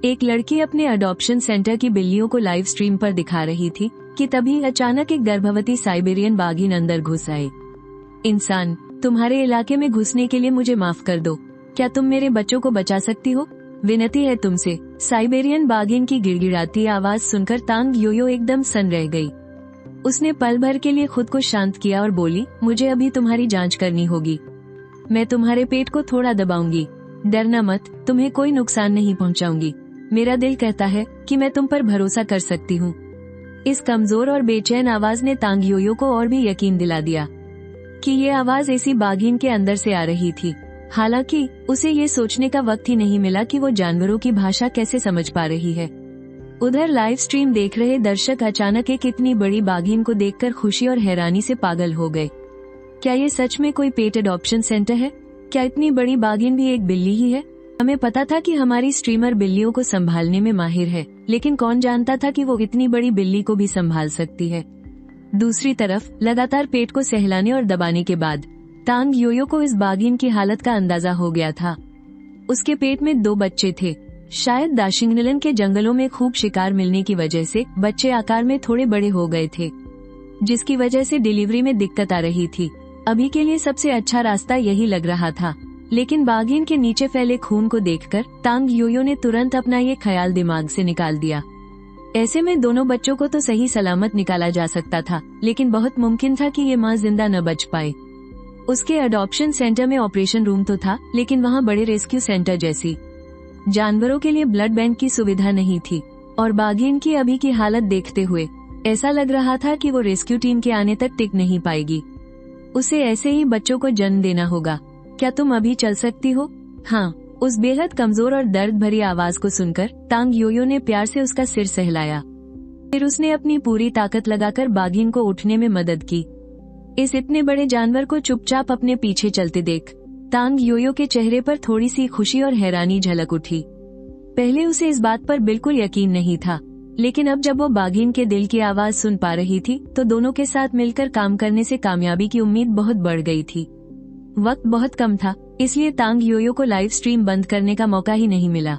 एक लड़की अपने अडॉप्शन सेंटर की बिल्लियों को लाइव स्ट्रीम पर दिखा रही थी कि तभी अचानक एक गर्भवती साइबेरियन बाघिन अंदर घुस आए। इंसान, तुम्हारे इलाके में घुसने के लिए मुझे माफ कर दो। क्या तुम मेरे बच्चों को बचा सकती हो? विनती है तुमसे। साइबेरियन बाघिन की गिड़गिड़ाती आवाज सुनकर तांग योयो एकदम सन रह गई। उसने पल भर के लिए खुद को शांत किया और बोली, मुझे अभी तुम्हारी जांच करनी होगी। मैं तुम्हारे पेट को थोड़ा दबाऊंगी। डरना मत, तुम्हें कोई नुकसान नहीं पहुंचाऊंगी। मेरा दिल कहता है कि मैं तुम पर भरोसा कर सकती हूँ। इस कमजोर और बेचैन आवाज ने तांग योयो को और भी यकीन दिला दिया कि ये आवाज ऐसी बाघिन के अंदर से आ रही थी। हालांकि उसे ये सोचने का वक्त ही नहीं मिला कि वो जानवरों की भाषा कैसे समझ पा रही है। उधर लाइव स्ट्रीम देख रहे दर्शक अचानक एक इतनी बड़ी बाघिन को देखकर खुशी और हैरानी से पागल हो गए। क्या ये सच में कोई पेट अडॉप्शन सेंटर है? क्या इतनी बड़ी बाघिन भी एक बिल्ली ही है? हमें पता था कि हमारी स्ट्रीमर बिल्लियों को संभालने में माहिर है, लेकिन कौन जानता था कि वो इतनी बड़ी बिल्ली को भी संभाल सकती है। दूसरी तरफ लगातार पेट को सहलाने और दबाने के बाद तांग योयो को इस बाघिन की हालत का अंदाजा हो गया था। उसके पेट में 2 बच्चे थे। शायद दाशिंगनलन के जंगलों में खूब शिकार मिलने की वजह से बच्चे आकार में थोड़े बड़े हो गए थे, जिसकी वजह से डिलीवरी में दिक्कत आ रही थी। अभी के लिए सबसे अच्छा रास्ता यही लग रहा था, लेकिन बाघिन के नीचे फैले खून को देखकर तांग योयो ने तुरंत अपना ये ख्याल दिमाग से निकाल दिया। ऐसे में दोनों बच्चों को तो सही सलामत निकाला जा सकता था, लेकिन बहुत मुमकिन था कि ये माँ जिंदा न बच पाए। उसके अडॉप्शन सेंटर में ऑपरेशन रूम तो था, लेकिन वहाँ बड़े रेस्क्यू सेंटर जैसी जानवरों के लिए ब्लड बैंक की सुविधा नहीं थी। और बाघिन की अभी की हालत देखते हुए ऐसा लग रहा था कि वो रेस्क्यू टीम के आने तक टिक नहीं पाएगी। उसे ऐसे ही बच्चों को जन्म देना होगा। क्या तुम अभी चल सकती हो? हाँ। उस बेहद कमजोर और दर्द भरी आवाज को सुनकर तांग योयो ने प्यार से उसका सिर सहलाया। फिर उसने अपनी पूरी ताकत लगाकर बाघिन को उठने में मदद की। इस इतने बड़े जानवर को चुपचाप अपने पीछे चलते देख तांग योयो के चेहरे पर थोड़ी सी खुशी और हैरानी झलक उठी। पहले उसे इस बात पर बिल्कुल यकीन नहीं था, लेकिन अब जब वो बाघिन के दिल की आवाज सुन पा रही थी तो दोनों के साथ मिलकर काम करने से कामयाबी की उम्मीद बहुत बढ़ गई थी। वक्त बहुत कम था, इसलिए तांग योयो को लाइव स्ट्रीम बंद करने का मौका ही नहीं मिला।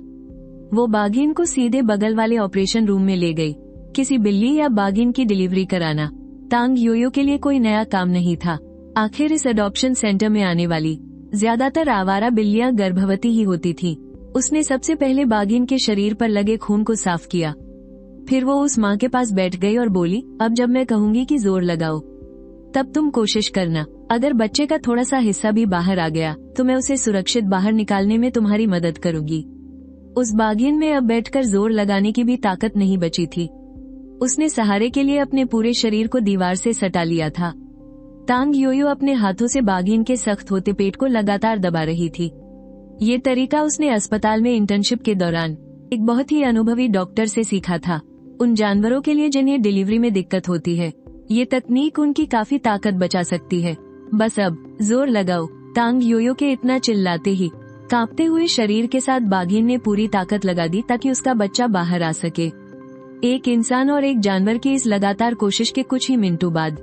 वो बाघिन को सीधे बगल वाले ऑपरेशन रूम में ले गई। किसी बिल्ली या बाघिन की डिलीवरी कराना तांग योयो के लिए कोई नया काम नहीं था। आखिर इस अडॉप्शन सेंटर में आने वाली ज्यादातर आवारा बिल्लियां गर्भवती ही होती थीं। उसने सबसे पहले बाघिन के शरीर पर लगे खून को साफ किया। फिर वो उस माँ के पास बैठ गई और बोली, अब जब मैं कहूंगी कि जोर लगाओ तब तुम कोशिश करना। अगर बच्चे का थोड़ा सा हिस्सा भी बाहर आ गया तो मैं उसे सुरक्षित बाहर निकालने में तुम्हारी मदद करूंगी। उस बाघिन में अब बैठकर जोर लगाने की भी ताकत नहीं बची थी। उसने सहारे के लिए अपने पूरे शरीर को दीवार से सटा लिया था। तांग योयो अपने हाथों से बाघिन के सख्त होते पेट को लगातार दबा रही थी। ये तरीका उसने अस्पताल में इंटर्नशिप के दौरान एक बहुत ही अनुभवी डॉक्टर से सीखा था। उन जानवरों के लिए जिन्हें डिलीवरी में दिक्कत होती है, ये तकनीक उनकी काफी ताकत बचा सकती है। बस अब जोर लगाओ। तांग योयो के इतना चिल्लाते ही कांपते हुए शरीर के साथ बाघिन ने पूरी ताकत लगा दी ताकि उसका बच्चा बाहर आ सके। एक इंसान और एक जानवर की इस लगातार कोशिश के कुछ ही मिनटों बाद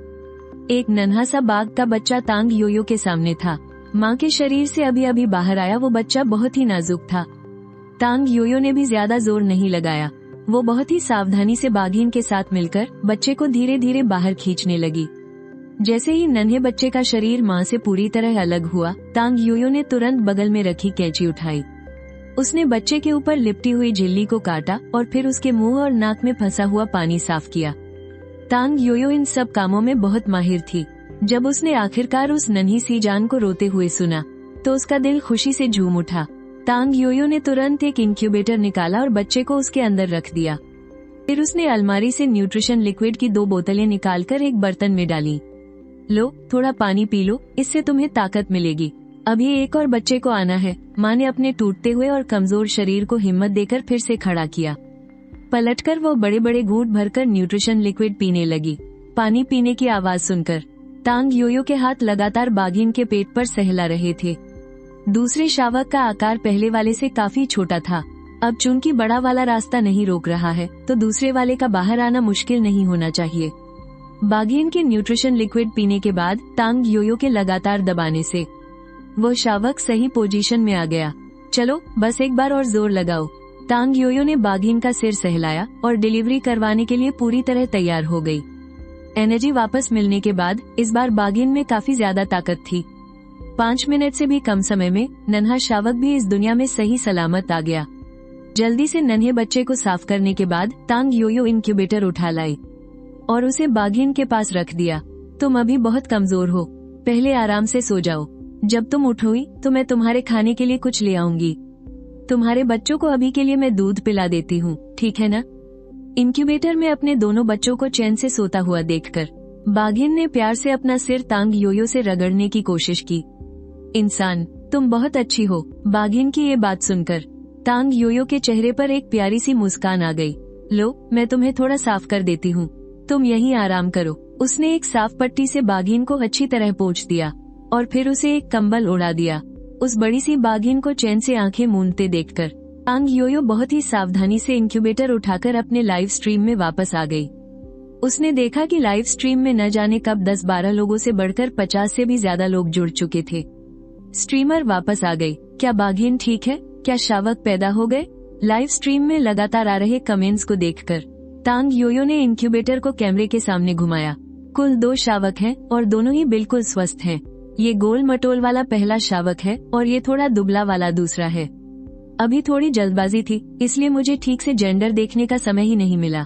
एक नन्हा सा बाघ का बच्चा तांग योयो के सामने था। माँ के शरीर से अभी अभी बाहर आया वो बच्चा बहुत ही नाजुक था। तांग योयो ने भी ज्यादा जोर नहीं लगाया। वो बहुत ही सावधानी से बाघिन के साथ मिलकर बच्चे को धीरे धीरे बाहर खींचने लगी। जैसे ही नन्हे बच्चे का शरीर माँ से पूरी तरह अलग हुआ, तांग योयो ने तुरंत बगल में रखी कैंची उठाई। उसने बच्चे के ऊपर लिपटी हुई झिल्ली को काटा और फिर उसके मुंह और नाक में फंसा हुआ पानी साफ किया। तांग योयो इन सब कामों में बहुत माहिर थी। जब उसने आखिरकार उस नन्ही सी जान को रोते हुए सुना तो उसका दिल खुशी से झूम उठा। तांग योयो ने तुरंत एक इंक्यूबेटर निकाला और बच्चे को उसके अंदर रख दिया। फिर उसने अलमारी से न्यूट्रिशन लिक्विड की 2 बोतलें निकालकर एक बर्तन में डाली। लो, थोड़ा पानी पी लो, इससे तुम्हें ताकत मिलेगी। अभी एक और बच्चे को आना है। माँ ने अपने टूटते हुए और कमजोर शरीर को हिम्मत देकर फिर से खड़ा किया। पलटकर वो बड़े बड़े घूंट भरकर न्यूट्रिशन लिक्विड पीने लगी। पानी पीने की आवाज सुनकर तांग योयो के हाथ लगातार बाघिन के पेट पर सहला रहे थे। दूसरे शावक का आकार पहले वाले से काफी छोटा था। अब चूंकि बड़ा वाला रास्ता नहीं रोक रहा है तो दूसरे वाले का बाहर आना मुश्किल नहीं होना चाहिए। बाघिन के न्यूट्रिशन लिक्विड पीने के बाद तांग योयो के लगातार दबाने से वो शावक सही पोजीशन में आ गया। चलो, बस एक बार और जोर लगाओ। तांग योयो ने बाघिन का सिर सहलाया और डिलीवरी करवाने के लिए पूरी तरह तैयार हो गई। एनर्जी वापस मिलने के बाद इस बार बाघिन में काफी ज्यादा ताकत थी। 5 मिनट से भी कम समय में नन्हा शावक भी इस दुनिया में सही सलामत आ गया। जल्दी से नन्हे बच्चे को साफ करने के बाद तांग योयो इंक्यूबेटर उठा लाई और उसे बाघिन के पास रख दिया। तुम अभी बहुत कमजोर हो, पहले आराम से सो जाओ। जब तुम उठोगी तो मैं तुम्हारे खाने के लिए कुछ ले आऊंगी। तुम्हारे बच्चों को अभी के लिए मैं दूध पिला देती हूँ, ठीक है ना? इंक्यूबेटर में अपने दोनों बच्चों को चैन से सोता हुआ देखकर बाघिन ने प्यार से अपना सिर तांग योयो से रगड़ने की कोशिश की। इंसान, तुम बहुत अच्छी हो। बाघिन की ये बात सुनकर तांग योयो के चेहरे पर एक प्यारी सी मुस्कान आ गई। लो, मैं तुम्हें थोड़ा साफ कर देती हूँ, तुम यहीं आराम करो। उसने एक साफ पट्टी से बाघिन को अच्छी तरह पोंछ दिया और फिर उसे एक कंबल उड़ा दिया। उस बड़ी सी बाघिन को चैन से आंखें मूंदते देखकर तांग योयो बहुत ही सावधानी से इंक्यूबेटर उठाकर अपने लाइव स्ट्रीम में वापस आ गई। उसने देखा कि लाइव स्ट्रीम में न जाने कब 10-12 लोगों से बढ़कर 50 से भी ज्यादा लोग जुड़ चुके थे। स्ट्रीमर वापस आ गई। क्या बाघिन ठीक है? क्या शावक पैदा हो गए? लाइव स्ट्रीम में लगातार आ रहे कमेंट्स को देखकर तांग योयो ने इंक्यूबेटर को कैमरे के सामने घुमाया। कुल 2 शावक हैं और दोनों ही बिल्कुल स्वस्थ हैं। ये गोल मटोल वाला पहला शावक है और ये थोड़ा दुबला वाला दूसरा है। अभी थोड़ी जल्दबाजी थी, इसलिए मुझे ठीक से जेंडर देखने का समय ही नहीं मिला।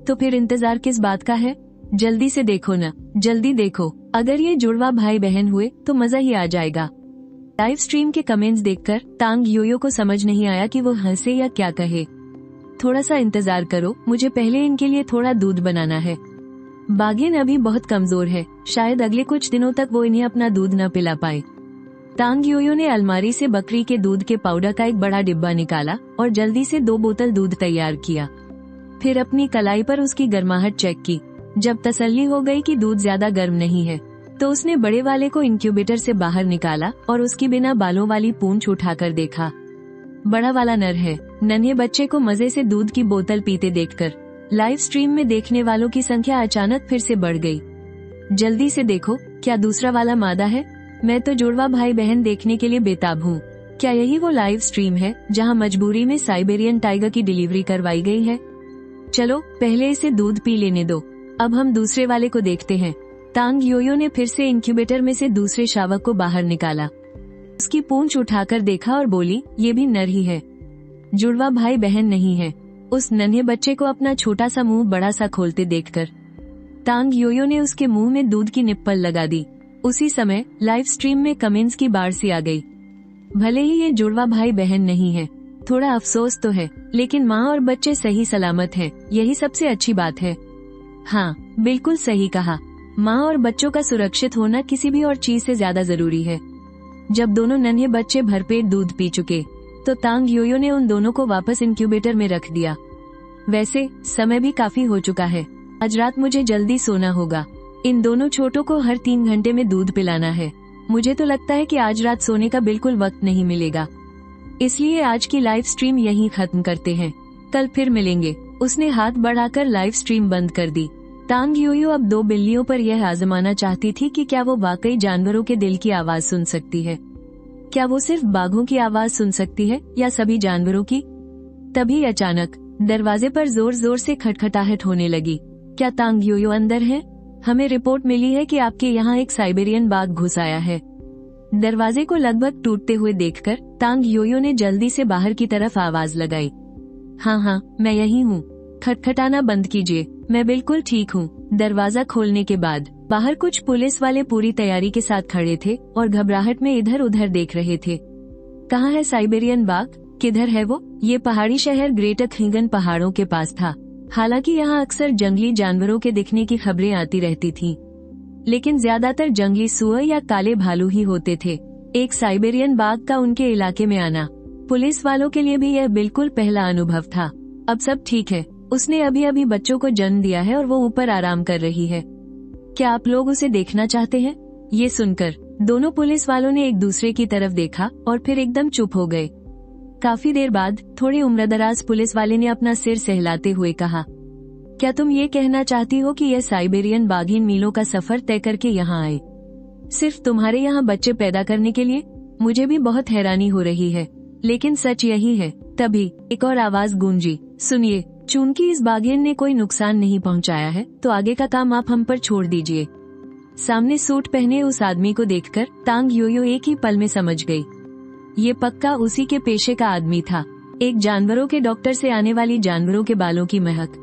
तो फिर इंतजार किस बात का है? जल्दी से देखो ना, जल्दी देखो। अगर ये जुड़वा भाई बहन हुए तो मजा ही आ जाएगा। लाइव स्ट्रीम के कमेंट्स देखकर तांग योयो को समझ नहीं आया कि वो हंसे या क्या कहे। थोड़ा सा इंतजार करो, मुझे पहले इनके लिए थोड़ा दूध बनाना है। बाघिन अभी बहुत कमजोर है, शायद अगले कुछ दिनों तक वो इन्हें अपना दूध न पिला पाए। तांग योयो ने अलमारी से बकरी के दूध के पाउडर का एक बड़ा डिब्बा निकाला और जल्दी से 2 बोतल दूध तैयार किया। फिर अपनी कलाई पर उसकी गर्माहट चेक की। जब तसल्ली हो गई कि दूध ज्यादा गर्म नहीं है, तो उसने बड़े वाले को इंक्यूबेटर से बाहर निकाला और उसकी बिना बालों वाली पूंछ उठाकर देखा। बड़ा वाला नर है। नन्हे बच्चे को मजे से दूध की बोतल पीते देखकर लाइव स्ट्रीम में देखने वालों की संख्या अचानक फिर से बढ़ गई। जल्दी से देखो, क्या दूसरा वाला मादा है? मैं तो जुड़वा भाई बहन देखने के लिए बेताब हूँ। क्या यही वो लाइव स्ट्रीम है जहाँ मजबूरी में साइबेरियन टाइगर की डिलीवरी करवाई गई है? चलो पहले इसे दूध पी लेने दो, अब हम दूसरे वाले को देखते हैं। तांग योयो ने फिर से इंक्यूबेटर में से दूसरे शावक को बाहर निकाला। उसकी पूंछ उठाकर देखा और बोली, ये भी नर ही है, जुड़वा भाई बहन नहीं है। उस नन्हे बच्चे को अपना छोटा सा मुंह बड़ा सा खोलते देखकर तांग योयो ने उसके मुंह में दूध की निप्पल लगा दी। उसी समय लाइव स्ट्रीम में कमेंट्स की बाढ़ सी आ गई। भले ही ये जुड़वा भाई बहन नहीं है, थोड़ा अफसोस तो है, लेकिन माँ और बच्चे सही सलामत हैं, यही सबसे अच्छी बात है। हाँ, बिल्कुल सही कहा। माँ और बच्चों का सुरक्षित होना किसी भी और चीज से ज्यादा जरूरी है। जब दोनों नन्हे बच्चे भरपेट दूध पी चुके तो तांग योयो ने उन दोनों को वापस इंक्यूबेटर में रख दिया। वैसे समय भी काफी हो चुका है, आज रात मुझे जल्दी सोना होगा। इन दोनों छोटों को हर 3 घंटे में दूध पिलाना है। मुझे तो लगता है कि आज रात सोने का बिल्कुल वक्त नहीं मिलेगा, इसलिए आज की लाइव स्ट्रीम यहीं खत्म करते हैं, कल फिर मिलेंगे। उसने हाथ बढ़ाकर लाइव स्ट्रीम बंद कर दी। तांग योयो अब 2 बिल्लियों पर यह आजमाना चाहती थी कि क्या वो वाकई जानवरों के दिल की आवाज सुन सकती है। क्या वो सिर्फ बाघों की आवाज सुन सकती है या सभी जानवरों की? तभी अचानक दरवाजे पर जोर जोर से खटखटाहट होने लगी। क्या तांग योयो अंदर है? हमें रिपोर्ट मिली है कि आपके यहाँ एक साइबेरियन बाघ घुस आया है। दरवाजे को लगभग टूटते हुए देखकर तांग योयो ने जल्दी से बाहर की तरफ आवाज लगाई। हाँ, मैं यही हूँ, खटखटाना बंद कीजिए, मैं बिल्कुल ठीक हूँ। दरवाजा खोलने के बाद बाहर कुछ पुलिस वाले पूरी तैयारी के साथ खड़े थे और घबराहट में इधर उधर देख रहे थे। कहाँ है साइबेरियन बाघ? किधर है वो? ये पहाड़ी शहर ग्रेटर खिंगन पहाड़ों के पास था। हालांकि यहाँ अक्सर जंगली जानवरों के दिखने की खबरें आती रहती थीं, लेकिन ज्यादातर जंगली सुअर या काले भालू ही होते थे। एक साइबेरियन बाघ का उनके इलाके में आना पुलिस वालों के लिए भी यह बिल्कुल पहला अनुभव था। अब सब ठीक है, उसने अभी अभी बच्चों को जन्म दिया है और वो ऊपर आराम कर रही है। क्या आप लोग उसे देखना चाहते हैं? ये सुनकर दोनों पुलिस वालों ने एक दूसरे की तरफ देखा और फिर एकदम चुप हो गए। काफी देर बाद थोड़े उम्रदराज पुलिस वाले ने अपना सिर सहलाते हुए कहा, क्या तुम ये कहना चाहती हो कि यह साइबेरियन बाघिन मीलों का सफर तय करके यहाँ आए, सिर्फ तुम्हारे यहाँ बच्चे पैदा करने के लिए? मुझे भी बहुत हैरानी हो रही है, लेकिन सच यही है, तभी एक और आवाज गूंजी, सुनिए, चूंकि इस बाघिन ने कोई नुकसान नहीं पहुंचाया है तो आगे का काम आप हम पर छोड़ दीजिए। सामने सूट पहने उस आदमी को देखकर तांग योयो एक ही पल में समझ गई, ये पक्का उसी के पेशे का आदमी था। एक जानवरों के डॉक्टर से आने वाली जानवरों के बालों की महक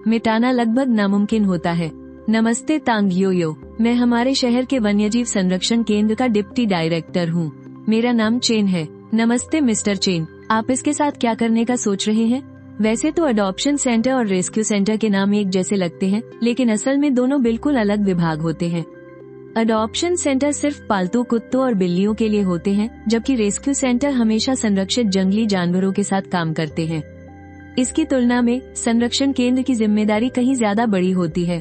मिटाना लगभग नामुमकिन होता है। नमस्ते तांग योयो, मैं हमारे शहर के वन्यजीव संरक्षण केंद्र का डिप्टी डायरेक्टर हूँ। मेरा नाम चेन है। नमस्ते मिस्टर चेन, आप इसके साथ क्या करने का सोच रहे हैं? वैसे तो अडॉप्शन सेंटर और रेस्क्यू सेंटर के नाम एक जैसे लगते हैं, लेकिन असल में दोनों बिल्कुल अलग विभाग होते हैं। अडॉप्शन सेंटर सिर्फ पालतू कुत्तों और बिल्लियों के लिए होते हैं, जबकि रेस्क्यू सेंटर हमेशा संरक्षित जंगली जानवरों के साथ काम करते हैं। इसकी तुलना में संरक्षण केंद्र की जिम्मेदारी कहीं ज्यादा बड़ी होती है।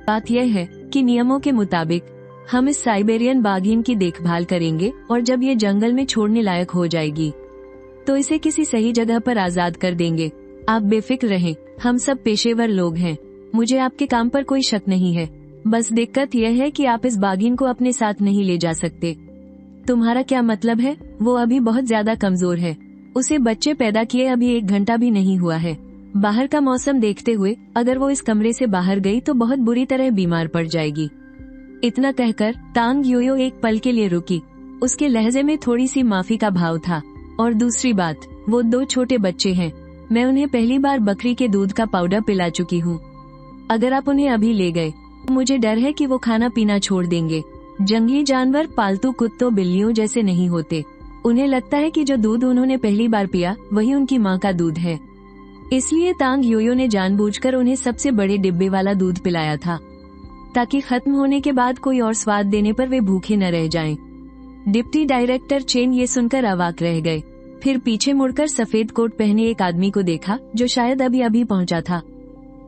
बात यह है कि नियमों के मुताबिक हम इस साइबेरियन बाघिन की देखभाल करेंगे और जब ये जंगल में छोड़ने लायक हो जाएगी तो इसे किसी सही जगह पर आजाद कर देंगे। आप बेफिक्र रहें, हम सब पेशेवर लोग हैं। मुझे आपके काम पर कोई शक नहीं है। बस दिक्कत यह है कि आप इस बाघिन को अपने साथ नहीं ले जा सकते। तुम्हारा क्या मतलब है? वो अभी बहुत ज्यादा कमजोर है। उसे बच्चे पैदा किए अभी 1 घंटा भी नहीं हुआ है। बाहर का मौसम देखते हुए अगर वो इस कमरे से बाहर गई तो बहुत बुरी तरह बीमार पड़ जाएगी। इतना कहकर तांग योयो एक पल के लिए रुकी। उसके लहजे में थोड़ी सी माफी का भाव था। और दूसरी बात, वो 2 छोटे बच्चे हैं। मैं उन्हें पहली बार बकरी के दूध का पाउडर पिला चुकी हूँ। अगर आप उन्हें अभी ले गए मुझे डर है कि वो खाना पीना छोड़ देंगे। जंगली जानवर पालतू कुत्तों बिल्लियों जैसे नहीं होते। उन्हें लगता है कि जो दूध उन्होंने पहली बार पिया वही उनकी माँ का दूध है। इसलिए तांग योयो ने जानबूझकर उन्हें सबसे बड़े डिब्बे वाला दूध पिलाया था, ताकि खत्म होने के बाद कोई और स्वाद देने पर वे भूखे न रह जाएं। डिप्टी डायरेक्टर चेन ये सुनकर अवाक रह गए। फिर पीछे मुड़कर सफेद कोट पहने एक आदमी को देखा जो शायद अभी अभी पहुंचा था।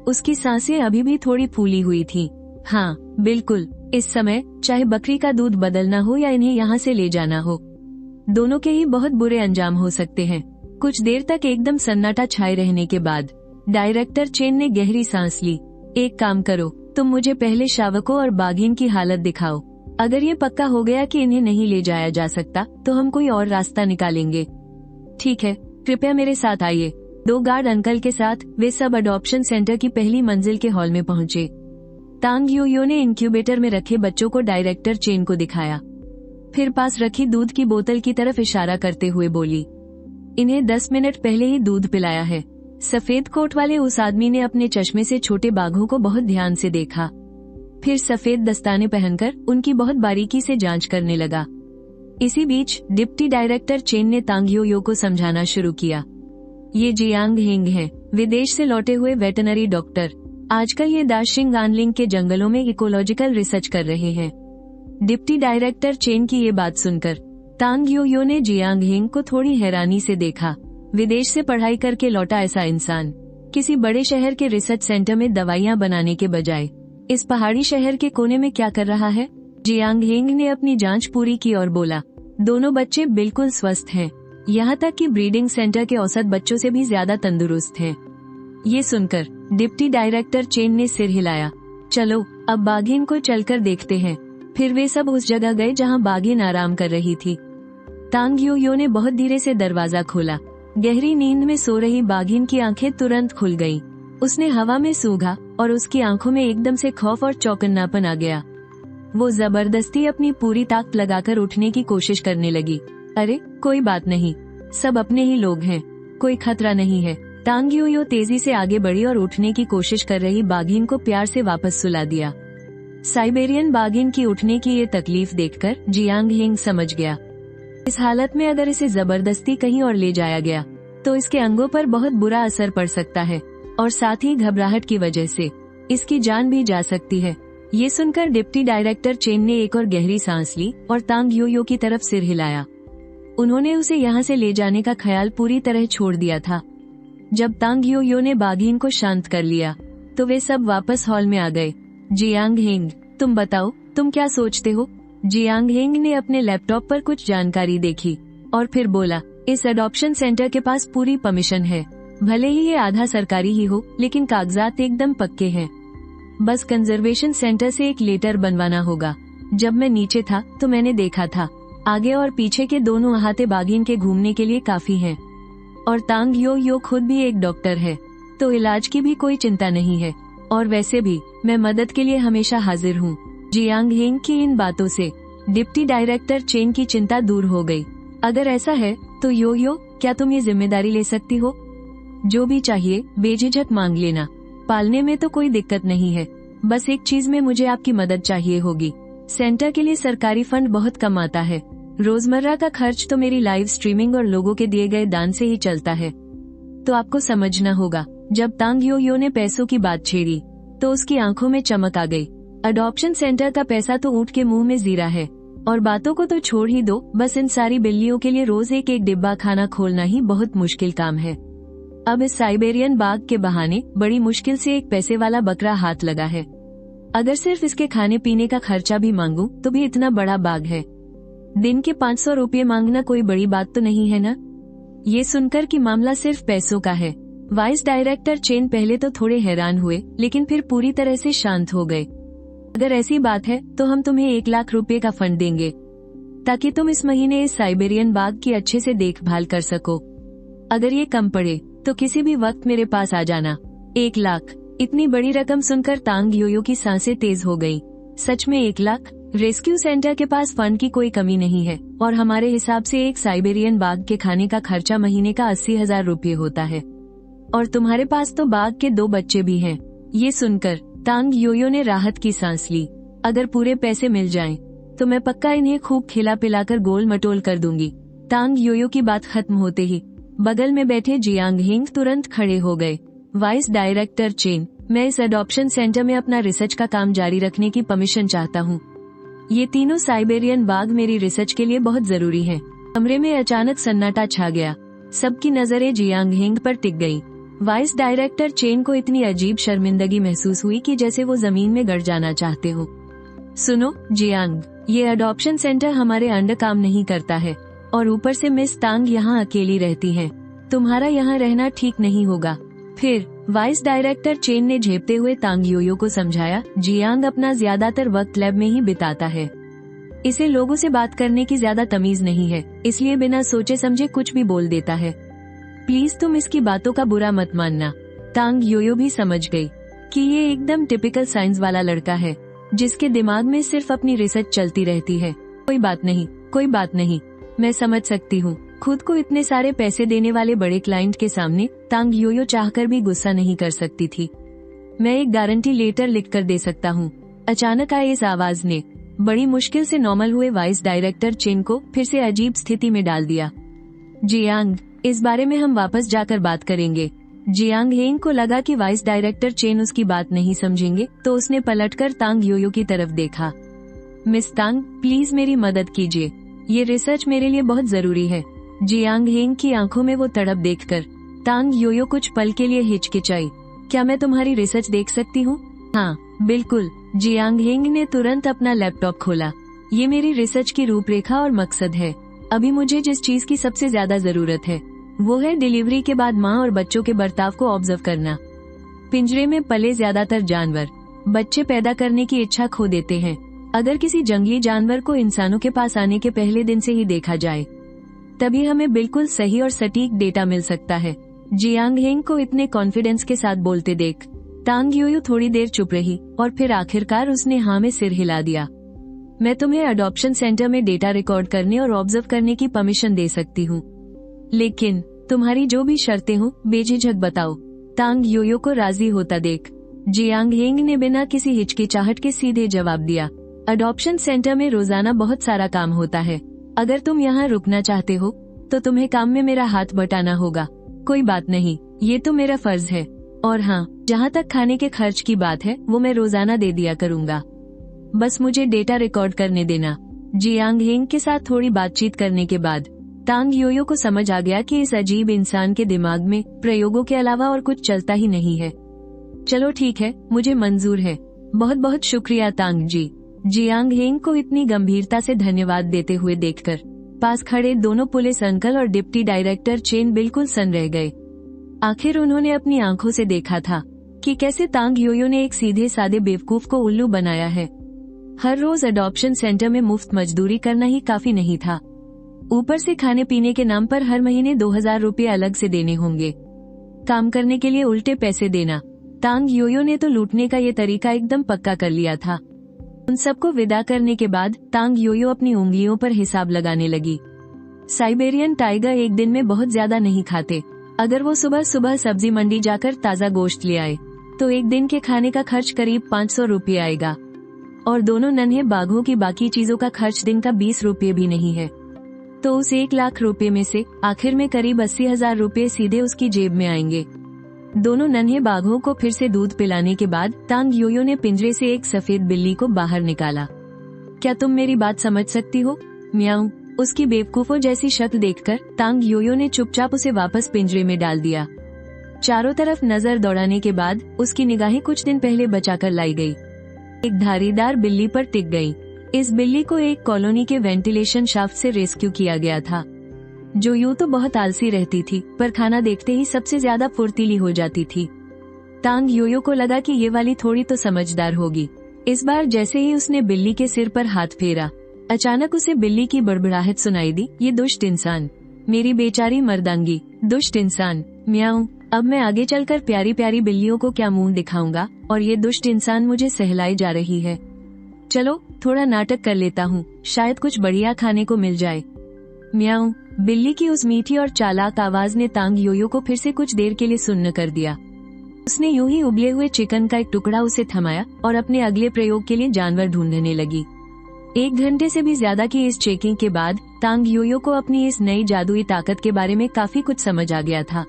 उसकी सांसें अभी भी थोड़ी फूली हुई थी। हाँ बिल्कुल, इस समय चाहे बकरी का दूध बदलना हो या इन्हें यहाँ से ले जाना हो, दोनों के ही बहुत बुरे अंजाम हो सकते हैं। कुछ देर तक एकदम सन्नाटा छाए रहने के बाद डायरेक्टर चेन ने गहरी सांस ली। एक काम करो, तुम मुझे पहले शावकों और बाघिन की हालत दिखाओ। अगर ये पक्का हो गया कि इन्हें नहीं ले जाया जा सकता तो हम कोई और रास्ता निकालेंगे। ठीक है, कृपया मेरे साथ आइए। 2 गार्ड अंकल के साथ वे सब अडॉप्शन सेंटर की पहली मंजिल के हॉल में पहुंचे। तांग योयो ने इंक्यूबेटर में रखे बच्चों को डायरेक्टर चेन को दिखाया, फिर पास रखी दूध की बोतल की तरफ इशारा करते हुए बोली, इन्हें 10 मिनट पहले ही दूध पिलाया है। सफेद कोट वाले उस आदमी ने अपने चश्मे से छोटे बाघों को बहुत ध्यान से देखा, फिर सफेद दस्ताने पहनकर उनकी बहुत बारीकी से जांच करने लगा। इसी बीच डिप्टी डायरेक्टर चेन ने तांग योयो को समझाना शुरू किया। ये जियांग हेंग हैं, विदेश से लौटे हुए वेटनरी डॉक्टर। आजकल ये दाशिंग आनलिंग के जंगलों में इकोलॉजिकल रिसर्च कर रहे हैं। डिप्टी डायरेक्टर चेन की ये बात सुनकर तांग योयो ने जियांग हेंग को थोड़ी हैरानी से देखा। विदेश से पढ़ाई करके लौटा ऐसा इंसान किसी बड़े शहर के रिसर्च सेंटर में दवाइयां बनाने के बजाय इस पहाड़ी शहर के कोने में क्या कर रहा है? जियांग हेंग ने अपनी जांच पूरी की और बोला, दोनों बच्चे बिल्कुल स्वस्थ हैं, यहाँ तक कि ब्रीडिंग सेंटर के औसत बच्चों से भी ज्यादा तंदुरुस्त हैं। ये सुनकर डिप्टी डायरेक्टर चेन ने सिर हिलाया। चलो अब बाघिन को चलकर देखते हैं। फिर वे सब उस जगह गए जहाँ बाघिन आराम कर रही थी। तांग योयो ने बहुत धीरे से दरवाजा खोला। गहरी नींद में सो रही बाघिन की आंखें तुरंत खुल गईं। उसने हवा में सूंघा और उसकी आंखों में एकदम से खौफ और चौकन्नापन आ गया। वो जबरदस्ती अपनी पूरी ताकत लगाकर उठने की कोशिश करने लगी। अरे कोई बात नहीं, सब अपने ही लोग हैं, कोई खतरा नहीं है। तांग योयो तेजी से आगे बढ़ी और उठने की कोशिश कर रही बाघिन को प्यार से वापस सुला दिया। साइबेरियन बाघिन की उठने की ये तकलीफ देखकर जियांग हेंग समझ गया, इस हालत में अगर इसे जबरदस्ती कहीं और ले जाया गया तो इसके अंगों पर बहुत बुरा असर पड़ सकता है और साथ ही घबराहट की वजह से इसकी जान भी जा सकती है। ये सुनकर डिप्टी डायरेक्टर चेन ने एक और गहरी सांस ली और तांग योयो की तरफ सिर हिलाया। उन्होंने उसे यहाँ से ले जाने का ख्याल पूरी तरह छोड़ दिया था। जब तांग योयो ने बाघिन को शांत कर लिया तो वे सब वापस हॉल में आ गए। जियांग हेंग, तुम बताओ, तुम क्या सोचते हो? जियांग हेंग ने अपने लैपटॉप पर कुछ जानकारी देखी और फिर बोला, इस अडॉप्शन सेंटर के पास पूरी परमिशन है। भले ही ये आधा सरकारी ही हो, लेकिन कागजात एकदम पक्के हैं। बस कंजर्वेशन सेंटर से एक लेटर बनवाना होगा। जब मैं नीचे था तो मैंने देखा था, आगे और पीछे के दोनों अहाते बाघिन के घूमने के लिए काफी हैं। और तांग यो यो खुद भी एक डॉक्टर है, तो इलाज की भी कोई चिंता नहीं है। और वैसे भी मैं मदद के लिए हमेशा हाजिर हूँ। जियांग हेंग की इन बातों से डिप्टी डायरेक्टर चेन की चिंता दूर हो गई। अगर ऐसा है तो यो यो, क्या तुम ये जिम्मेदारी ले सकती हो? जो भी चाहिए बेझिझक मांग लेना, पालने में तो कोई दिक्कत नहीं है। बस एक चीज में मुझे आपकी मदद चाहिए होगी। सेंटर के लिए सरकारी फंड बहुत कम आता है। रोजमर्रा का खर्च तो मेरी लाइव स्ट्रीमिंग और लोगों के दिए गए दान से ही चलता है। तो आपको समझना होगा। जब तांग यो यो ने पैसों की बात छेड़ी तो उसकी आंखों में चमक आ गई। अडॉप्शन सेंटर का पैसा तो ऊंट के मुंह में जीरा है, और बातों को तो छोड़ ही दो, बस इन सारी बिल्लियों के लिए रोज एक एक डिब्बा खाना खोलना ही बहुत मुश्किल काम है। अब इस साइबेरियन बाघ के बहाने बड़ी मुश्किल से एक पैसे वाला बकरा हाथ लगा है। अगर सिर्फ इसके खाने पीने का खर्चा भी मांगूं तो भी इतना बड़ा बाघ है। दिन के 500 रुपये मांगना कोई बड़ी बात तो नहीं है ना। ये सुनकर कि मामला सिर्फ पैसों का है, वाइस डायरेक्टर चेन पहले तो थोड़े हैरान हुए, लेकिन फिर पूरी तरह से शांत हो गए। अगर ऐसी बात है तो हम तुम्हें 1 लाख रुपए का फंड देंगे, ताकि तुम इस महीने इस साइबेरियन बाघ की अच्छे से देखभाल कर सको। अगर ये कम पड़े तो किसी भी वक्त मेरे पास आ जाना। 1 लाख, इतनी बड़ी रकम सुनकर तांग योयो की सांसें तेज हो गई। सच में 1 लाख? रेस्क्यू सेंटर के पास फंड की कोई कमी नहीं है, और हमारे हिसाब से एक साइबेरियन बाघ के खाने का खर्चा महीने का 80,000 रुपये होता है, और तुम्हारे पास तो बाघ के 2 बच्चे भी हैं। ये सुनकर तांग योयो ने राहत की सांस ली। अगर पूरे पैसे मिल जाएं, तो मैं पक्का इन्हें खूब खिला पिलाकर गोल मटोल कर दूंगी। तांग योयो की बात खत्म होते ही बगल में बैठे जियांग हेंग तुरंत खड़े हो गए। वाइस डायरेक्टर चेन, मैं इस अडॉप्शन सेंटर में अपना रिसर्च का काम जारी रखने की परमिशन चाहता हूँ। ये तीनों साइबेरियन बाघ मेरी रिसर्च के लिए बहुत जरूरी हैं। कमरे में अचानक सन्नाटा छा गया। सबकी नजरें जियांग हेंग पर टिक गई। वाइस डायरेक्टर चेन को इतनी अजीब शर्मिंदगी महसूस हुई कि जैसे वो जमीन में गड़ जाना चाहते हो। सुनो जियांग, ये अडॉप्शन सेंटर हमारे अंडर काम नहीं करता है, और ऊपर से मिस तांग यहाँ अकेली रहती हैं। तुम्हारा यहाँ रहना ठीक नहीं होगा। फिर वाइस डायरेक्टर चेन ने झेपते हुए तांग योयो को समझाया, जियांग अपना ज्यादातर वक्त लैब में ही बिताता है। इसे लोगों से बात करने की ज्यादा तमीज नहीं है, इसलिए बिना सोचे समझे कुछ भी बोल देता है। प्लीज तुम इसकी बातों का बुरा मत मानना। तांग योयो भी समझ गई कि ये एकदम टिपिकल साइंस वाला लड़का है, जिसके दिमाग में सिर्फ अपनी रिसर्च चलती रहती है। कोई बात नहीं, कोई बात नहीं, मैं समझ सकती हूँ। खुद को इतने सारे पैसे देने वाले बड़े क्लाइंट के सामने तांग योयो चाहकर भी गुस्सा नहीं कर सकती थी। मैं एक गारंटी लेटर लिख कर दे सकता हूँ। अचानक आई इस आवाज ने बड़ी मुश्किल से नॉर्मल हुए वाइस डायरेक्टर चेन को फिर से अजीब स्थिति में डाल दिया। जियांग, इस बारे में हम वापस जाकर बात करेंगे। जियांग हेंग को लगा कि वाइस डायरेक्टर चेन उसकी बात नहीं समझेंगे, तो उसने पलटकर तांग योयो की तरफ देखा। मिस तांग, प्लीज मेरी मदद कीजिए, ये रिसर्च मेरे लिए बहुत जरूरी है। जियांग हेंग की आंखों में वो तड़प देखकर तांग योयो कुछ पल के लिए हिचकिचाई। क्या मैं तुम्हारी रिसर्च देख सकती हूँ? हाँ बिल्कुल। जियांग हेंग ने तुरंत अपना लैपटॉप खोला। ये मेरी रिसर्च की रूपरेखा और मकसद है। अभी मुझे जिस चीज की सबसे ज्यादा जरूरत है वो है डिलीवरी के बाद माँ और बच्चों के बर्ताव को ऑब्जर्व करना। पिंजरे में पले ज्यादातर जानवर बच्चे पैदा करने की इच्छा खो देते हैं। अगर किसी जंगली जानवर को इंसानों के पास आने के पहले दिन से ही देखा जाए, तभी हमें बिल्कुल सही और सटीक डेटा मिल सकता है। जियांग हेंग को इतने कॉन्फिडेंस के साथ बोलते देख तांग योयो थोड़ी देर चुप रही, और फिर आखिरकार उसने हाँ में सिर हिला दिया। मैं तुम्हें अडॉप्शन सेंटर में डेटा रिकॉर्ड करने और ऑब्जर्व करने की परमिशन दे सकती हूँ, लेकिन तुम्हारी जो भी शर्तें हो बेझिझक बताओ। तांग योयो को राजी होता देख जियांग हेंग ने बिना किसी हिचकिचाहट के सीधे जवाब दिया, अडॉप्शन सेंटर में रोजाना बहुत सारा काम होता है। अगर तुम यहाँ रुकना चाहते हो तो तुम्हें काम में मेरा हाथ बटाना होगा। कोई बात नहीं, ये तो मेरा फर्ज है। और हाँ, जहाँ तक खाने के खर्च की बात है वो मैं रोजाना दे दिया करूँगा। बस मुझे डेटा रिकॉर्ड करने देना। जियांग हेंग के साथ थोड़ी बातचीत करने के बाद तांग योयो को समझ आ गया कि इस अजीब इंसान के दिमाग में प्रयोगों के अलावा और कुछ चलता ही नहीं है। चलो ठीक है, मुझे मंजूर है। बहुत बहुत शुक्रिया तांग जी। जियांग हेंग को इतनी गंभीरता से धन्यवाद देते हुए देखकर पास खड़े दोनों पुलिस अंकल और डिप्टी डायरेक्टर चेन बिल्कुल सन्न रह गए। आखिर उन्होंने अपनी आंखों से देखा था कि कैसे तांग योयो ने एक सीधे सादे बेवकूफ को उल्लू बनाया है। हर रोज अडॉप्शन सेंटर में मुफ्त मजदूरी करना ही काफी नहीं था। ऊपर से खाने पीने के नाम पर हर महीने 2000 रुपये अलग से देने होंगे। काम करने के लिए उल्टे पैसे देना। तांग योयो ने तो लूटने का ये तरीका एकदम पक्का कर लिया था। उन सबको विदा करने के बाद तांग योयो अपनी उंगलियों पर हिसाब लगाने लगी। साइबेरियन टाइगर एक दिन में बहुत ज्यादा नहीं खाते। अगर वो सुबह सुबह सब्जी मंडी जाकर ताज़ा गोश्त ले आए तो एक दिन के खाने का खर्च करीब 500 रुपये आएगा, और दोनों नन्हे बाघों की बाकी चीजों का खर्च दिन का 20 रुपये भी नहीं है। तो उस 1 लाख रुपये में से आखिर में करीब 80,000 रुपये सीधे उसकी जेब में आएंगे। दोनों नन्हे बाघों को फिर से दूध पिलाने के बाद तांग योयो ने पिंजरे से एक सफेद बिल्ली को बाहर निकाला। क्या तुम मेरी बात समझ सकती हो? म्याऊं। उसकी बेवकूफों जैसी शक्ल देखकर तांग योयो ने चुपचाप उसे वापस पिंजरे में डाल दिया। चारों तरफ नजर दौड़ाने के बाद उसकी निगाहें कुछ दिन पहले बचाकर लाई गई एक धारीदार बिल्ली पर टिक गई। इस बिल्ली को एक कॉलोनी के वेंटिलेशन शाफ्ट से रेस्क्यू किया गया था, जो यूं तो बहुत आलसी रहती थी पर खाना देखते ही सबसे ज्यादा फुर्तीली हो जाती थी। तांग योयो को लगा कि ये वाली थोड़ी तो समझदार होगी। इस बार जैसे ही उसने बिल्ली के सिर पर हाथ फेरा, अचानक उसे बिल्ली की बड़बड़ाहट सुनाई दी। ये दुष्ट इंसान, मेरी बेचारी मर्दांगी, दुष्ट इंसान। म्याऊं। अब मैं आगे चलकर प्यारी प्यारी बिल्लियों को क्या मुंह दिखाऊंगा, और ये दुष्ट इंसान मुझे सहलाई जा रही है। चलो थोड़ा नाटक कर लेता हूँ, शायद कुछ बढ़िया खाने को मिल जाए। म्याऊं। बिल्ली की उस मीठी और चालाक आवाज ने तांग योयो को फिर से कुछ देर के लिए सुन्न कर दिया। उसने यूं ही उबले हुए चिकन का एक टुकड़ा उसे थमाया और अपने अगले प्रयोग के लिए जानवर ढूंढने लगी। 1 घंटे से भी ज्यादा की इस चेकिंग के बाद तांग योयो को अपनी इस नई जादुई ताकत के बारे में काफी कुछ समझ आ गया था।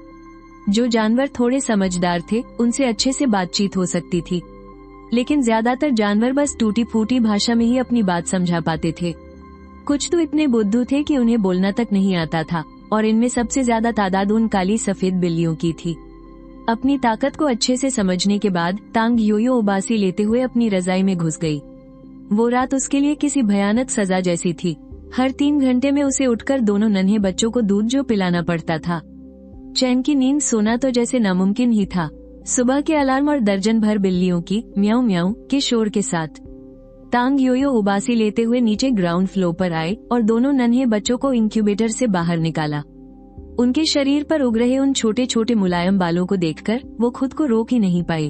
जो जानवर थोड़े समझदार थे उनसे अच्छे से बातचीत हो सकती थी, लेकिन ज्यादातर जानवर बस टूटी फूटी भाषा में ही अपनी बात समझा पाते थे। कुछ तो इतने बुद्धू थे कि उन्हें बोलना तक नहीं आता था, और इनमें सबसे ज्यादा तादाद उन काली सफेद बिल्लियों की थी। अपनी ताकत को अच्छे से समझने के बाद तांग योयो उबासी लेते हुए अपनी रजाई में घुस गई। वो रात उसके लिए किसी भयानक सजा जैसी थी। हर 3 घंटे में उसे उठकर दोनों नन्हे बच्चों को दूध जो पिलाना पड़ता था। चैन की नींद सोना तो जैसे नामुमकिन ही था। सुबह के अलार्म और दर्जन भर बिल्लियों की म्याऊं म्याऊं के शोर के साथ तांग योयो उबासी लेते हुए नीचे ग्राउंड फ्लोर पर आए और दोनों नन्हे बच्चों को इंक्यूबेटर से बाहर निकाला। उनके शरीर पर उग रहे उन छोटे छोटे मुलायम बालों को देखकर वो खुद को रोक ही नहीं पाई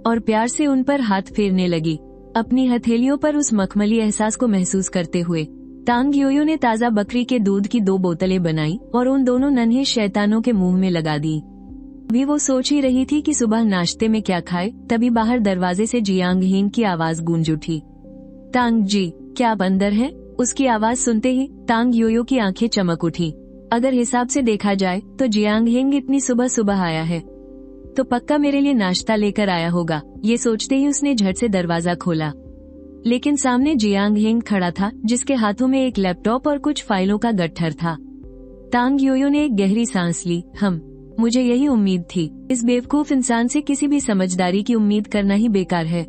और प्यार से उन पर हाथ फेरने लगी, अपनी हथेलियों पर उस मखमली एहसास को महसूस करते हुए। तांग योयो ने ताज़ा बकरी के दूध की 2 बोतलें बनाई और उन दोनों नन्हे शैतानों के मुंह में लगा दी। भी वो सोच ही रही थी कि सुबह नाश्ते में क्या खाए, तभी बाहर दरवाजे से जियांग हेंग की आवाज गूंज उठी। तांग जी, क्या आप अंदर हैं? उसकी आवाज सुनते ही तांग योयो की आंखें चमक उठी। अगर हिसाब से देखा जाए तो जियांग हेंग इतनी सुबह सुबह आया है तो पक्का मेरे लिए नाश्ता लेकर आया होगा। ये सोचते ही उसने झट से दरवाजा खोला, लेकिन सामने जियांग हेंग खड़ा था, जिसके हाथों में एक लैपटॉप और कुछ फाइलों का गट्ठर था। तांग योयो ने एक गहरी सांस ली। मुझे यही उम्मीद थी। इस बेवकूफ इंसान से किसी भी समझदारी की उम्मीद करना ही बेकार है।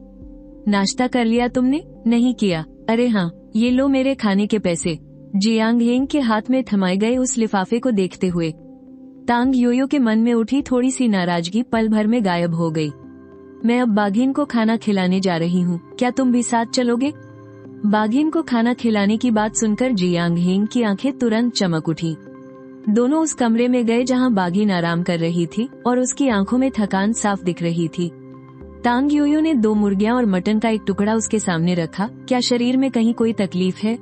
नाश्ता कर लिया तुमने? नहीं किया। अरे हाँ, ये लो मेरे खाने के पैसे। जियांग हेंग के हाथ में थमाए गए उस लिफाफे को देखते हुए तांग योयो के मन में उठी थोड़ी सी नाराजगी पल भर में गायब हो गई। मैं अब बाघिन को खाना खिलाने जा रही हूँ, क्या तुम भी साथ चलोगे? बाघिन को खाना खिलाने की बात सुनकर जियांग हेंग की आंखें तुरंत चमक उठी। दोनों उस कमरे में गए जहाँ बाघिन आराम कर रही थी और उसकी आंखों में थकान साफ दिख रही थी। तांग योयो ने 2 मुर्गियां और मटन का एक टुकड़ा उसके सामने रखा। क्या शरीर में कहीं कोई तकलीफ है?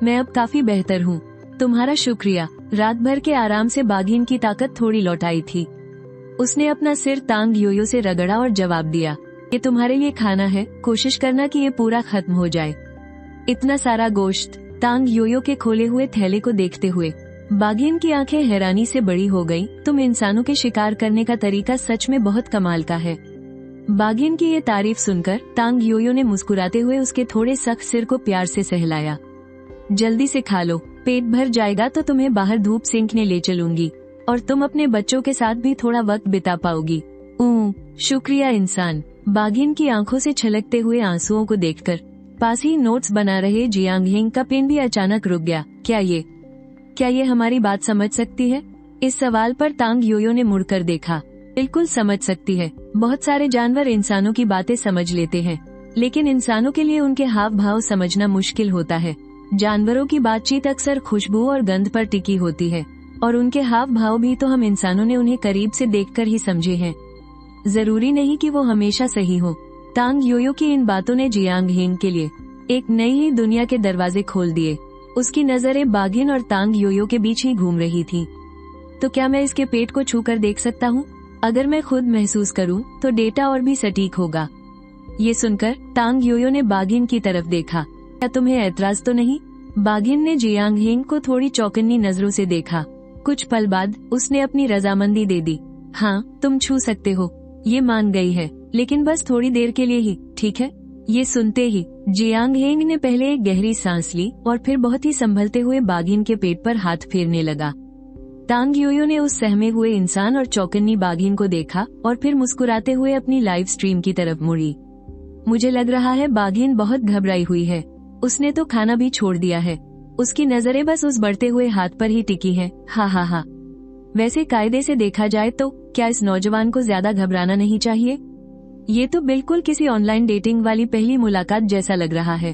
मैं अब काफी बेहतर हूँ, तुम्हारा शुक्रिया। रात भर के आराम से बाघिन की ताकत थोड़ी लौटाई थी। उसने अपना सिर तांग योयो से रगड़ा और जवाब दिया, ये तुम्हारे लिए खाना है, कोशिश करना कि ये पूरा खत्म हो जाए। इतना सारा गोश्त? तांग योयो के खोले हुए थैले को देखते हुए बाघिन की आंखें हैरानी से बड़ी हो गईं। तुम इंसानों के शिकार करने का तरीका सच में बहुत कमाल का है। बाघिन की ये तारीफ सुनकर तांग योयो ने मुस्कुराते हुए उसके थोड़े सख्त सिर को प्यार से सहलाया। जल्दी से खा लो, पेट भर जाएगा तो तुम्हें बाहर धूप सेंकने ले चलूंगी और तुम अपने बच्चों के साथ भी थोड़ा वक्त बिता पाओगी। शुक्रिया इंसान। बाघिन की आंखों से छलकते हुए आंसुओं को देखकर पास ही नोट्स बना रहे जियांग हेंग का पेन भी अचानक रुक गया। क्या ये हमारी बात समझ सकती है? इस सवाल पर तांग योयो ने मुड़कर देखा। बिल्कुल समझ सकती है। बहुत सारे जानवर इंसानों की बातें समझ लेते हैं, लेकिन इंसानों के लिए उनके हाव भाव समझना मुश्किल होता है। जानवरों की बातचीत अक्सर खुशबू और गंध पर टिकी होती है, और उनके हाव भाव भी तो हम इंसानों ने उन्हें करीब से देखकर ही समझे हैं। जरूरी नहीं कि वो हमेशा सही हो। तांग योयो की इन बातों ने जियांग हेंग के लिए एक नई ही दुनिया के दरवाजे खोल दिए। उसकी नजरें बाघिन और तांग योयो के बीच ही घूम रही थी। तो क्या मैं इसके पेट को छूकर देख सकता हूँ? अगर मैं खुद महसूस करूँ तो डेटा और भी सटीक होगा। ये सुनकर तांग योयो ने बाघिन की तरफ देखा। क्या तुम्हें ऐतराज तो नहीं? बाघिन ने जियांग हेंग को थोड़ी चौकन्नी नजरों से देखा। कुछ पल बाद उसने अपनी रजामंदी दे दी। हाँ, तुम छू सकते हो। ये मान गई है, लेकिन बस थोड़ी देर के लिए ही, ठीक है? ये सुनते ही जियांग हेंग ने पहले एक गहरी सांस ली और फिर बहुत ही संभलते हुए बाघिन के पेट पर हाथ फेरने लगा। तांग योयो ने उस सहमे हुए इंसान और चौकन्नी बाघिन को देखा और फिर मुस्कुराते हुए अपनी लाइव स्ट्रीम की तरफ मुड़ी। मुझे लग रहा है बाघिन बहुत घबराई हुई है। उसने तो खाना भी छोड़ दिया है। उसकी नजरें बस उस बढ़ते हुए हाथ पर ही टिकी हैं। हा हा हा। वैसे कायदे से देखा जाए तो क्या इस नौजवान को ज्यादा घबराना नहीं चाहिए? ये तो बिल्कुल किसी ऑनलाइन डेटिंग वाली पहली मुलाकात जैसा लग रहा है।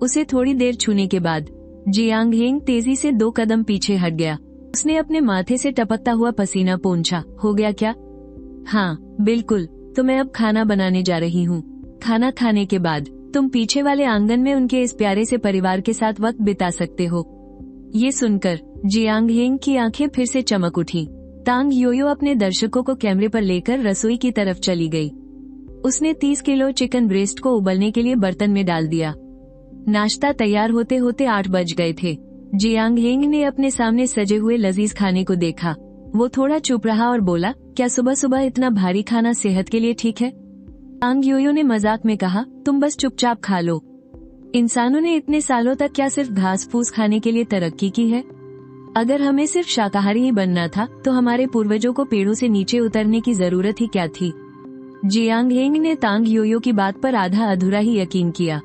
उसे थोड़ी देर छूने के बाद जियांग हेंग तेजी से 2 कदम पीछे हट गया। उसने अपने माथे से टपकता हुआ पसीना पोंछा। हो गया क्या? हाँ, बिल्कुल। तो मैं अब खाना बनाने जा रही हूँ। खाना खाने के बाद तुम पीछे वाले आंगन में उनके इस प्यारे से परिवार के साथ वक्त बिता सकते हो। ये सुनकर जियांग हेंग की आंखें फिर से चमक उठी। तांग योयो अपने दर्शकों को कैमरे पर लेकर रसोई की तरफ चली गई। उसने 30 किलो चिकन ब्रेस्ट को उबलने के लिए बर्तन में डाल दिया। नाश्ता तैयार होते होते 8 बज गए थे। जियांग हेंग ने अपने सामने सजे हुए लजीज खाने को देखा। वो थोड़ा चुप रहा और बोला, क्या सुबह सुबह इतना भारी खाना सेहत के लिए ठीक है? तांग योयो ने मजाक में कहा, तुम बस चुपचाप खा लो। इंसानों ने इतने सालों तक क्या सिर्फ घास फूस खाने के लिए तरक्की की है? अगर हमें सिर्फ शाकाहारी ही बनना था तो हमारे पूर्वजों को पेड़ों से नीचे उतरने की जरूरत ही क्या थी? जियांग हेंग ने तांग योयो की बात पर आधा अधूरा ही यकीन किया।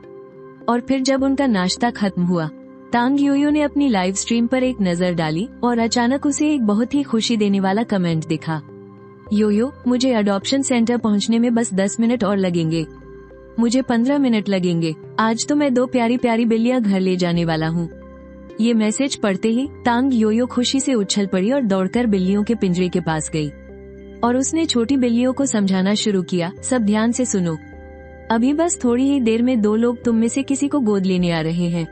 और फिर जब उनका नाश्ता खत्म हुआ, तांग योयो ने अपनी लाइव स्ट्रीम पर एक नजर डाली और अचानक उसे एक बहुत ही खुशी देने वाला कमेंट दिखा। योयो, मुझे अडॉप्शन सेंटर पहुंचने में बस 10 मिनट और लगेंगे। मुझे 15 मिनट लगेंगे। आज तो मैं 2 प्यारी प्यारी बिल्लियां घर ले जाने वाला हूँ। ये मैसेज पढ़ते ही तांग योयो खुशी से उछल पड़ी और दौड़कर बिल्लियों के पिंजरे के पास गई और उसने छोटी बिल्लियों को समझाना शुरू किया, सब ध्यान से सुनो। अभी बस थोड़ी ही देर में 2 लोग तुम में से किसी को गोद लेने आ रहे हैं।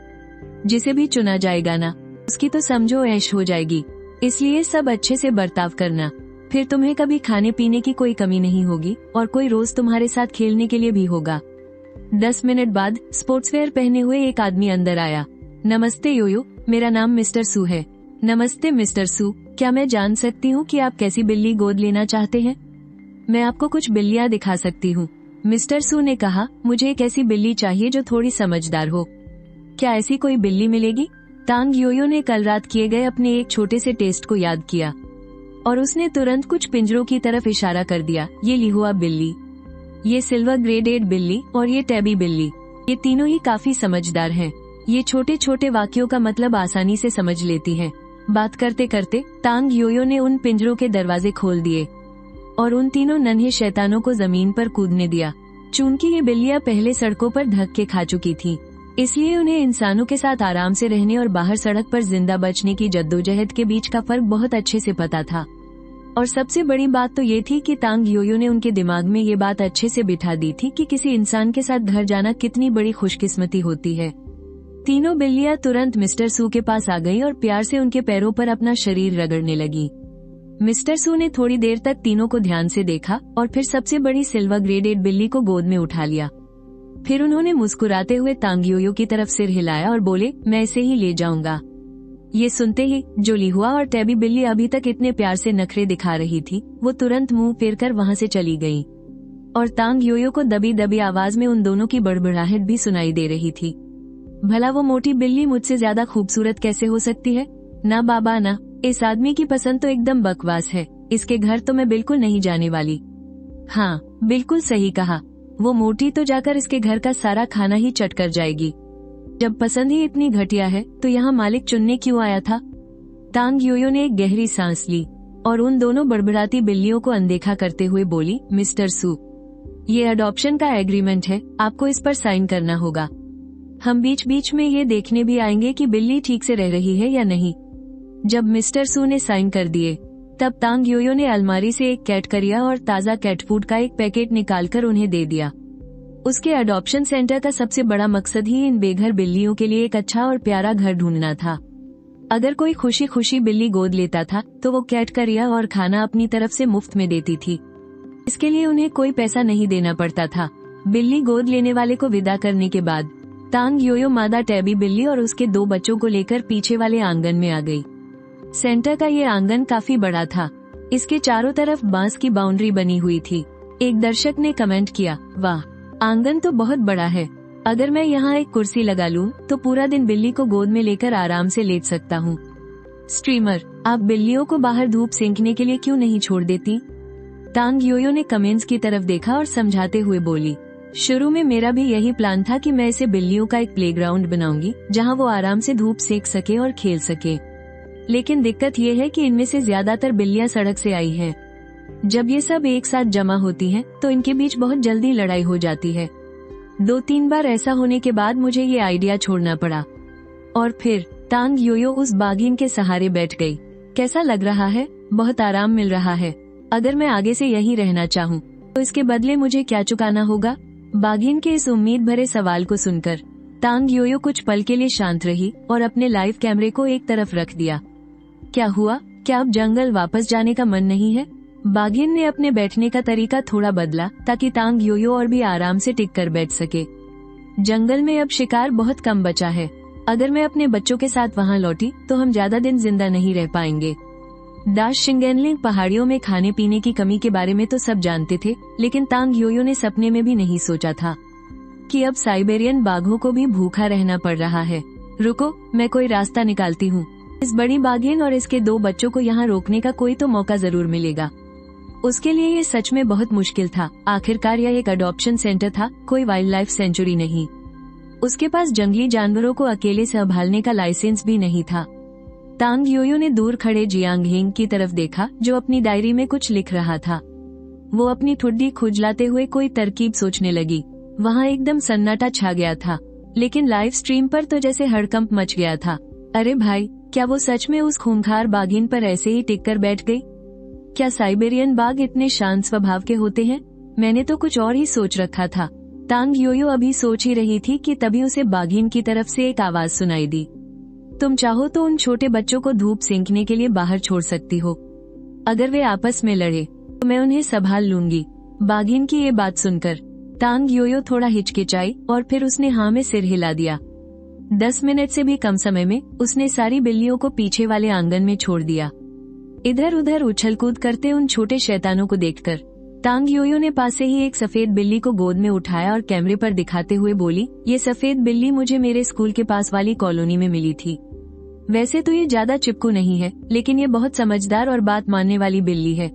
जिसे भी चुना जाएगा ना, उसकी तो समझो ऐश हो जाएगी। इसलिए सब अच्छे से बर्ताव करना। फिर तुम्हें कभी खाने पीने की कोई कमी नहीं होगी और कोई रोज तुम्हारे साथ खेलने के लिए भी होगा। 10 मिनट बाद स्पोर्ट्सवेयर पहने हुए एक आदमी अंदर आया। नमस्ते योयो, मेरा नाम मिस्टर सू है। नमस्ते मिस्टर सू, क्या मैं जान सकती हूँ कि आप कैसी बिल्ली गोद लेना चाहते हैं? मैं आपको कुछ बिल्लियाँ दिखा सकती हूँ। मिस्टर सू ने कहा, मुझे एक ऐसी बिल्ली चाहिए जो थोड़ी समझदार हो। क्या ऐसी कोई बिल्ली मिलेगी? तांग योयो ने कल रात किए गए अपने एक छोटे से टेस्ट को याद किया और उसने तुरंत कुछ पिंजरों की तरफ इशारा कर दिया। ये लिहुआ बिल्ली, ये सिल्वर ग्रेडेड बिल्ली और ये टैबी बिल्ली, ये तीनों ही काफी समझदार हैं। ये छोटे छोटे वाक्यों का मतलब आसानी से समझ लेती हैं। बात करते करते तांग योयो ने उन पिंजरों के दरवाजे खोल दिए और उन तीनों नन्हे शैतानों को जमीन पर कूदने दिया। चूंकि ये बिल्लियां पहले सड़कों पर धक्के खा चुकी थीं, इसलिए उन्हें इंसानों के साथ आराम से रहने और बाहर सड़क पर जिंदा बचने की जद्दोजहद के बीच का फर्क बहुत अच्छे से पता था। और सबसे बड़ी बात तो ये थी कि तांग योयो ने उनके दिमाग में ये बात अच्छे से बिठा दी थी कि किसी इंसान के साथ घर जाना कितनी बड़ी खुशकिस्मती होती है। तीनों बिल्लियां तुरंत मिस्टर सू के पास आ गईं और प्यार से उनके पैरों पर अपना शरीर रगड़ने लगी। मिस्टर सू ने थोड़ी देर तक तीनों को ध्यान से देखा और फिर सबसे बड़ी सिल्वर ग्रेडेड बिल्ली को गोद में उठा लिया। फिर उन्होंने मुस्कुराते हुए तांग योयो की तरफ सिर हिलाया और बोले, मैं इसे ही ले जाऊंगा। ये सुनते ही जो लिहुआ और टैबी बिल्ली अभी तक इतने प्यार से नखरे दिखा रही थी, वो तुरंत मुंह फेरकर वहां से चली गई और तांग योयो को दबी दबी आवाज में उन दोनों की बड़बड़ाहट भी सुनाई दे रही थी। भला वो मोटी बिल्ली मुझसे ज्यादा खूबसूरत कैसे हो सकती है? ना बाबा ना, इस आदमी की पसंद तो एकदम बकवास है। इसके घर तो मैं बिल्कुल नहीं जाने वाली। हाँ, बिल्कुल सही कहा। वो मोटी तो जाकर इसके घर का सारा खाना ही चट कर जाएगी। जब पसंद ही इतनी घटिया है तो यहाँ मालिक चुनने क्यों आया था? तांग योयो ने एक गहरी सांस ली और उन दोनों बड़बड़ाती बिल्लियों को अनदेखा करते हुए बोली, मिस्टर सू, ये अडॉप्शन का एग्रीमेंट है, आपको इस पर साइन करना होगा। हम बीच बीच में ये देखने भी आएंगे कि बिल्ली ठीक से रह रही है या नहीं। जब मिस्टर सू ने साइन कर दिए, तब तांग योयो ने अलमारी से एक कैट करिया और ताज़ा कैट फूड का एक पैकेट निकालकर उन्हें दे दिया। उसके अडॉप्शन सेंटर का सबसे बड़ा मकसद ही इन बेघर बिल्लियों के लिए एक अच्छा और प्यारा घर ढूंढना था। अगर कोई खुशी खुशी बिल्ली गोद लेता था तो वो कैट करिया और खाना अपनी तरफ से मुफ्त में देती थी। इसके लिए उन्हें कोई पैसा नहीं देना पड़ता था। बिल्ली गोद लेने वाले को विदा करने के बाद तांग योयो मादा टैबी बिल्ली और उसके 2 बच्चों को लेकर पीछे वाले आंगन में आ गई। सेंटर का ये आंगन काफी बड़ा था। इसके चारों तरफ बांस की बाउंड्री बनी हुई थी। एक दर्शक ने कमेंट किया, वाह, आंगन तो बहुत बड़ा है। अगर मैं यहाँ एक कुर्सी लगा लूं तो पूरा दिन बिल्ली को गोद में लेकर आराम से लेट सकता हूँ। स्ट्रीमर, आप बिल्लियों को बाहर धूप सेंकने के लिए क्यों नहीं छोड़ देती? तांग योयो ने कमेंट्स की तरफ देखा और समझाते हुए बोली, शुरू में मेरा भी यही प्लान था कि मैं इसे बिल्लियों का एक प्लेग्राउंड बनाऊंगी जहाँ वो आराम से धूप सेक सके और खेल सके। लेकिन दिक्कत ये है कि इनमें से ज्यादातर बिल्लियां सड़क से आई हैं। जब ये सब एक साथ जमा होती हैं, तो इनके बीच बहुत जल्दी लड़ाई हो जाती है। 2-3 बार ऐसा होने के बाद मुझे ये आइडिया छोड़ना पड़ा। और फिर तांग योयो उस बाघिन के सहारे बैठ गई। कैसा लग रहा है? बहुत आराम मिल रहा है। अगर मैं आगे से यहीं रहना चाहूँ तो इसके बदले मुझे क्या चुकाना होगा? बाघिन के इस उम्मीद भरे सवाल को सुनकर तांग योयो कुछ पल के लिए शांत रही और अपने लाइव कैमरे को एक तरफ रख दिया। क्या हुआ? क्या अब जंगल वापस जाने का मन नहीं है? बाघिन ने अपने बैठने का तरीका थोड़ा बदला ताकि तांग योयो और भी आराम से टिक कर बैठ सके। जंगल में अब शिकार बहुत कम बचा है। अगर मैं अपने बच्चों के साथ वहाँ लौटी तो हम ज्यादा दिन जिंदा नहीं रह पाएंगे। दाश शिंगेनलिंग पहाड़ियों में खाने पीने की कमी के बारे में तो सब जानते थे, लेकिन तांग योयो ने सपने में भी नहीं सोचा था कि अब साइबेरियन बाघों को भी भूखा रहना पड़ रहा है। रुको, मैं कोई रास्ता निकालती हूँ। इस बड़ी बाघिन और इसके 2 बच्चों को यहाँ रोकने का कोई तो मौका जरूर मिलेगा। उसके लिए ये सच में बहुत मुश्किल था। आखिरकार यह एक अडॉप्शन सेंटर था, कोई वाइल्ड लाइफ सेंचुरी नहीं। उसके पास जंगली जानवरों को अकेले संभालने का लाइसेंस भी नहीं था। तांग योयो ने दूर खड़े जियांग हिंग की तरफ देखा, जो अपनी डायरी में कुछ लिख रहा था। वो अपनी ठुड्डी खुजलाते हुए कोई तरकीब सोचने लगी। वहाँ एकदम सन्नाटा छा गया था, लेकिन लाइव स्ट्रीम पर तो जैसे हड़कंप मच गया था। अरे भाई, क्या वो सच में उस खूंखार बाघिन पर ऐसे ही टिक कर बैठ गई? क्या साइबेरियन बाघ इतने शांत स्वभाव के होते हैं? मैंने तो कुछ और ही सोच रखा था। तांग योयो अभी सोच ही रही थी कि तभी उसे बाघिन की तरफ से एक आवाज सुनाई दी। तुम चाहो तो उन छोटे बच्चों को धूप सेंकने के लिए बाहर छोड़ सकती हो। अगर वे आपस में लड़े तो मैं उन्हें संभाल लूंगी। बाघिन की ये बात सुनकर तांग योयो थोड़ा हिचकिचाई और फिर उसने हाँ में सिर हिला दिया। 10 मिनट से भी कम समय में उसने सारी बिल्लियों को पीछे वाले आंगन में छोड़ दिया। इधर उधर उछल कूद करते उन छोटे शैतानों को देखकर तांग योयो ने पास से ही एक सफेद बिल्ली को गोद में उठाया और कैमरे पर दिखाते हुए बोली, ये सफेद बिल्ली मुझे मेरे स्कूल के पास वाली कॉलोनी में मिली थी। वैसे तो ये ज्यादा चिपकू नहीं है, लेकिन ये बहुत समझदार और बात मानने वाली बिल्ली है।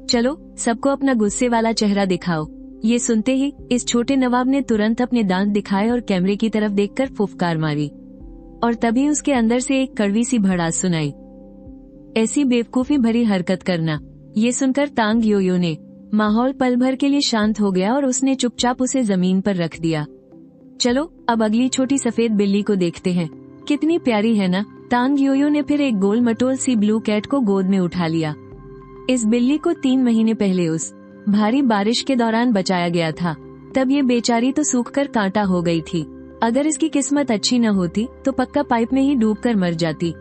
चलो, सबको अपना गुस्से वाला चेहरा दिखाओ। ये सुनते ही इस छोटे नवाब ने तुरंत अपने दांत दिखाए और कैमरे की तरफ देखकर फुफकार मारी। और तभी उसके अंदर से एक कड़वी सी भड़ास सुनाई, ऐसी बेवकूफी भरी हरकत करना। ये सुनकर तांग योयो ने माहौल पल भर के लिए शांत हो गया और उसने चुपचाप उसे जमीन पर रख दिया। चलो, अब अगली छोटी सफेद बिल्ली को देखते हैं। कितनी प्यारी है ना? तांग योयो ने फिर एक गोल मटोल सी ब्लू कैट को गोद में उठा लिया। इस बिल्ली को 3 महीने पहले उस भारी बारिश के दौरान बचाया गया था। तब ये बेचारी तो सूखकर कांटा हो गई थी। अगर इसकी किस्मत अच्छी न होती तो पक्का पाइप में ही डूबकर मर जाती।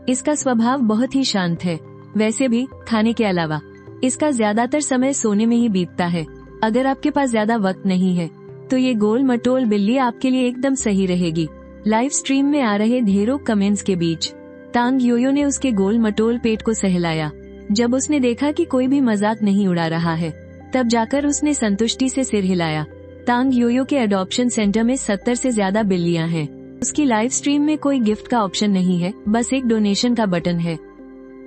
इसका स्वभाव बहुत ही शांत है। वैसे भी खाने के अलावा इसका ज्यादातर समय सोने में ही बीतता है। अगर आपके पास ज्यादा वक्त नहीं है तो ये गोल मटोल बिल्ली आपके लिए एकदम सही रहेगी। लाइव स्ट्रीम में आ रहे ढेरों कमेंट्स के बीच तांग योयो ने उसके गोल मटोल पेट को सहलाया। जब उसने देखा कि कोई भी मजाक नहीं उड़ा रहा है, तब जाकर उसने संतुष्टि से सिर हिलाया। तांग योयो के अडॉप्शन सेंटर में 70 से ज्यादा बिल्लियां हैं। उसकी लाइव स्ट्रीम में कोई गिफ्ट का ऑप्शन नहीं है, बस एक डोनेशन का बटन है।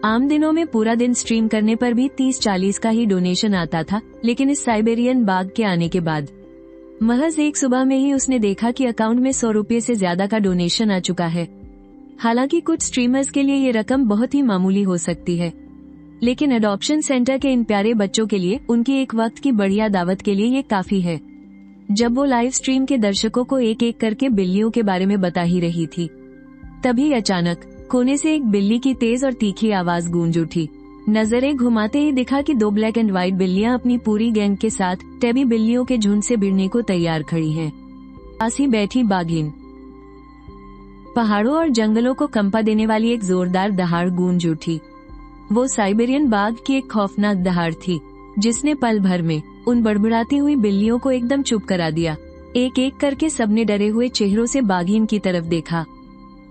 आम दिनों में पूरा दिन स्ट्रीम करने पर भी 30-40 का ही डोनेशन आता था, लेकिन इस साइबेरियन बाघ के आने के बाद महज एक सुबह में ही उसने देखा कि अकाउंट में 100 रुपये से ज्यादा का डोनेशन आ चुका है। हालांकि कुछ स्ट्रीमर्स के लिए ये रकम बहुत ही मामूली हो सकती है, लेकिन अडॉप्शन सेंटर के इन प्यारे बच्चों के लिए उनकी एक वक्त की बढ़िया दावत के लिए ये काफी है। जब वो लाइव स्ट्रीम के दर्शकों को एक एक करके बिल्लियों के बारे में बता ही रही थी, तभी अचानक कोने से एक बिल्ली की तेज और तीखी आवाज गूंज उठी। नजरें घुमाते ही दिखा कि 2 ब्लैक एंड व्हाइट बिल्लियां अपनी पूरी गैंग के साथ टेबी बिल्लियों के झुंड से भिड़ने को तैयार खड़ी हैं। पास ही बैठी बाघिन। पहाड़ों और जंगलों को कंपा देने वाली एक जोरदार दहाड़ गूंज उठी। वो साइबेरियन बाघ की एक खौफनाक दहाड़ थी, जिसने पल भर में उन बड़बड़ाती हुई बिल्लियों को एकदम चुप करा दिया। एक एक करके सबने डरे हुए चेहरों से बाघिन की तरफ देखा।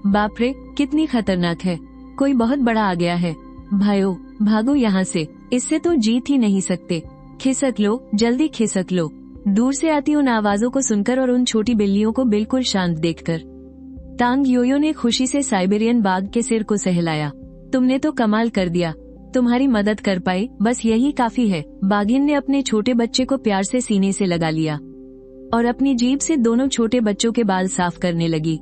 बाप रे, कितनी खतरनाक है, कोई बहुत बड़ा आ गया है। भाइयों, भागो यहाँ से, इससे तो जीत ही नहीं सकते। खिसक लो, जल्दी खिसक लो। दूर से आती उन आवाजों को सुनकर और उन छोटी बिल्लियों को बिल्कुल शांत देखकर तांग योयो ने खुशी से साइबेरियन बाघ के सिर को सहलाया। तुमने तो कमाल कर दिया, तुम्हारी मदद कर पाई, बस यही काफी है। बाघिन ने अपने छोटे बच्चे को प्यार से सीने से लगा लिया और अपनी जीभ से दोनों छोटे बच्चों के बाल साफ करने लगी।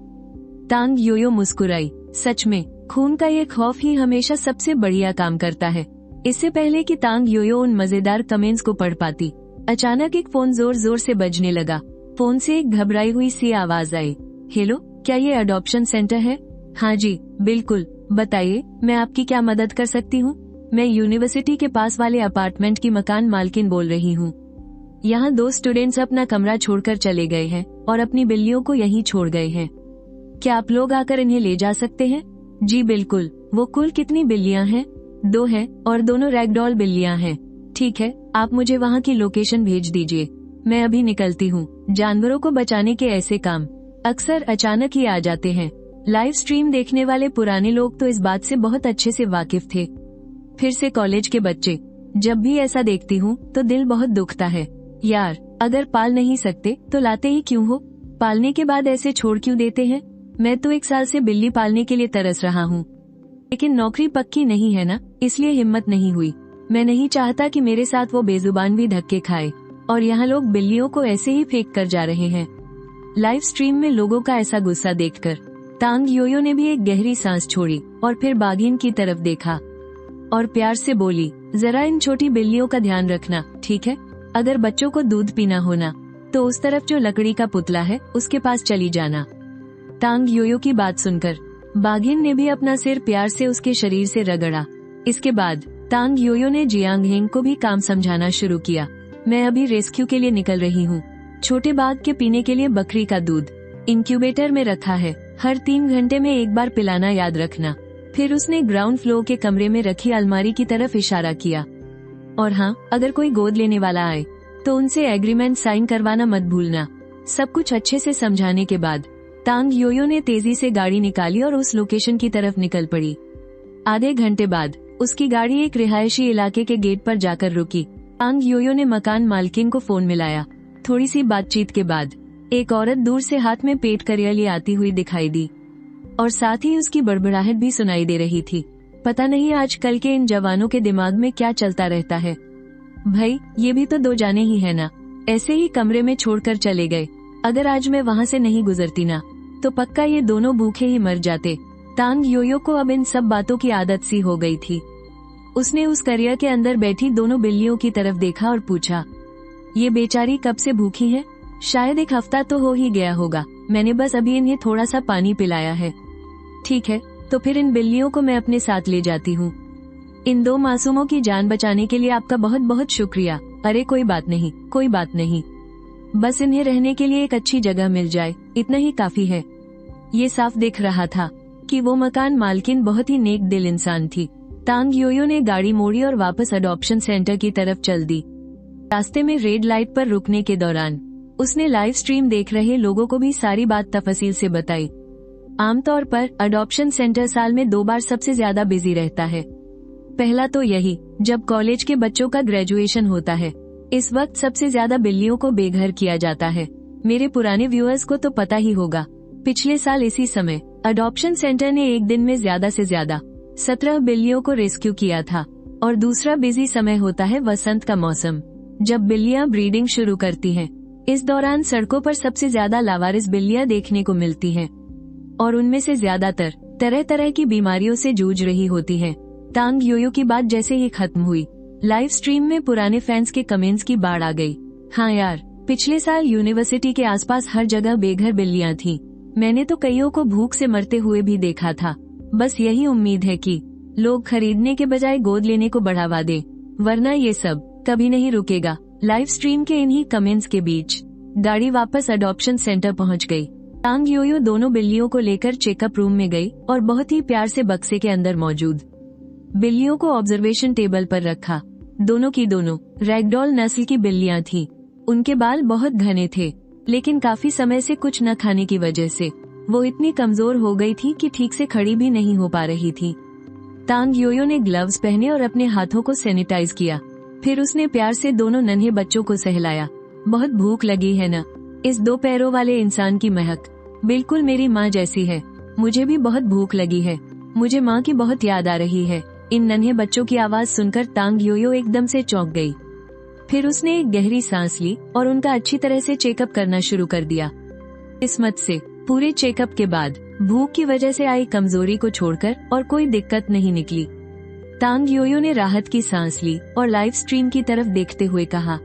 तांग योयो मुस्कुराई। सच में खून का ये खौफ ही हमेशा सबसे बढ़िया काम करता है। इससे पहले कि तांग योयो उन मजेदार कमेंट्स को पढ़ पाती, अचानक एक फोन जोर जोर से बजने लगा। फोन से एक घबराई हुई सी आवाज आई। हेलो, क्या ये अडॉप्शन सेंटर है? हाँ जी, बिल्कुल, बताइए, मैं आपकी क्या मदद कर सकती हूँ? मैं यूनिवर्सिटी के पास वाले अपार्टमेंट की मकान मालकिन बोल रही हूँ। यहाँ 2 स्टूडेंट्स अपना कमरा छोड़कर चले गए हैं और अपनी बिल्लियों को यहीं छोड़ गए हैं। क्या आप लोग आकर इन्हें ले जा सकते हैं? जी बिल्कुल। वो कुल कितनी बिल्लियाँ हैं? 2 हैं और दोनों रैगडॉल बिल्लियाँ हैं। ठीक है, आप मुझे वहाँ की लोकेशन भेज दीजिए, मैं अभी निकलती हूँ। जानवरों को बचाने के ऐसे काम अक्सर अचानक ही आ जाते हैं। लाइव स्ट्रीम देखने वाले पुराने लोग तो इस बात से बहुत अच्छे से वाकिफ थे। फिर से कॉलेज के बच्चे। जब भी ऐसा देखती हूँ तो दिल बहुत दुखता है। यार, अगर पाल नहीं सकते तो लाते ही क्यों हो? पालने के बाद ऐसे छोड़ क्यों देते हैं? मैं तो 1 साल से बिल्ली पालने के लिए तरस रहा हूँ, लेकिन नौकरी पक्की नहीं है ना, इसलिए हिम्मत नहीं हुई। मैं नहीं चाहता कि मेरे साथ वो बेजुबान भी धक्के खाए, और यहाँ लोग बिल्लियों को ऐसे ही फेंक कर जा रहे हैं। लाइव स्ट्रीम में लोगों का ऐसा गुस्सा देखकर तांग योयो ने भी एक गहरी सांस छोड़ी और फिर बाघिन की तरफ देखा और प्यार से बोली, जरा इन छोटी बिल्लियों का ध्यान रखना, ठीक है? अगर बच्चों को दूध पीना होना तो उस तरफ जो लकड़ी का पुतला है उसके पास चली जाना। तांग योयो की बात सुनकर बाघिन ने भी अपना सिर प्यार से उसके शरीर से रगड़ा। इसके बाद तांग योयो ने जियांग हेंग को भी काम समझाना शुरू किया। मैं अभी रेस्क्यू के लिए निकल रही हूँ। छोटे बाघ के पीने के लिए बकरी का दूध इंक्यूबेटर में रखा है, हर 3 घंटे में एक बार पिलाना याद रखना। फिर उसने ग्राउंड फ्लोर के कमरे में रखी अलमारी की तरफ इशारा किया। और हाँ, अगर कोई गोद लेने वाला आए तो उनसे एग्रीमेंट साइन करवाना मत भूलना। सब कुछ अच्छे से समझाने के बाद तांग योयो ने तेजी से गाड़ी निकाली और उस लोकेशन की तरफ निकल पड़ी। आधे घंटे बाद उसकी गाड़ी एक रिहायशी इलाके के गेट पर जाकर रुकी। तांग योयो ने मकान मालकिन को फोन मिलाया। थोड़ी सी बातचीत के बाद एक औरत दूर से हाथ में पेट करियल आती हुई दिखाई दी और साथ ही उसकी बड़बड़ाहट भी सुनाई दे रही थी। पता नहीं आजकल के इन जवानों के दिमाग में क्या चलता रहता है। भाई, ये भी तो 2 जाने ही है ना, ऐसे ही कमरे में छोड़कर चले गए। अगर आज मैं वहाँ से नहीं गुजरती ना तो पक्का ये दोनों भूखे ही मर जाते। तांग योयो को अब इन सब बातों की आदत सी हो गई थी। उसने उस करियर के अंदर बैठी दोनों बिल्लियों की तरफ देखा और पूछा, ये बेचारी कब से भूखी है? शायद 1 हफ्ता तो हो ही गया होगा। मैंने बस अभी इन्हें थोड़ा सा पानी पिलाया है। ठीक है, तो फिर इन बिल्लियों को मैं अपने साथ ले जाती हूँ। इन 2 मासूमों की जान बचाने के लिए आपका बहुत बहुत शुक्रिया। अरे कोई बात नहीं, कोई बात नहीं, बस इन्हें रहने के लिए एक अच्छी जगह मिल जाए, इतना ही काफी है। ये साफ दिख रहा था कि वो मकान मालकिन बहुत ही नेक दिल इंसान थी। तांग योयो ने गाड़ी मोड़ी और वापस अडॉप्शन सेंटर की तरफ चल दी। रास्ते में रेड लाइट पर रुकने के दौरान उसने लाइव स्ट्रीम देख रहे लोगों को भी सारी बात तफसील से बताई। आमतौर पर अडॉप्शन सेंटर साल में 2 बार सबसे ज्यादा बिजी रहता है। पहला तो यही, जब कॉलेज के बच्चों का ग्रेजुएशन होता है। इस वक्त सबसे ज्यादा बिल्लियों को बेघर किया जाता है। मेरे पुराने व्यूअर्स को तो पता ही होगा, पिछले साल इसी समय अडॉप्शन सेंटर ने एक दिन में ज्यादा से ज्यादा 17 बिल्लियों को रेस्क्यू किया था। और दूसरा बिजी समय होता है वसंत का मौसम, जब बिल्लियां ब्रीडिंग शुरू करती हैं। इस दौरान सड़कों पर सबसे ज्यादा लावारिस बिल्लियां देखने को मिलती हैं और उनमें से ज्यादातर तरह तरह की बीमारियों से जूझ रही होती हैं। तांग योयो की बात जैसे ही खत्म हुई, लाइव स्ट्रीम में पुराने फैंस के कमेंट्स की बाढ़ आ गई। हाँ यार, पिछले साल यूनिवर्सिटी के आसपास हर जगह बेघर बिल्लियां थीं। मैंने तो कईयों को भूख से मरते हुए भी देखा था। बस यही उम्मीद है कि लोग खरीदने के बजाय गोद लेने को बढ़ावा दें, वरना ये सब कभी नहीं रुकेगा। लाइव स्ट्रीम के इन्हीं कमेंट्स के बीच गाड़ी वापस अडॉप्शन सेंटर पहुंच गई। तांग योयो दोनों बिल्लियों को लेकर चेकअप रूम में गई और बहुत ही प्यार से बक्से के अंदर मौजूद बिल्लियों को ऑब्जर्वेशन टेबल पर रखा। दोनों की दोनों रैगडॉल नस्ल की बिल्लियां थीं। उनके बाल बहुत घने थे, लेकिन काफी समय से कुछ न खाने की वजह से वो इतनी कमजोर हो गई थी कि ठीक से खड़ी भी नहीं हो पा रही थी। तांग योयो ने ग्लव्स पहने और अपने हाथों को सैनिटाइज किया। फिर उसने प्यार से दोनों नन्हे बच्चों को सहलाया। बहुत भूख लगी है न? इस 2 पैरों वाले इंसान की महक बिल्कुल मेरी माँ जैसी है। मुझे भी बहुत भूख लगी है। मुझे माँ की बहुत याद आ रही है। इन नन्हे बच्चों की आवाज सुनकर तांग योयो एकदम से चौंक गई। फिर उसने एक गहरी सांस ली और उनका अच्छी तरह से चेकअप करना शुरू कर दिया। किस्मत से पूरे चेकअप के बाद भूख की वजह से आई कमजोरी को छोड़कर और कोई दिक्कत नहीं निकली। तांग योयो ने राहत की सांस ली और लाइव स्ट्रीम की तरफ देखते हुए कहा,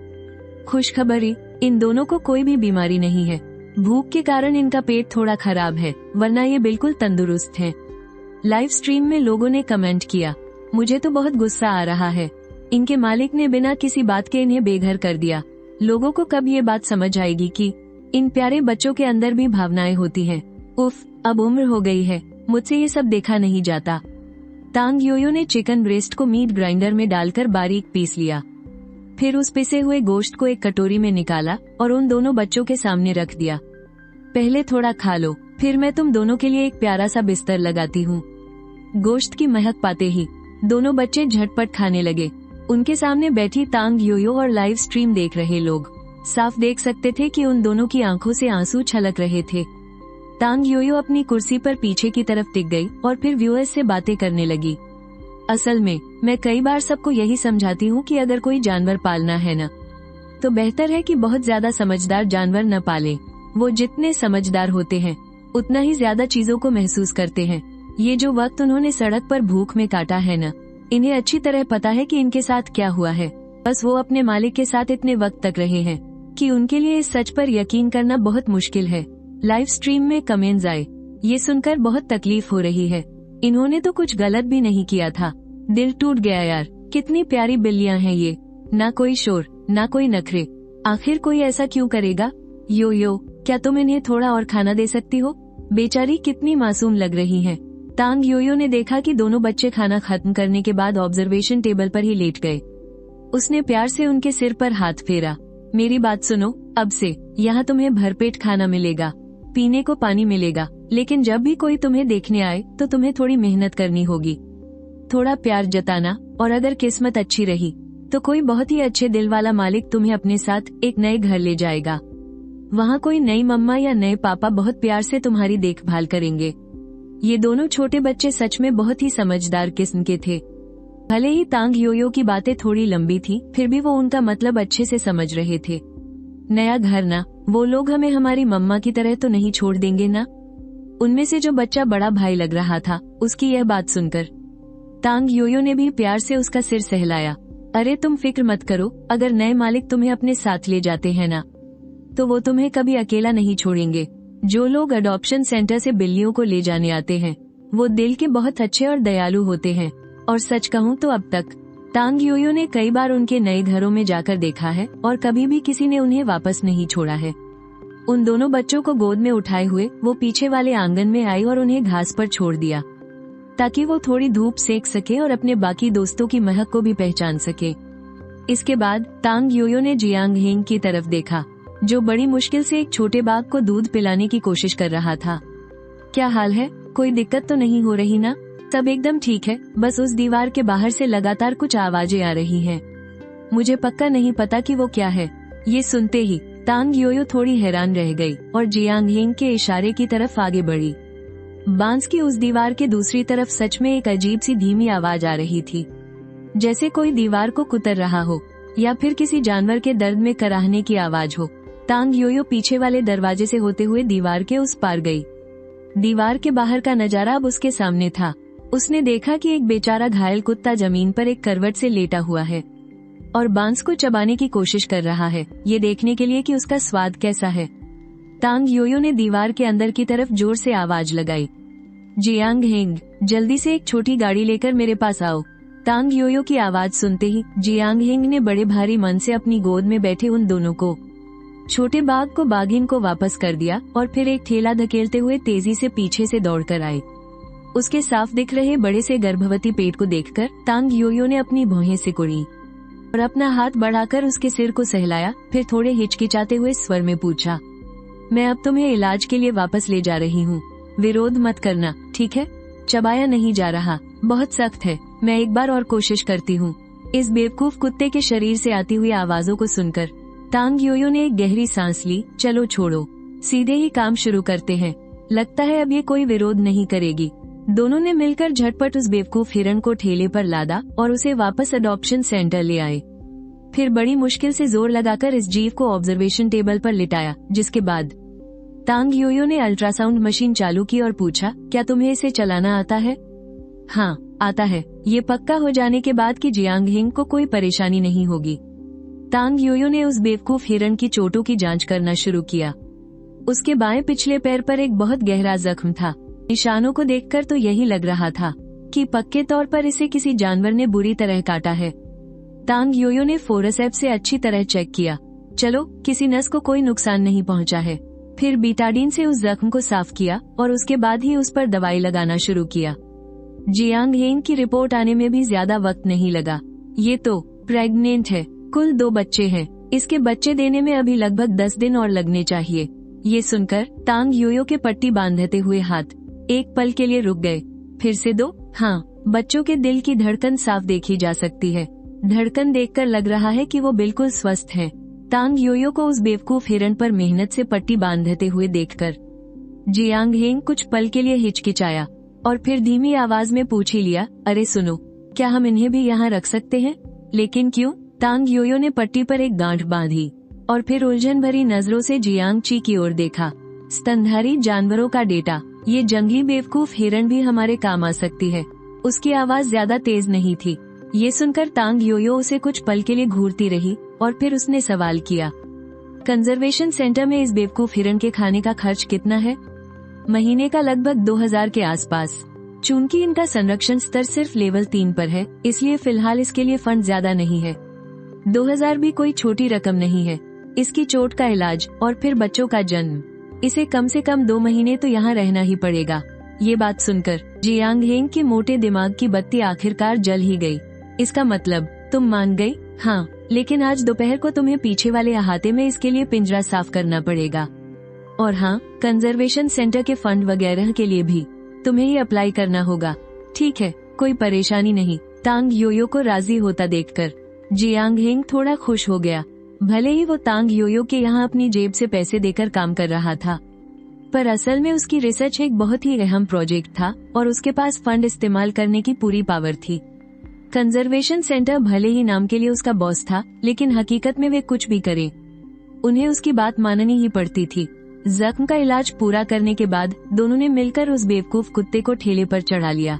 खुशखबरी, इन दोनों को कोई भी बीमारी नहीं है। भूख के कारण इनका पेट थोड़ा खराब है, वरना ये बिल्कुल तंदुरुस्त हैं। लाइव स्ट्रीम में लोगों ने कमेंट किया, मुझे तो बहुत गुस्सा आ रहा है। इनके मालिक ने बिना किसी बात के इन्हें बेघर कर दिया। लोगों को कब ये बात समझ आएगी कि इन प्यारे बच्चों के अंदर भी भावनाएं होती हैं। उफ, अब उम्र हो गई है, मुझसे ये सब देखा नहीं जाता। तांग योयो ने चिकन ब्रेस्ट को मीट ग्राइंडर में डालकर बारीक पीस लिया। फिर उस पिसे हुए गोश्त को एक कटोरी में निकाला और उन दोनों बच्चों के सामने रख दिया। पहले थोड़ा खा लो, फिर मैं तुम दोनों के लिए एक प्यारा सा बिस्तर लगाती हूँ। गोश्त की महक पाते ही दोनों बच्चे झटपट खाने लगे। उनके सामने बैठी तांग योयो और लाइव स्ट्रीम देख रहे लोग साफ देख सकते थे कि उन दोनों की आंखों से आंसू छलक रहे थे। तांग योयो अपनी कुर्सी पर पीछे की तरफ टिक गई और फिर व्यूअर्स से बातें करने लगी। असल में मैं कई बार सबको यही समझाती हूँ कि अगर कोई जानवर पालना है न, तो बेहतर है कि बहुत ज्यादा समझदार जानवर न पालें। वो जितने समझदार होते हैं उतना ही ज्यादा चीजों को महसूस करते हैं। ये जो वक्त उन्होंने सड़क पर भूख में काटा है न, इन्हें अच्छी तरह पता है कि इनके साथ क्या हुआ है। बस वो अपने मालिक के साथ इतने वक्त तक रहे हैं कि उनके लिए इस सच पर यकीन करना बहुत मुश्किल है। लाइव स्ट्रीम में कमेंट्स आए, ये सुनकर बहुत तकलीफ हो रही है। इन्होंने तो कुछ गलत भी नहीं किया था। दिल टूट गया यार, कितनी प्यारी बिल्लियां हैं ये। ना कोई शोर, ना कोई नखरे, आखिर कोई ऐसा क्यों करेगा? यो, क्या तुम इन्हें थोड़ा और खाना दे सकती हो? बेचारी कितनी मासूम लग रही हैं। तांग योयो ने देखा कि दोनों बच्चे खाना खत्म करने के बाद ऑब्जर्वेशन टेबल पर ही लेट गए। उसने प्यार से उनके सिर पर हाथ फेरा। मेरी बात सुनो, अब से यहाँ तुम्हें भरपेट खाना मिलेगा, पीने को पानी मिलेगा, लेकिन जब भी कोई तुम्हें देखने आए तो तुम्हें थोड़ी मेहनत करनी होगी, थोड़ा प्यार जताना, और अगर किस्मत अच्छी रही तो कोई बहुत ही अच्छे दिल वाला मालिक तुम्हें अपने साथ एक नए घर ले जाएगा। वहाँ कोई नई मम्मा या नए पापा बहुत प्यार से तुम्हारी देखभाल करेंगे। ये दोनों छोटे बच्चे सच में बहुत ही समझदार किस्म के थे। भले ही तांग योयो की बातें थोड़ी लंबी थी, फिर भी वो उनका मतलब अच्छे से समझ रहे थे। नया घर ना, वो लोग हमें हमारी मम्मा की तरह तो नहीं छोड़ देंगे ना? उनमें से जो बच्चा बड़ा भाई लग रहा था, उसकी यह बात सुनकर तांग योयो ने भी प्यार से उसका सिर सहलाया। अरे तुम फिक्र मत करो, अगर नए मालिक तुम्हें अपने साथ ले जाते हैं ना, तो वो तुम्हें कभी अकेला नहीं छोड़ेंगे। जो लोग अडॉप्शन सेंटर से बिल्लियों को ले जाने आते हैं वो दिल के बहुत अच्छे और दयालु होते हैं। और सच कहूँ तो अब तक तांग योयो ने कई बार उनके नए घरों में जाकर देखा है और कभी भी किसी ने उन्हें वापस नहीं छोड़ा है। उन दोनों बच्चों को गोद में उठाए हुए वो पीछे वाले आंगन में आई और उन्हें घास पर छोड़ दिया ताकि वो थोड़ी धूप सेक सके और अपने बाकी दोस्तों की महक को भी पहचान सके। इसके बाद तांग योयो ने जियांग हेंग की तरफ देखा, जो बड़ी मुश्किल से एक छोटे बाघ को दूध पिलाने की कोशिश कर रहा था। क्या हाल है? कोई दिक्कत तो नहीं हो रही ना? सब एकदम ठीक है, बस उस दीवार के बाहर से लगातार कुछ आवाजें आ रही हैं। मुझे पक्का नहीं पता कि वो क्या है। ये सुनते ही तांग योयो थोड़ी हैरान रह गई और जियांग हेंग के इशारे की तरफ आगे बढ़ी। बांस की उस दीवार के दूसरी तरफ सच में एक अजीब सी धीमी आवाज आ रही थी, जैसे कोई दीवार को कुतर रहा हो या फिर किसी जानवर के दर्द में कराहने की आवाज हो। तांग योयो पीछे वाले दरवाजे से होते हुए दीवार के उस पार गई। दीवार के बाहर का नजारा अब उसके सामने था। उसने देखा कि एक बेचारा घायल कुत्ता जमीन पर एक करवट से लेटा हुआ है। और बांस को चबाने की कोशिश कर रहा है, ये देखने के लिए कि उसका स्वाद कैसा है। तांग योयो ने दीवार के अंदर की तरफ जोर से आवाज लगाई, जियांग हेंग, जल्दी से एक छोटी गाड़ी लेकर मेरे पास आओ। तांग योयो की आवाज सुनते ही जियांग हेंग ने बड़े भारी मन से अपनी गोद में बैठे उन दोनों को, छोटे बाघ को बाघिन को वापस कर दिया और फिर एक ठेला धकेलते हुए तेजी से पीछे से दौड़कर आए। उसके साफ दिख रहे बड़े से गर्भवती पेट को देखकर तांग योयो ने अपनी भौहें सिकुड़ी और अपना हाथ बढ़ाकर उसके सिर को सहलाया। फिर थोड़े हिचकिचाते हुए स्वर में पूछा, मैं अब तुम्हें इलाज के लिए वापस ले जा रही हूँ, विरोध मत करना, ठीक है? चबाया नहीं जा रहा, बहुत सख्त है, मैं एक बार और कोशिश करती हूँ। इस बेवकूफ कुत्ते के शरीर से आती हुई आवाजों को सुनकर तांग योयो ने एक गहरी सांस ली। चलो छोड़ो, सीधे ही काम शुरू करते हैं, लगता है अब ये कोई विरोध नहीं करेगी। दोनों ने मिलकर झटपट उस बेवकूफ हिरण को ठेले पर लादा और उसे वापस अडॉप्शन सेंटर ले आए। फिर बड़ी मुश्किल से जोर लगाकर इस जीव को ऑब्जर्वेशन टेबल पर लिटाया, जिसके बाद तांग योयो ने अल्ट्रासाउंड मशीन चालू की और पूछा, क्या तुम्हें इसे चलाना आता है? हाँ, आता है, ये पक्का हो जाने के बाद कि जियांग हेंग को कोई परेशानी नहीं होगी। तांग योयो ने उस बेवकूफ हिरण की चोटों की जांच करना शुरू किया। उसके बाएं पिछले पैर पर एक बहुत गहरा जख्म था। निशानों को देखकर तो यही लग रहा था कि पक्के तौर पर इसे किसी जानवर ने बुरी तरह काटा है। तांग योयो ने फोरेसेप्स से अच्छी तरह चेक किया। चलो, किसी नस को कोई नुकसान नहीं पहुंचा है। फिर बीटाडीन से उस जख्म को साफ किया और उसके बाद ही उस पर दवाई लगाना शुरू किया। जियांग हेंग की रिपोर्ट आने में भी ज्यादा वक्त नहीं लगा। ये तो प्रेग्नेंट है, कुल 2 बच्चे हैं, इसके बच्चे देने में अभी लगभग 10 दिन और लगने चाहिए। ये सुनकर तांग योयो के पट्टी बांधते हुए हाथ एक पल के लिए रुक गए। फिर से 2, हाँ, बच्चों के दिल की धड़कन साफ देखी जा सकती है। धड़कन देखकर लग रहा है कि वो बिल्कुल स्वस्थ हैं। तांग योयो को उस बेवकूफ हिरण पर मेहनत से पट्टी बांधते हुए देखकर जियांग हेंग कुछ पल के लिए हिचकिचाया और फिर धीमी आवाज में पूछ ही लिया, अरे सुनो, क्या हम इन्हें भी यहाँ रख सकते हैं? लेकिन क्यों? तांग योयो ने पट्टी पर एक गांठ बांधी और फिर उलझन भरी नजरों से जियांग ची की ओर देखा। स्तनधारी जानवरों का डेटा, ये जंगली बेवकूफ हिरण भी हमारे काम आ सकती है। उसकी आवाज ज्यादा तेज नहीं थी। ये सुनकर तांग योयो उसे कुछ पल के लिए घूरती रही और फिर उसने सवाल किया, कंजर्वेशन सेंटर में इस बेवकूफ हिरण के खाने का खर्च कितना है? महीने का लगभग 2000 के आसपास। चूंकि इनका संरक्षण स्तर सिर्फ लेवल 3 पर है, इसलिए फिलहाल इसके लिए फंड ज्यादा नहीं है। 2000 भी कोई छोटी रकम नहीं है। इसकी चोट का इलाज और फिर बच्चों का जन्म, इसे कम से कम 2 महीने तो यहाँ रहना ही पड़ेगा। ये बात सुनकर जियांग हेंग के मोटे दिमाग की बत्ती आखिरकार जल ही गई। इसका मतलब तुम मान गई? हाँ, लेकिन आज दोपहर को तुम्हें पीछे वाले अहाते में इसके लिए पिंजरा साफ करना पड़ेगा। और हाँ, कंजर्वेशन सेंटर के फंड वगैरह के लिए भी तुम्हें ही अप्लाई करना होगा। ठीक है, कोई परेशानी नहीं। तांग योयो को राजी होता देखकर जियांग हेंग थोड़ा खुश हो गया। भले ही वो तांग योयो के यहाँ अपनी जेब से पैसे देकर काम कर रहा था, पर असल में उसकी रिसर्च एक बहुत ही अहम प्रोजेक्ट था और उसके पास फंड इस्तेमाल करने की पूरी पावर थी। कंजर्वेशन सेंटर भले ही नाम के लिए उसका बॉस था, लेकिन हकीकत में वे कुछ भी करे, उन्हें उसकी बात माननी ही पड़ती थी। जख्म का इलाज पूरा करने के बाद दोनों ने मिलकर उस बेवकूफ कुत्ते को ठेले पर चढ़ा लिया।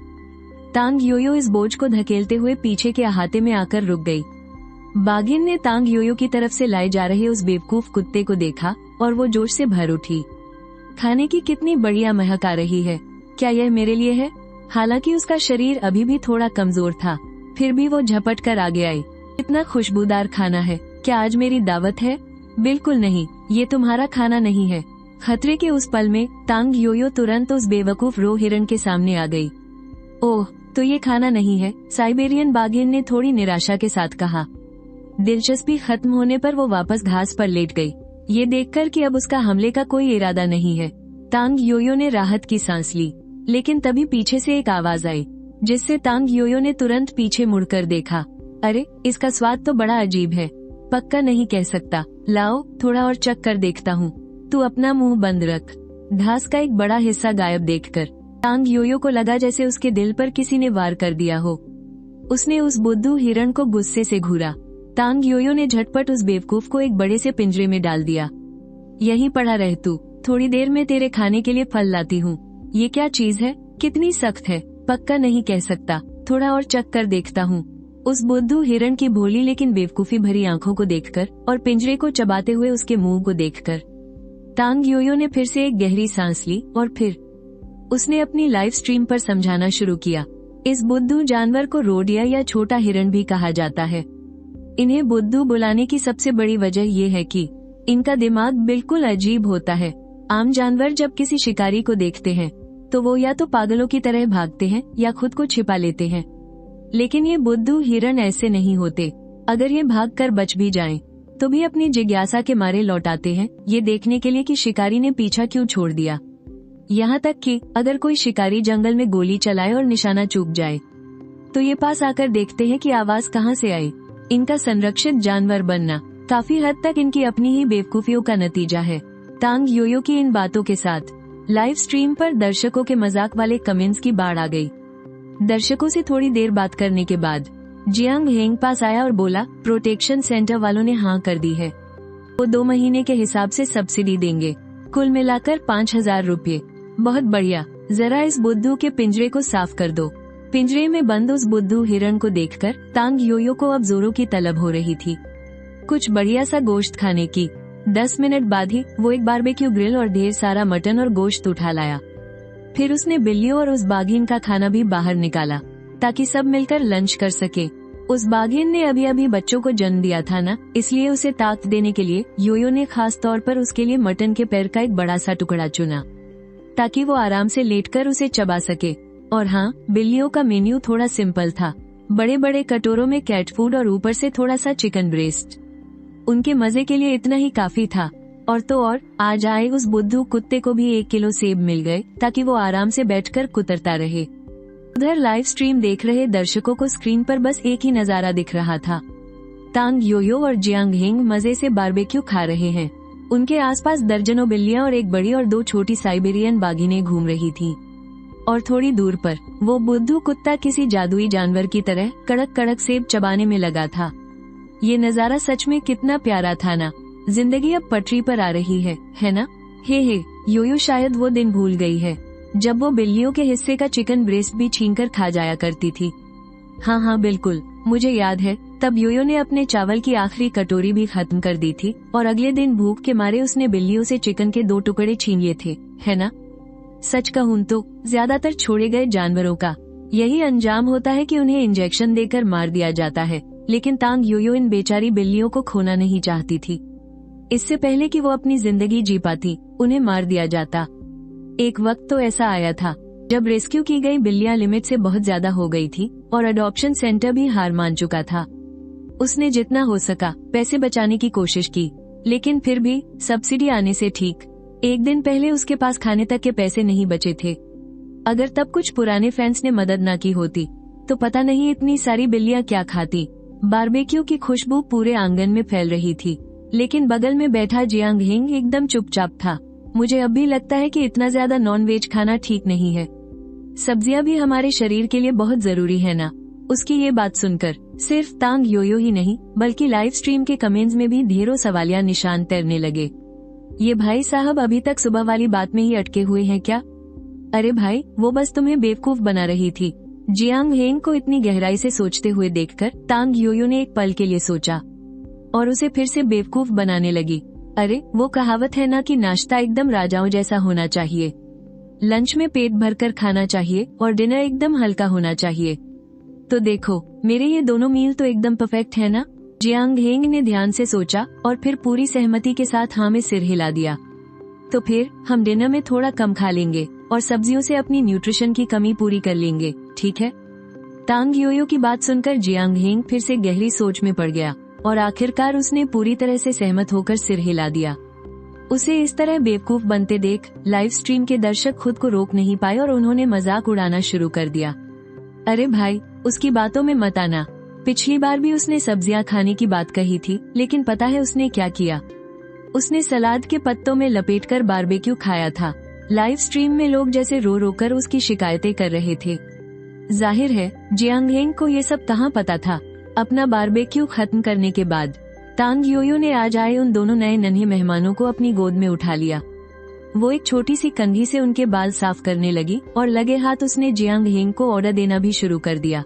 तांग योयो इस बोझ को धकेलते हुए पीछे के अहाते में आकर रुक गई। बाघिन ने तांग योयो की तरफ से लाए जा रहे उस बेवकूफ कुत्ते को देखा और वो जोश से भर उठी। खाने की कितनी बढ़िया महक आ रही है, क्या यह मेरे लिए है? हालांकि उसका शरीर अभी भी थोड़ा कमजोर था, फिर भी वो झपट कर आगे आई। इतना खुशबूदार खाना है, क्या आज मेरी दावत है? बिल्कुल नहीं, ये तुम्हारा खाना नहीं है। खतरे के उस पल में तांग योयो तुरंत उस बेवकूफ रो हिरण के सामने आ गई। ओह, तो ये खाना नहीं है? साइबेरियन बाघिन ने थोड़ी निराशा के साथ कहा। दिलचस्पी खत्म होने पर वो वापस घास पर लेट गई, ये देखकर कि अब उसका हमले का कोई इरादा नहीं है। तांग योयो ने राहत की सांस ली, लेकिन तभी पीछे से एक आवाज आई, जिससे तांग योयो ने तुरंत पीछे मुड़कर देखा। अरे, इसका स्वाद तो बड़ा अजीब है, पक्का नहीं कह सकता। लाओ, थोड़ा और चख कर देखता हूँ। तू अपना मुंह बंद रख। घास का एक बड़ा हिस्सा गायब देखकर तांग योयो को लगा जैसे उसके दिल पर किसी ने वार कर दिया हो। उसने उस बुद्धू हिरण को गुस्से से घूरा। तांग योयो ने झटपट उस बेवकूफ को एक बड़े से पिंजरे में डाल दिया। यहीं पड़ा रह तू, थोड़ी देर में तेरे खाने के लिए फल लाती हूँ। ये क्या चीज है, कितनी सख्त है, पक्का नहीं कह सकता, थोड़ा और चख कर देखता हूँ। उस बुद्धू हिरण की भोली लेकिन बेवकूफी भरी आंखों को देखकर और पिंजरे को चबाते हुए उसके मुंह को देखकर तांग योयो ने फिर से एक गहरी सांस ली और फिर उसने अपनी लाइव स्ट्रीम पर समझाना शुरू किया। इस बुद्धू जानवर को रोडिया या छोटा हिरण भी कहा जाता है। इन्हें बुद्धू बुलाने की सबसे बड़ी वजह यह है कि इनका दिमाग बिल्कुल अजीब होता है। आम जानवर जब किसी शिकारी को देखते हैं तो वो या तो पागलों की तरह भागते हैं या खुद को छिपा लेते हैं, लेकिन ये बुद्धू हिरण ऐसे नहीं होते। अगर ये भागकर बच भी जाएं, तो भी अपनी जिज्ञासा के मारे लौट आते हैं, ये देखने के लिए कि शिकारी ने पीछा क्यों छोड़ दिया। यहाँ तक कि अगर कोई शिकारी जंगल में गोली चलाए और निशाना चूक जाए तो ये पास आकर देखते हैं कि आवाज कहाँ से आई। इनका संरक्षित जानवर बनना काफी हद तक इनकी अपनी ही बेवकूफियों का नतीजा है। तांग योयो की इन बातों के साथ लाइव स्ट्रीम पर दर्शकों के मजाक वाले कमेंट्स की बाढ़ आ गई। दर्शकों से थोड़ी देर बात करने के बाद जियांग हेंग पास आया और बोला, प्रोटेक्शन सेंटर वालों ने हाँ कर दी है, वो 2 महीने के हिसाब से सब्सिडी देंगे, कुल मिलाकर 5,000 रुपये। बहुत बढ़िया, जरा इस बुद्धू के पिंजरे को साफ कर दो। पिंजरे में बंद उस बुद्धू हिरण को देखकर तांग योयो को अब जोरों की तलब हो रही थी कुछ बढ़िया सा गोश्त खाने की। 10 मिनट बाद ही वो एक बारबेक्यू ग्रिल और ढेर सारा मटन और गोश्त उठा लाया। फिर उसने बिल्लियों और उस बाघिन का खाना भी बाहर निकाला ताकि सब मिलकर लंच कर सके। उस बाघिन ने अभी अभी बच्चों को जन्म दिया था ना, इसलिए उसे ताकत देने के लिए योयो ने खास तौर पर उसके लिए मटन के पैर का एक बड़ा सा टुकड़ा चुना ताकि वो आराम से लेटकर उसे चबा सके। और हाँ, बिल्लियों का मेन्यू थोड़ा सिंपल था, बड़े बड़े कटोरों में कैट फूड और ऊपर से थोड़ा सा चिकन ब्रेस्ट। उनके मजे के लिए इतना ही काफी था। और तो और आज आए उस बुद्धू कुत्ते को भी 1 किलो सेब मिल गए ताकि वो आराम से बैठकर कुतरता रहे। उधर लाइव स्ट्रीम देख रहे दर्शकों को स्क्रीन पर बस एक ही नजारा दिख रहा था। तांग योयो और जियांग हेंग मजे से बारबेक्यू खा रहे हैं। उनके आसपास दर्जनों बिल्लियां और एक बड़ी और 2 छोटी साइबेरियन बाघिनें घूम रही थीं। और थोड़ी दूर पर वो बुद्धू कुत्ता किसी जादुई जानवर की तरह कड़क कड़क सेब चबाने में लगा था। ये नजारा सच में कितना प्यारा था ना। जिंदगी अब पटरी पर आ रही है ना। हे योयो शायद वो दिन भूल गई है जब वो बिल्लियों के हिस्से का चिकन ब्रेस्ट भी छीनकर खा जाया करती थी। हाँ बिल्कुल, मुझे याद है, तब योयो ने अपने चावल की आखिरी कटोरी भी खत्म कर दी थी और अगले दिन भूख के मारे उसने बिल्लियों से चिकन के 2 टुकड़े छीन लिए थे, है ना। सच कहूं तो ज्यादातर छोड़े गए जानवरों का यही अंजाम होता है कि उन्हें इंजेक्शन देकर मार दिया जाता है, लेकिन तांग योयो इन बेचारी बिल्लियों को खोना नहीं चाहती थी। इससे पहले कि वो अपनी जिंदगी जी पाती, उन्हें मार दिया जाता। एक वक्त तो ऐसा आया था जब रेस्क्यू की गई बिल्लियां लिमिट से बहुत ज्यादा हो गई थी और अडॉप्शन सेंटर भी हार मान चुका था। उसने जितना हो सका पैसे बचाने की कोशिश की, लेकिन फिर भी सब्सिडी आने से ठीक 1 दिन पहले उसके पास खाने तक के पैसे नहीं बचे थे। अगर तब कुछ पुराने फैंस ने मदद ना की होती तो पता नहीं इतनी सारी बिल्लियां क्या खाती। बारबेक्यू की खुशबू पूरे आंगन में फैल रही थी, लेकिन बगल में बैठा जियांग हेंग एकदम चुपचाप था। मुझे अब भी लगता है कि इतना ज्यादा नॉन वेज खाना ठीक नहीं है। सब्जियां भी हमारे शरीर के लिए बहुत जरूरी है ना। उसकी ये बात सुनकर सिर्फ तांग योयो ही नहीं बल्कि लाइव स्ट्रीम के कमेंट्स में भी ढेरों सवालिया निशान तैरने लगे। ये भाई साहब अभी तक सुबह वाली बात में ही अटके हुए हैं क्या? अरे भाई, वो बस तुम्हें बेवकूफ बना रही थी। जियांग हेंग को इतनी गहराई से सोचते हुए देखकर तांग योयो ने एक पल के लिए सोचा और उसे फिर से बेवकूफ बनाने लगी। अरे, वो कहावत है ना कि नाश्ता एकदम राजाओं जैसा होना चाहिए, लंच में पेट भरकर खाना चाहिए और डिनर एकदम हल्का होना चाहिए। तो देखो, मेरे ये दोनों मील तो एकदम परफेक्ट है ना। जियांग हेंग ने ध्यान से सोचा और फिर पूरी सहमति के साथ हाँ में सिर हिला दिया। तो फिर हम डिनर में थोड़ा कम खा लेंगे और सब्जियों से अपनी न्यूट्रिशन की कमी पूरी कर लेंगे, ठीक है? तांग योयो की बात सुनकर जियांग हेंग फिर से गहरी सोच में पड़ गया और आखिरकार उसने पूरी तरह से सहमत होकर सिर हिला दिया। उसे इस तरह बेवकूफ बनते देख लाइव स्ट्रीम के दर्शक खुद को रोक नहीं पाए और उन्होंने मजाक उड़ाना शुरू कर दिया। अरे भाई, उसकी बातों में मत आना। पिछली बार भी उसने सब्जियां खाने की बात कही थी, लेकिन पता है उसने क्या किया? उसने सलाद के पत्तों में लपेटकर बारबेक्यू खाया था। लाइव स्ट्रीम में लोग जैसे रो रो कर उसकी शिकायतें कर रहे थे। जाहिर है जियांग हेंग को ये सब कहाँ पता था। अपना बारबेक्यू खत्म करने के बाद तांग योयो ने आज आए उन दोनों नए नन्हे मेहमानों को अपनी गोद में उठा लिया। वो एक छोटी सी कंघी से उनके बाल साफ करने लगी और लगे हाथ उसने जियांग हेंग को ऑर्डर देना भी शुरू कर दिया।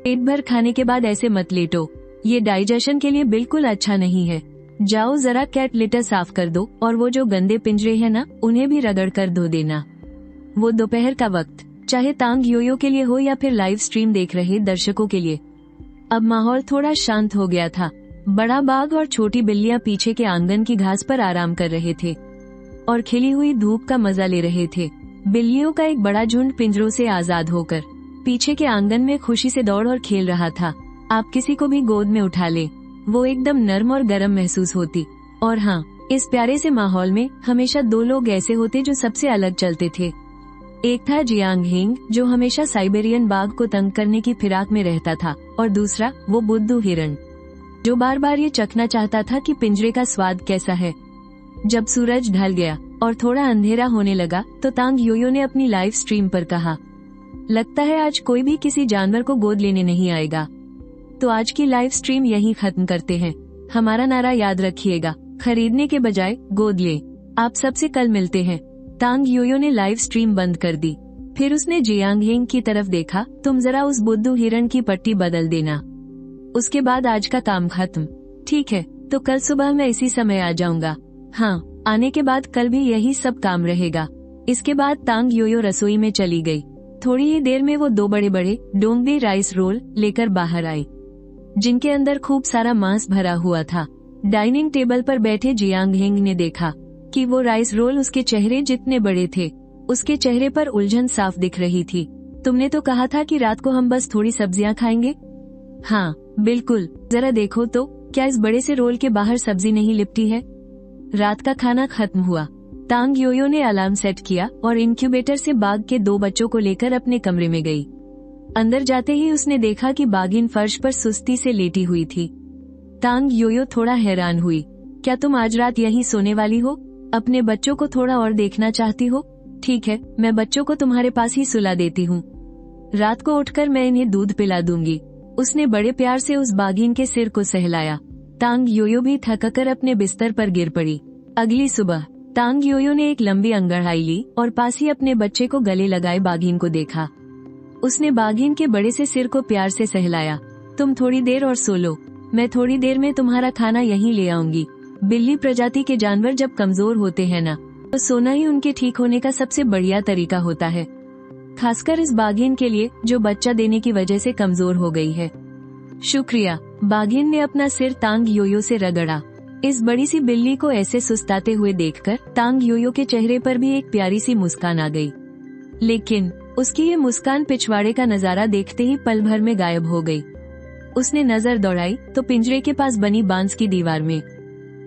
पेट भर खाने के बाद ऐसे मत लेटो, ये डाइजेशन के लिए बिल्कुल अच्छा नहीं है। जाओ जरा कैट लिटर साफ कर दो और वो जो गंदे पिंजरे हैं ना, उन्हें भी रगड़ कर धो देना। वो दोपहर का वक्त, चाहे तांग योयो के लिए हो या फिर लाइव स्ट्रीम देख रहे दर्शकों के लिए। अब माहौल थोड़ा शांत हो गया था। बड़ा बाघ और छोटी बिल्लियां पीछे के आंगन की घास पर आराम कर रहे थे और खिली हुई धूप का मजा ले रहे थे। बिल्लियों का एक बड़ा झुंड पिंजरों से आजाद होकर पीछे के आंगन में खुशी से दौड़ और खेल रहा था। आप किसी को भी गोद में उठा ले, वो एकदम नर्म और गर्म महसूस होती। और हाँ, इस प्यारे से माहौल में हमेशा दो लोग ऐसे होते जो सबसे अलग चलते थे। एक था जियांग हेंग, जो हमेशा साइबेरियन बाघ को तंग करने की फिराक में रहता था, और दूसरा वो बुद्धू हिरण, जो बार बार ये चखना चाहता था कि पिंजरे का स्वाद कैसा है। जब सूरज ढल गया और थोड़ा अंधेरा होने लगा तो तांग योयो ने अपनी लाइव स्ट्रीम पर कहा, लगता है आज कोई भी किसी जानवर को गोद लेने नहीं आएगा, तो आज की लाइव स्ट्रीम यहीं खत्म करते हैं। हमारा नारा याद रखिएगा, खरीदने के बजाय गोद ले। आप सबसे कल मिलते हैं। तांग योयो ने लाइव स्ट्रीम बंद कर दी। फिर उसने जियांग हेंग की तरफ देखा, तुम जरा उस बुद्धू हिरण की पट्टी बदल देना, उसके बाद आज का काम खत्म। ठीक है, तो कल सुबह मैं इसी समय आ जाऊंगा। हाँ, आने के बाद कल भी यही सब काम रहेगा। इसके बाद तांग योयो रसोई में चली गई। थोड़ी ही देर में वो दो बड़े बड़े डोंगबे राइस रोल लेकर बाहर आई, जिनके अंदर खूब सारा मांस भरा हुआ था। डाइनिंग टेबल पर बैठे जियांग हेंग ने देखा कि वो राइस रोल उसके चेहरे जितने बड़े थे। उसके चेहरे पर उलझन साफ दिख रही थी। तुमने तो कहा था कि रात को हम बस थोड़ी सब्जियां खाएंगे। हाँ बिल्कुल, जरा देखो तो क्या इस बड़े से रोल के बाहर सब्जी नहीं लिपटी है। रात का खाना खत्म हुआ। तांग योयो ने अलार्म सेट किया और इंक्यूबेटर से बाघ के दो बच्चों को लेकर अपने कमरे में गई। अंदर जाते ही उसने देखा कि बाघिन फर्श पर सुस्ती से लेटी हुई थी। तांग योयो थोड़ा हैरान हुई। क्या तुम आज रात यहीं सोने वाली हो? अपने बच्चों को थोड़ा और देखना चाहती हो? ठीक है, मैं बच्चों को तुम्हारे पास ही सुला देती हूँ। रात को उठकर मैं इन्हें दूध पिला दूंगी। उसने बड़े प्यार से उस बाघिन के सिर को सहलाया। तांग योयो भी थककर अपने बिस्तर पर गिर पड़ी। अगली सुबह तांग योयो ने एक लंबी अंगड़ाई ली और पास ही अपने बच्चे को गले लगाए बाघिन को देखा। उसने बाघिन के बड़े से सिर को प्यार से सहलाया। तुम थोड़ी देर और सो लो, मैं थोड़ी देर में तुम्हारा खाना यहीं ले आऊंगी। बिल्ली प्रजाति के जानवर जब कमजोर होते हैं ना, तो सोना ही उनके ठीक होने का सबसे बढ़िया तरीका होता है, खासकर इस बाघिन के लिए जो बच्चा देने की वजह से कमजोर हो गई है। शुक्रिया। बाघिन ने अपना सिर तांग योयो से रगड़ा। इस बड़ी सी बिल्ली को ऐसे सुस्ताते हुए देखकर तांग योयो के चेहरे पर भी एक प्यारी सी मुस्कान आ गई, लेकिन उसकी ये मुस्कान पिछवाड़े का नजारा देखते ही पल भर में गायब हो गई। उसने नजर दौड़ाई तो पिंजरे के पास बनी बांस की दीवार में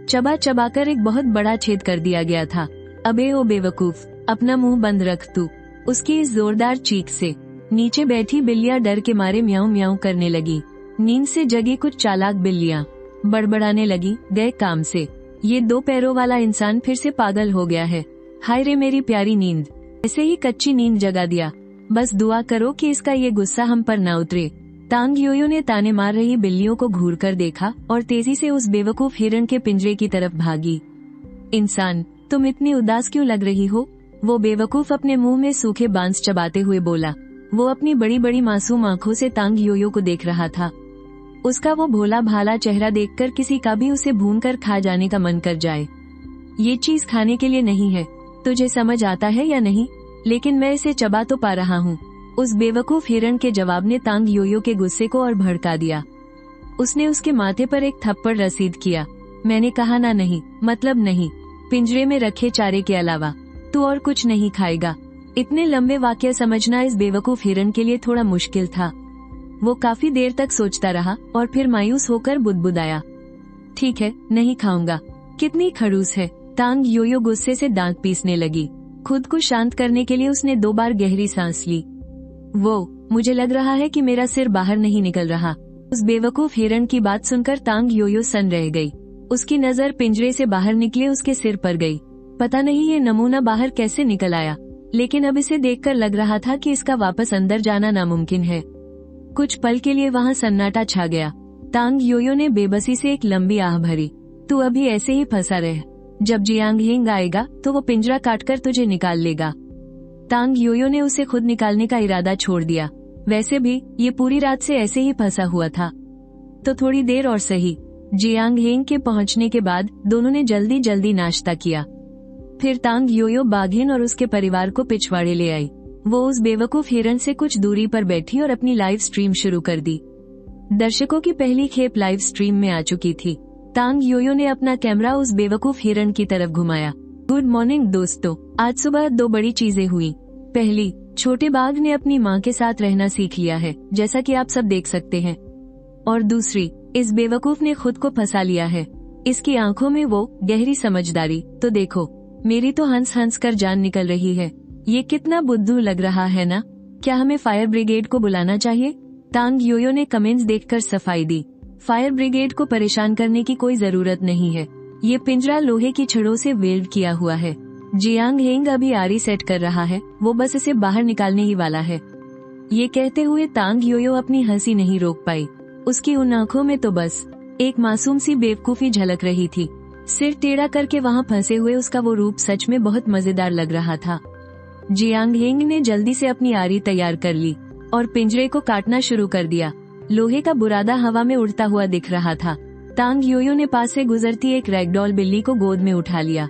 चबा चबाकर एक बहुत बड़ा छेद कर दिया गया था। अबे ओ बेवकूफ, अपना मुंह बंद रख तू। उसकी इस जोरदार चीख से नीचे बैठी बिल्लियां डर के मारे म्याऊं म्याऊं करने लगी। नींद से जगी कुछ चालाक बिल्लियां बड़बड़ाने लगी, गए काम से, ये दो पैरों वाला इंसान फिर से पागल हो गया है। हाय रे मेरी प्यारी नींद, ऐसे ही कच्ची नींद जगा दिया। बस दुआ करो कि इसका ये गुस्सा हम पर ना उतरे। तांग योयो ने ताने मार रही बिल्लियों को घूर कर देखा और तेजी से उस बेवकूफ हिरण के पिंजरे की तरफ भागी। इंसान, तुम इतनी उदास क्यों लग रही हो? वो बेवकूफ अपने मुंह में सूखे बांस चबाते हुए बोला। वो अपनी बड़ी बड़ी मासूम आंखों से तांग योयो को देख रहा था। उसका वो भोला भाला चेहरा देखकर किसी का भी उसे भूनकर खा जाने का मन कर जाए। ये चीज खाने के लिए नहीं है, तुझे समझ आता है या नहीं? लेकिन मैं इसे चबा तो पा रहा हूँ। उस बेवकूफ हिरण के जवाब ने तांग योयो के गुस्से को और भड़का दिया। उसने उसके माथे पर एक थप्पड़ रसीद किया। मैंने कहा ना नहीं, मतलब नहीं। पिंजरे में रखे चारे के अलावा तू और कुछ नहीं खाएगा। इतने लंबे वाक्य समझना इस बेवकूफ हिरण के लिए थोड़ा मुश्किल था। वो काफी देर तक सोचता रहा और फिर मायूस होकर बुदबुदाया, ठीक है, नहीं खाऊंगा। कितनी खड़ूस है। तांग योयो गुस्से से दांत पीसने लगी। खुद को शांत करने के लिए उसने 2 बार गहरी सांस ली। मुझे लग रहा है कि मेरा सिर बाहर नहीं निकल रहा। उस बेवकूफ हिरण की बात सुनकर तांग योयो सन रह गई। उसकी नजर पिंजरे से बाहर निकले उसके सिर पर गई। पता नहीं ये नमूना बाहर कैसे निकल आया, लेकिन अब इसे देखकर लग रहा था कि इसका वापस अंदर जाना नामुमकिन है। कुछ पल के लिए वहाँ सन्नाटा छा गया। तांग योयो ने बेबसी से एक लंबी आह भरी। तू अभी ऐसे ही फंसा रह, जब जियांग हेंग आएगा तो वो पिंजरा काटकर तुझे निकाल लेगा। तांग योयो ने उसे खुद निकालने का इरादा छोड़ दिया। वैसे भी ये पूरी रात से ऐसे ही फंसा हुआ था। तो थोड़ी देर और सही। जियांग हेंग के पहुंचने के बाद दोनों ने जल्दी जल्दी नाश्ता किया। फिर तांग योयो बाघिन और उसके परिवार को पिछवाड़े ले आई। वो उस बेवकूफ हिरन से कुछ दूरी पर बैठी और अपनी लाइव स्ट्रीम शुरू कर दी। दर्शकों की पहली खेप लाइव स्ट्रीम में आ चुकी थी। तांग योयो ने अपना कैमरा उस बेवकूफ हिरन की तरफ घुमाया। गुड मॉर्निंग दोस्तों, आज सुबह 2 बड़ी चीजें हुई। पहली, छोटे बाघ ने अपनी माँ के साथ रहना सीख लिया है, जैसा कि आप सब देख सकते हैं। और दूसरी, इस बेवकूफ ने खुद को फंसा लिया है। इसकी आंखों में वो गहरी समझदारी। तो देखो, मेरी तो हंस हंस कर जान निकल रही है। ये कितना बुद्धू लग रहा है ना? क्या हमें फायर ब्रिगेड को बुलाना चाहिए? तांग योयो ने कमेंट्स देखकर सफाई दी। फायर ब्रिगेड को परेशान करने की कोई जरूरत नहीं है। ये पिंजरा लोहे की छड़ों से वेल्ड किया हुआ है। जियांग हेंग अभी आरी सेट कर रहा है, वो बस इसे बाहर निकालने ही वाला है। ये कहते हुए तांग योयो अपनी हंसी नहीं रोक पाई। उसकी उन आंखों में तो बस एक मासूम सी बेवकूफी झलक रही थी। सिर टेढ़ा करके वहाँ फंसे हुए उसका वो रूप सच में बहुत मजेदार लग रहा था। जियांग हेंग ने जल्दी से अपनी आरी तैयार कर ली और पिंजरे को काटना शुरू कर दिया। लोहे का बुरादा हवा में उड़ता हुआ दिख रहा था। तांग योयो ने पास से गुजरती एक रैगडॉल बिल्ली को गोद में उठा लिया।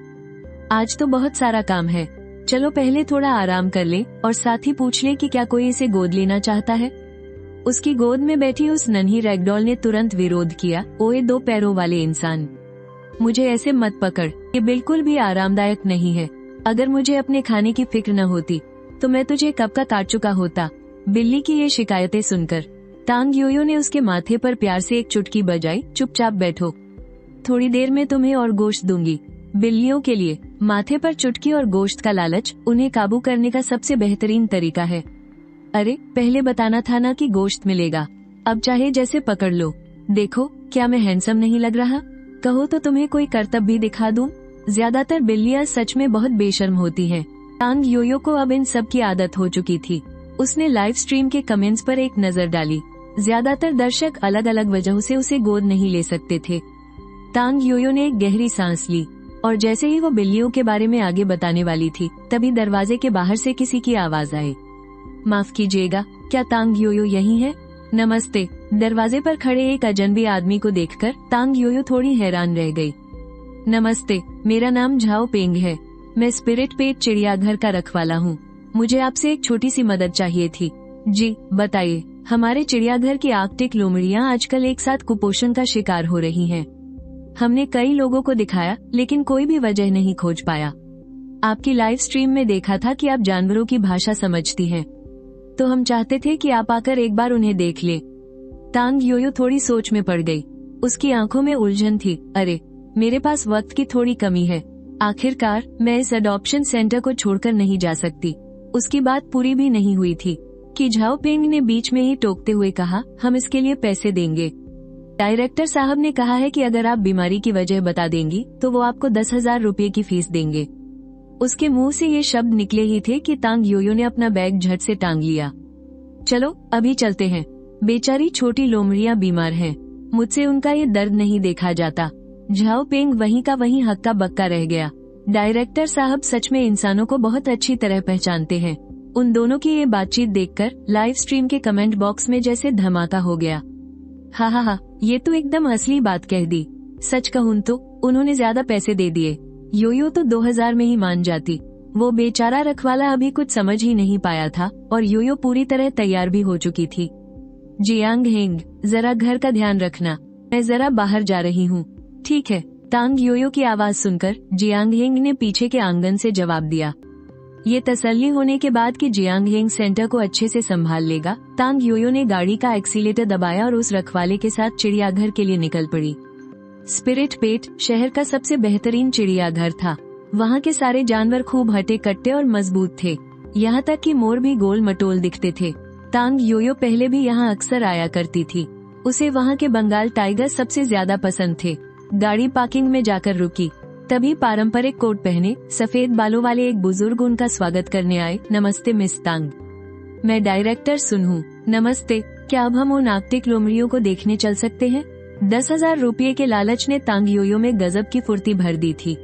आज तो बहुत सारा काम है, चलो पहले थोड़ा आराम कर ले और साथ ही पूछ ले कि क्या कोई इसे गोद लेना चाहता है। उसकी गोद में बैठी उस नन्ही रैगडॉल ने तुरंत विरोध किया। ओए 2 पैरों वाले इंसान, मुझे ऐसे मत पकड़, ये बिल्कुल भी आरामदायक नहीं है। अगर मुझे अपने खाने की फिक्र न होती तो मैं तुझे कब का काट चुका होता। बिल्ली की ये शिकायतें सुनकर तांग योयो ने उसके माथे पर प्यार से एक चुटकी बजाई। चुपचाप बैठो, थोड़ी देर में तुम्हें और गोश्त दूंगी। बिल्लियों के लिए माथे पर चुटकी और गोश्त का लालच उन्हें काबू करने का सबसे बेहतरीन तरीका है। अरे पहले बताना था ना कि गोश्त मिलेगा। अब चाहे जैसे पकड़ लो। देखो, क्या मैं हैंडसम नहीं लग रहा? कहो तो तुम्हें कोई करतब भी दिखा दूं। ज्यादातर बिल्लियां सच में बहुत बेशर्म होती हैं। तांग योयो को अब इन सब की आदत हो चुकी थी। उसने लाइव स्ट्रीम के कमेंट्स पर एक नजर डाली। ज्यादातर दर्शक अलग अलग वजहों से उसे गोद नहीं ले सकते थे। तांग योयो ने एक गहरी सांस ली और जैसे ही वो बिल्लियों के बारे में आगे बताने वाली थी, तभी दरवाजे के बाहर से किसी की आवाज आई। माफ कीजिएगा, क्या तांग योयो यहीं है? नमस्ते। दरवाजे पर खड़े एक अजनबी आदमी को देखकर तांग योयो थोड़ी हैरान रह गई। नमस्ते, मेरा नाम झाओ पेंग है। मैं स्पिरिट पेट चिड़ियाघर का रखवाला हूँ। मुझे आपसे एक छोटी सी मदद चाहिए थी। जी बताइए। हमारे चिड़ियाघर की आर्कटिक लोमड़ियाँ आजकल एक साथ कुपोषण का शिकार हो रही हैं। हमने कई लोगों को दिखाया, लेकिन कोई भी वजह नहीं खोज पाया। आपकी लाइव स्ट्रीम में देखा था कि आप जानवरों की भाषा समझती हैं, तो हम चाहते थे कि आप आकर एक बार उन्हें देख ले। तांग योयो थोड़ी सोच में पड़ गई। उसकी आंखों में उलझन थी। अरे, मेरे पास वक्त की थोड़ी कमी है। आखिरकार मैं इस अडॉप्शन सेंटर को छोड़कर नहीं जा सकती। उसकी बात पूरी भी नहीं हुई थी कि झाओ पेंग ने बीच में ही टोकते हुए कहा, हम इसके लिए पैसे देंगे। डायरेक्टर साहब ने कहा है कि अगर आप बीमारी की वजह बता देंगी तो वो आपको 10,000 रुपये की फीस देंगे। उसके मुंह से ये शब्द निकले ही थे कि तांग योयो ने अपना बैग झट से टांग लिया। चलो अभी चलते हैं। बेचारी छोटी लोमड़ियां बीमार हैं, मुझसे उनका ये दर्द नहीं देखा जाता। झाओ पेंग वहीं का वहीं हक्का बक्का रह गया। डायरेक्टर साहब सच में इंसानों को बहुत अच्छी तरह पहचानते हैं। उन दोनों की ये बातचीत देखकर लाइव स्ट्रीम के कमेंट बॉक्स में जैसे धमाका हो गया। हा, ये तो एकदम असली बात कह दी। सच कहूँ तो उन्होंने ज्यादा पैसे दे दिए। योयो तो 2000 में ही मान जाती। वो बेचारा रखवाला अभी कुछ समझ ही नहीं पाया था और योयो पूरी तरह तैयार भी हो चुकी थी। जियांग हेंग, जरा घर का ध्यान रखना, मैं जरा बाहर जा रही हूँ। ठीक है। तांग योयो की आवाज सुनकर जियांग हेंग ने पीछे के आंगन से जवाब दिया। ये तसल्ली होने के बाद कि जियांग हेंग सेंटर को अच्छे से संभाल लेगा, तांग योयो ने गाड़ी का एक्सीलेटर दबाया और उस रखवाले के साथ चिड़ियाघर के लिए निकल पड़ी। स्पिरिट पेट शहर का सबसे बेहतरीन चिड़ियाघर था। वहाँ के सारे जानवर खूब हटे कट्टे और मजबूत थे। यहाँ तक कि मोर भी गोल मटोल दिखते थे। तांग योयो पहले भी यहाँ अक्सर आया करती थी। उसे वहाँ के बंगाल टाइगर सबसे ज्यादा पसंद थे। गाड़ी पार्किंग में जाकर रुकी, तभी पारंपरिक कोट पहने सफेद बालों वाले एक बुजुर्ग उनका स्वागत करने आए। नमस्ते मिस तांग, मैं डायरेक्टर सुन हूँ। नमस्ते, क्या अब हम उन आर्कटिक लोमड़ियों को देखने चल सकते हैं? 10,000 रुपये के लालच ने तांग योयो में गजब की फुर्ती भर दी थी।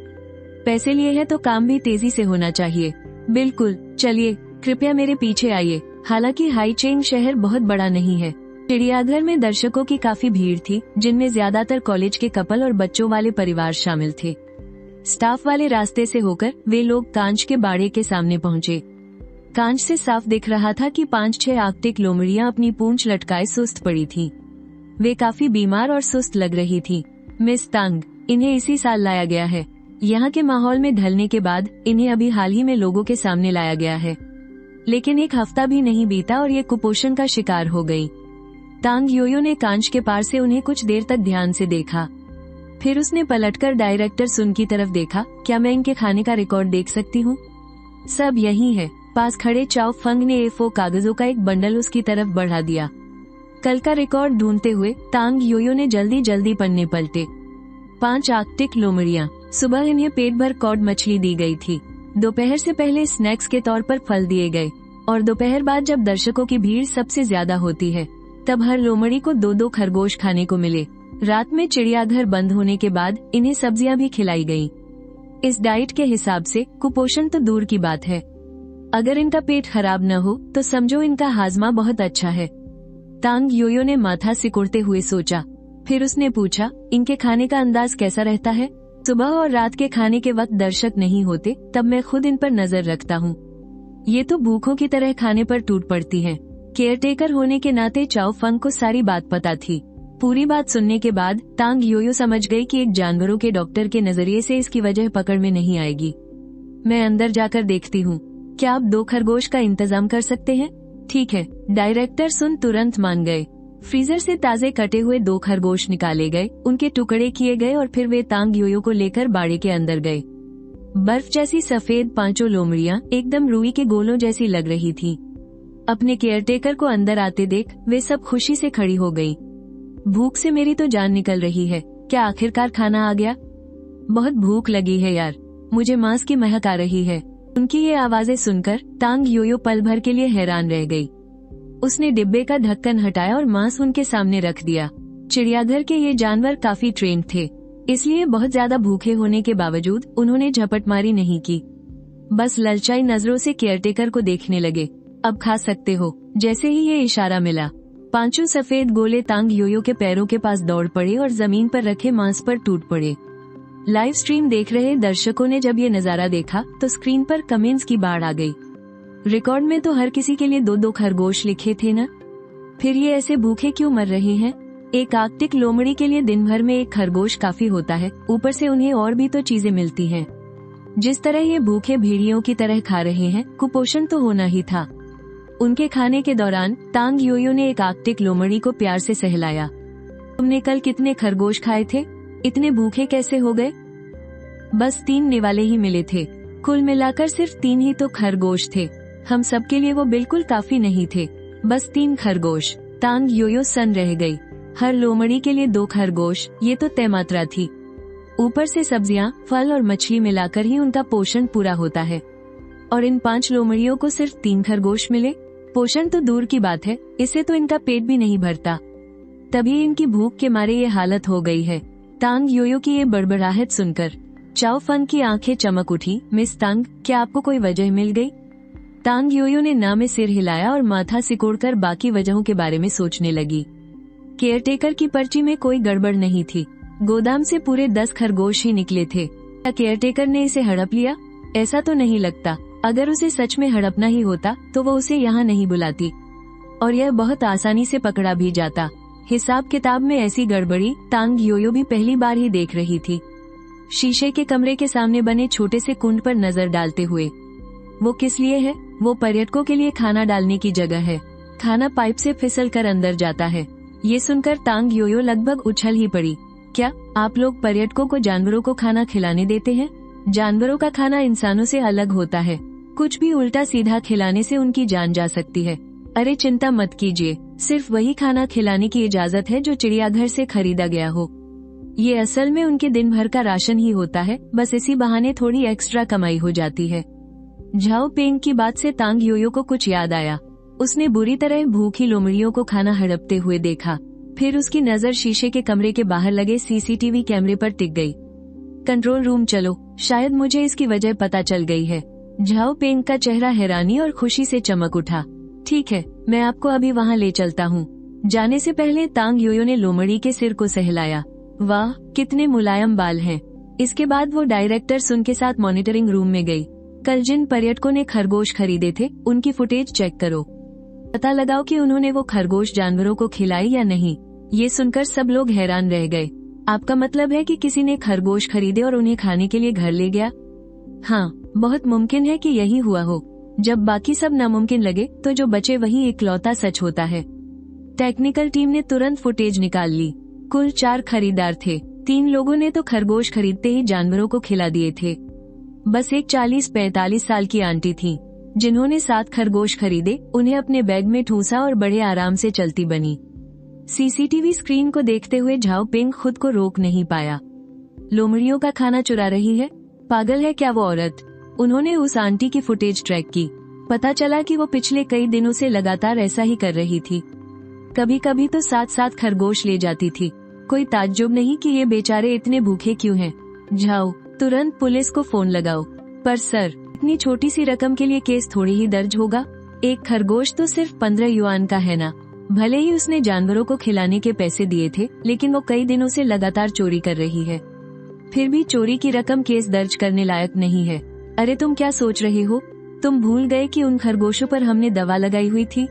पैसे लिए हैं तो काम भी तेजी से होना चाहिए। बिल्कुल, चलिए कृपया मेरे पीछे आइए, हालांकि हाईचेंग शहर बहुत बड़ा नहीं है। चिड़ियाघर में दर्शकों की काफी भीड़ थी, जिनमें ज्यादातर कॉलेज के कपल और बच्चों वाले परिवार शामिल थे। स्टाफ वाले रास्ते से होकर वे लोग कांच के बाड़े के सामने पहुंचे। कांच से साफ दिख रहा था कि 5-6 आर्कटिक लोमड़ियां अपनी पूंछ लटकाए सुस्त पड़ी थीं। वे काफी बीमार और सुस्त लग रही थी। मिस तांग, इन्हें इसी साल लाया गया है। यहाँ के माहौल में ढलने के बाद इन्हें अभी हाल ही में लोगों के सामने लाया गया है, लेकिन एक हफ्ता भी नहीं बीता और ये कुपोषण का शिकार हो गई। तांग योयो ने कांच के पार से उन्हें कुछ देर तक ध्यान से देखा। फिर उसने पलटकर डायरेक्टर सुन की तरफ देखा। क्या मैं इनके खाने का रिकॉर्ड देख सकती हूँ? सब यही है। पास खड़े चाओ फंग ने A4 कागजों का एक बंडल उसकी तरफ बढ़ा दिया। कल का रिकॉर्ड ढूंढते हुए तांग योयो ने जल्दी जल्दी पन्ने पलटे। 5 आर्कटिक लोमड़ियां। सुबह इन्हें पेट भर कॉड मछली दी गई थी। दोपहर से पहले स्नैक्स के तौर पर फल दिए गए, और दोपहर बाद जब दर्शकों की भीड़ सबसे ज्यादा होती है, तब हर लोमड़ी को 2-2 खरगोश खाने को मिले। रात में चिड़ियाघर बंद होने के बाद इन्हें सब्जियां भी खिलाई गयी। इस डाइट के हिसाब से कुपोषण तो दूर की बात है, अगर इनका पेट खराब न हो तो समझो इनका हाजमा बहुत अच्छा है। तांग योयो ने माथा सिकुड़ते हुए सोचा। फिर उसने पूछा, इनके खाने का अंदाज कैसा रहता है? सुबह और रात के खाने के वक्त दर्शक नहीं होते, तब मैं खुद इन पर नजर रखता हूँ। ये तो भूखों की तरह खाने पर टूट पड़ती हैं। केयरटेकर होने के नाते चाओ फंग को सारी बात पता थी। पूरी बात सुनने के बाद तांग योयो समझ गई कि एक जानवरों के डॉक्टर के नजरिए से इसकी वजह पकड़ में नहीं आएगी। मैं अंदर जाकर देखती हूँ। क्या आप 2 खरगोश का इंतजाम कर सकते हैं? ठीक है। डायरेक्टर सुन तुरंत मान गए। फ्रीजर से ताजे कटे हुए 2 खरगोश निकाले गए, उनके टुकड़े किए गए और फिर वे तांग योयो को लेकर बाड़े के अंदर गए। बर्फ जैसी सफेद 5 लोमड़ियां एकदम रुई के गोलों जैसी लग रही थीं। अपने केयरटेकर को अंदर आते देख वे सब खुशी से खड़ी हो गयी। भूख से मेरी तो जान निकल रही है। क्या आखिरकार खाना आ गया? बहुत भूख लगी है यार, मुझे मांस की महक आ रही है। उनकी ये आवाजें सुनकर तांग योयो पल भर के लिए हैरान रह गई। उसने डिब्बे का ढक्कन हटाया और मांस उनके सामने रख दिया। चिड़ियाघर के ये जानवर काफी ट्रेंड थे, इसलिए बहुत ज्यादा भूखे होने के बावजूद उन्होंने झपटमारी नहीं की। बस ललचाई नजरों से केयरटेकर को देखने लगे। अब खा सकते हो। जैसे ही ये इशारा मिला, 5 सफेद गोले तांग योयो के पैरों के पास दौड़ पड़े और जमीन पर रखे मांस पर टूट पड़े। लाइव स्ट्रीम देख रहे दर्शकों ने जब ये नजारा देखा तो स्क्रीन पर कमेंट्स की बाढ़ आ गई। रिकॉर्ड में तो हर किसी के लिए 2-2 खरगोश लिखे थे न, फिर ये ऐसे भूखे क्यों मर रहे हैं? एक आर्कटिक लोमड़ी के लिए दिन भर में 1 खरगोश काफी होता है, ऊपर से उन्हें और भी तो चीजें मिलती हैं। जिस तरह ये भूखे भेड़ियों की तरह खा रहे हैं, कुपोषण तो होना ही था। उनके खाने के दौरान तांग योयो ने एक आर्कटिक लोमड़ी को प्यार से सहलाया। तुमने कल कितने खरगोश खाए थे? इतने भूखे कैसे हो गए? बस 3 निवाले ही मिले थे। कुल मिलाकर सिर्फ 3 ही तो खरगोश थे। हम सबके लिए वो बिल्कुल काफी नहीं थे। बस 3 खरगोश। तांग योयो सन रह गई। हर लोमड़ी के लिए 2 खरगोश, ये तो तय मात्रा थी। ऊपर से सब्जियां, फल और मछली मिलाकर ही उनका पोषण पूरा होता है। और इन 5 लोमड़ियों को सिर्फ 3 खरगोश मिले। पोषण तो दूर की बात है, इससे तो इनका पेट भी नहीं भरता। तभी इनकी भूख के मारे ये हालत हो गई है। तांग योयो की ये बड़बड़ाहट सुनकर चाओ फंग की आंखें चमक उठी। मिस तांग, क्या आपको कोई वजह मिल गई? तांग योयो ने ना में सिर हिलाया और माथा सिकोड़कर बाकी वजहों के बारे में सोचने लगी। केयरटेकर की पर्ची में कोई गड़बड़ नहीं थी। गोदाम से पूरे 10 खरगोश ही निकले थे। क्या केयरटेकर ने इसे हड़प लिया? ऐसा तो नहीं लगता। अगर उसे सच में हड़पना ही होता तो वो उसे यहाँ नहीं बुलाती, और यह बहुत आसानी से पकड़ा भी जाता। हिसाब किताब में ऐसी गड़बड़ी तांग योयो भी पहली बार ही देख रही थी। शीशे के कमरे के सामने बने छोटे से कुंड पर नजर डालते हुए, वो किस लिए है? वो पर्यटकों के लिए खाना डालने की जगह है। खाना पाइप से फिसल कर अंदर जाता है। ये सुनकर तांग योयो लगभग उछल ही पड़ी। क्या आप लोग पर्यटकों को जानवरों को खाना खिलाने देते हैं? जानवरों का खाना इंसानों से अलग होता है। कुछ भी उल्टा सीधा खिलाने से उनकी जान जा सकती है। अरे चिंता मत कीजिए, सिर्फ वही खाना खिलाने की इजाजत है जो चिड़ियाघर से खरीदा गया हो। ये असल में उनके दिन भर का राशन ही होता है, बस इसी बहाने थोड़ी एक्स्ट्रा कमाई हो जाती है। झाओ पेंग की बात से तांग योयो को कुछ याद आया। उसने बुरी तरह भूखी लोमड़ियों को खाना हड़पते हुए देखा। फिर उसकी नजर शीशे के कमरे के बाहर लगे सीसीटीवी कैमरे पर टिक गई। कंट्रोल रूम चलो, शायद मुझे इसकी वजह पता चल गई है। झाओ पेंग का चेहरा हैरानी और खुशी से चमक उठा। ठीक है, मैं आपको अभी वहाँ ले चलता हूँ। जाने से पहले तांग योयो ने लोमड़ी के सिर को सहलाया। वाह, कितने मुलायम बाल हैं। इसके बाद वो डायरेक्टर सुन के साथ मॉनिटरिंग रूम में गई। कल जिन पर्यटकों ने खरगोश खरीदे थे उनकी फुटेज चेक करो, पता लगाओ कि उन्होंने वो खरगोश जानवरों को खिलाई या नहीं। ये सुनकर सब लोग हैरान रह गए। आपका मतलब है कि किसी ने खरगोश खरीदे और उन्हें खाने के लिए घर ले गया? हाँ, बहुत मुमकिन है कि यही हुआ हो। जब बाकी सब नामुमकिन लगे तो जो बचे वही इकलौता सच होता है। टेक्निकल टीम ने तुरंत फुटेज निकाल ली। कुल 4 खरीदार थे। 3 लोगों ने तो खरगोश खरीदते ही जानवरों को खिला दिए थे। बस एक 40-45 साल की आंटी थी जिन्होंने 7 खरगोश खरीदे, उन्हें अपने बैग में ठूसा और बड़े आराम से चलती बनी। सीसीटीवी स्क्रीन को देखते हुए झाओ पेंग खुद को रोक नहीं पाया। लोमड़ियों का खाना चुरा रही है? पागल है क्या वो औरत? उन्होंने उस आंटी की फुटेज ट्रैक की। पता चला कि वो पिछले कई दिनों से लगातार ऐसा ही कर रही थी। कभी कभी तो 7-7 खरगोश ले जाती थी। कोई ताज्जुब नहीं कि ये बेचारे इतने भूखे क्यों हैं। झाओ, तुरंत पुलिस को फोन लगाओ। पर सर, इतनी छोटी सी रकम के लिए केस थोड़ी ही दर्ज होगा। एक खरगोश तो सिर्फ 15 युआन का है ना। भले ही उसने जानवरों को खिलाने के पैसे दिए थे, लेकिन वो कई दिनों से लगातार चोरी कर रही है। फिर भी चोरी की रकम केस दर्ज करने लायक नहीं है। अरे तुम क्या सोच रहे हो? तुम भूल गए कि उन खरगोशों पर हमने दवा लगाई हुई थी।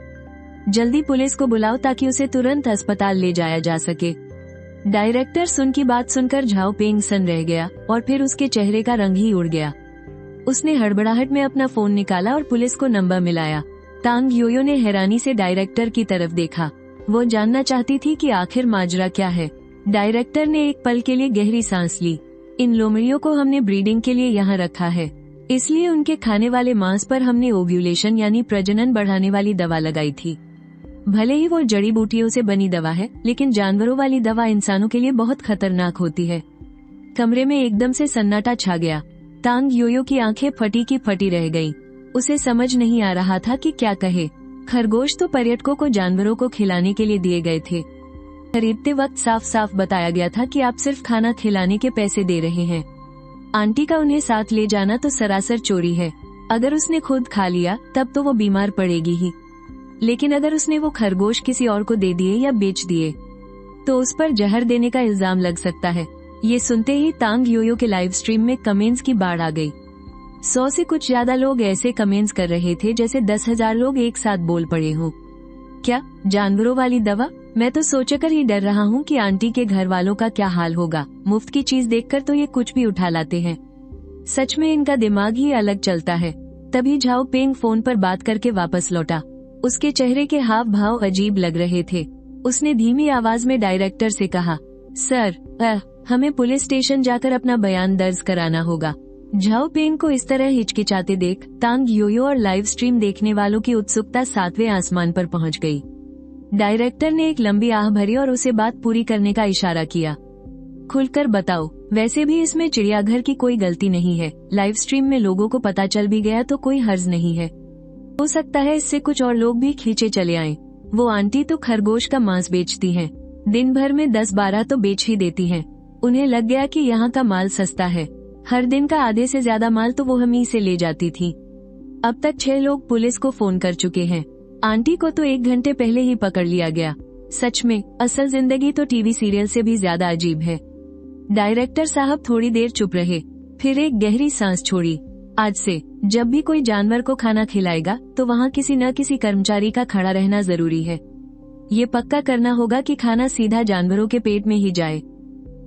जल्दी पुलिस को बुलाओ ताकि उसे तुरंत अस्पताल ले जाया जा सके। डायरेक्टर सुन की बात सुनकर झाओ पेंग सन रह गया और फिर उसके चेहरे का रंग ही उड़ गया। उसने हड़बड़ाहट में अपना फोन निकाला और पुलिस को नंबर मिलाया। तांग योयो ने हैरानी से डायरेक्टर की तरफ देखा। वो जानना चाहती थी कि आखिर माजरा क्या है। डायरेक्टर ने एक पल के लिए गहरी सांस ली। इन लोमड़ियों को हमने ब्रीडिंग के लिए यहाँ रखा है, इसलिए उनके खाने वाले मांस पर हमने ओव्यूलेशन यानी प्रजनन बढ़ाने वाली दवा लगाई थी। भले ही वो जड़ी बूटियों से बनी दवा है, लेकिन जानवरों वाली दवा इंसानों के लिए बहुत खतरनाक होती है। कमरे में एकदम से सन्नाटा छा गया। तांग योयो की आंखें फटी की फटी रह गईं। उसे समझ नहीं आ रहा था कि क्या कहे। खरगोश तो पर्यटकों को जानवरों को खिलाने के लिए दिए गए थे। खरीदते वक्त साफ साफ बताया गया था कि आप सिर्फ खाना खिलाने के पैसे दे रहे हैं। आंटी का उन्हें साथ ले जाना तो सरासर चोरी है। अगर उसने खुद खा लिया तब तो वो बीमार पड़ेगी ही, लेकिन अगर उसने वो खरगोश किसी और को दे दिए या बेच दिए तो उस पर जहर देने का इल्जाम लग सकता है। ये सुनते ही तांग योयो के लाइव स्ट्रीम में कमेंट्स की बाढ़ आ गई। 100 से कुछ ज्यादा लोग ऐसे कमेंट्स कर रहे थे जैसे 10,000 लोग एक साथ बोल पड़े हों। क्या जानवरों वाली दवा? मैं तो सोचकर ही डर रहा हूँ कि आंटी के घर वालों का क्या हाल होगा। मुफ्त की चीज देखकर तो ये कुछ भी उठा लाते हैं। सच में इनका दिमाग ही अलग चलता है। तभी झाओ पेंग फोन पर बात करके वापस लौटा। उसके चेहरे के हाव भाव अजीब लग रहे थे। उसने धीमी आवाज में डायरेक्टर से कहा, सर, हमें पुलिस स्टेशन जाकर अपना बयान दर्ज कराना होगा। झाओ पेंग को इस तरह हिचकिचाते देख तांग योयो और लाइव स्ट्रीम देखने वालों की उत्सुकता 7वें आसमान पर पहुंच गई। डायरेक्टर ने एक लंबी आह भरी और उसे बात पूरी करने का इशारा किया। खुलकर बताओ, वैसे भी इसमें चिड़ियाघर की कोई गलती नहीं है। लाइव स्ट्रीम में लोगों को पता चल भी गया तो कोई हर्ज नहीं है। हो सकता है इससे कुछ और लोग भी खींचे चले आएं। वो आंटी तो खरगोश का मांस बेचती हैं। दिन भर में 10-12 तो बेच ही देती हैं। उन्हें लग गया कि यहाँ का माल सस्ता है। हर दिन का आधे से ज्यादा माल तो वो हम ही से ले जाती थी। अब तक 6 लोग पुलिस को फोन कर चुके हैं। आंटी को तो 1 घंटे पहले ही पकड़ लिया गया। सच में असल जिंदगी तो टीवी सीरियल से भी ज्यादा अजीब है। डायरेक्टर साहब थोड़ी देर चुप रहे, फिर एक गहरी सांस छोड़ी। आज से जब भी कोई जानवर को खाना खिलाएगा तो वहाँ किसी न किसी कर्मचारी का खड़ा रहना जरूरी है। ये पक्का करना होगा कि खाना सीधा जानवरों के पेट में ही जाए।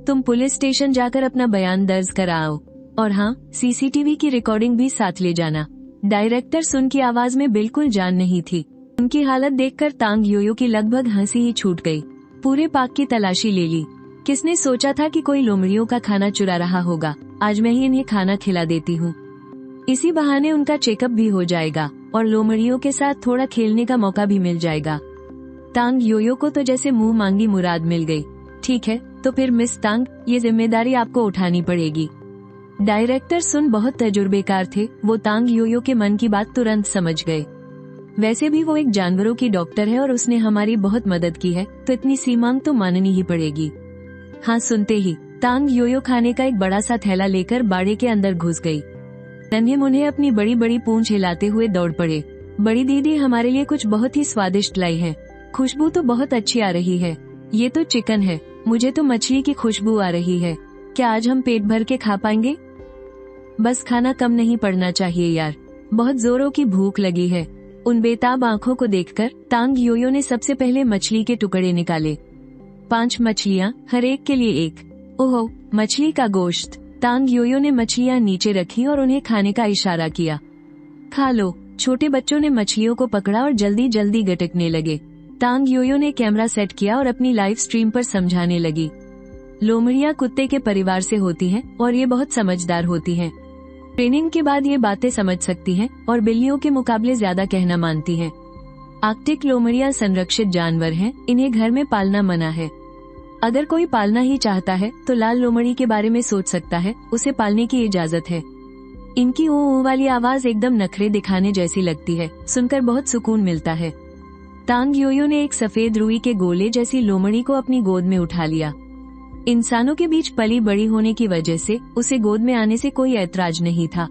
तुम पुलिस स्टेशन जाकर अपना बयान दर्ज कराओ और हाँ, सीसीटीवी की रिकॉर्डिंग भी साथ ले जाना। डायरेक्टर सुन की आवाज में बिल्कुल जान नहीं थी। उनकी हालत देखकर तांग योयो की लगभग हंसी ही छूट गई। पूरे पार्क की तलाशी ले ली। किसने सोचा था कि कोई लोमड़ियों का खाना चुरा रहा होगा। आज मैं ही इन्हें खाना खिला देती हूँ। इसी बहाने उनका चेकअप भी हो जाएगा और लोमड़ियों के साथ थोड़ा खेलने का मौका भी मिल जाएगा। तांग योयो को तो जैसे मुंह मांगी मुराद मिल गई। ठीक है, तो फिर मिस तांग, ये जिम्मेदारी आपको उठानी पड़ेगी। डायरेक्टर सुन बहुत तजुर्बेकार थे। वो तांग योयो के मन की बात तुरंत समझ गए। वैसे भी वो एक जानवरों की डॉक्टर है और उसने हमारी बहुत मदद की है, तो इतनी सी मांग तो माननी ही पड़ेगी। हाँ, सुनते ही तांग योयो खाने का एक बड़ा सा थैला लेकर बाड़े के अंदर घुस गई। नन्हे मुन्हे अपनी बड़ी बड़ी पूंछ हिलाते हुए दौड़ पड़े। बड़ी दीदी हमारे लिए कुछ बहुत ही स्वादिष्ट लाई है। खुशबू तो बहुत अच्छी आ रही है। ये तो चिकन है, मुझे तो मछली की खुशबू आ रही है। क्या आज हम पेट भर के खा पाएंगे? बस खाना कम नहीं पड़ना चाहिए यार, बहुत जोरों की भूख लगी है। उन बेताब आंखों को देखकर तांग योयो ने सबसे पहले मछली के टुकड़े निकाले। 5 मछलियाँ, हर एक के लिए एक। ओहो, मछली का गोश्त। तांग योयो ने मछलियाँ नीचे रखी और उन्हें खाने का इशारा किया। खा लो। छोटे बच्चों ने मछलियों को पकड़ा और जल्दी जल्दी गटकने लगे। तांग योयो ने कैमरा सेट किया और अपनी लाइव स्ट्रीम पर समझाने लगी। लोमड़ियाँ कुत्ते के परिवार से होती हैं और ये बहुत समझदार होती हैं। ट्रेनिंग के बाद ये बातें समझ सकती हैं और बिल्लियों के मुकाबले ज्यादा कहना मानती हैं। आर्कटिक लोमड़ियाँ संरक्षित जानवर हैं, इन्हें घर में पालना मना है। अगर कोई पालना ही चाहता है तो लाल लोमड़ी के बारे में सोच सकता है, उसे पालने की इजाजत है। इनकी ओ वाली आवाज एकदम नखरे दिखाने जैसी लगती है, सुनकर बहुत सुकून मिलता है। तांग योयो ने एक सफेद रुई के गोले जैसी लोमड़ी को अपनी गोद में उठा लिया। इंसानों के बीच पली बड़ी होने की वजह से उसे गोद में आने से कोई ऐतराज नहीं था।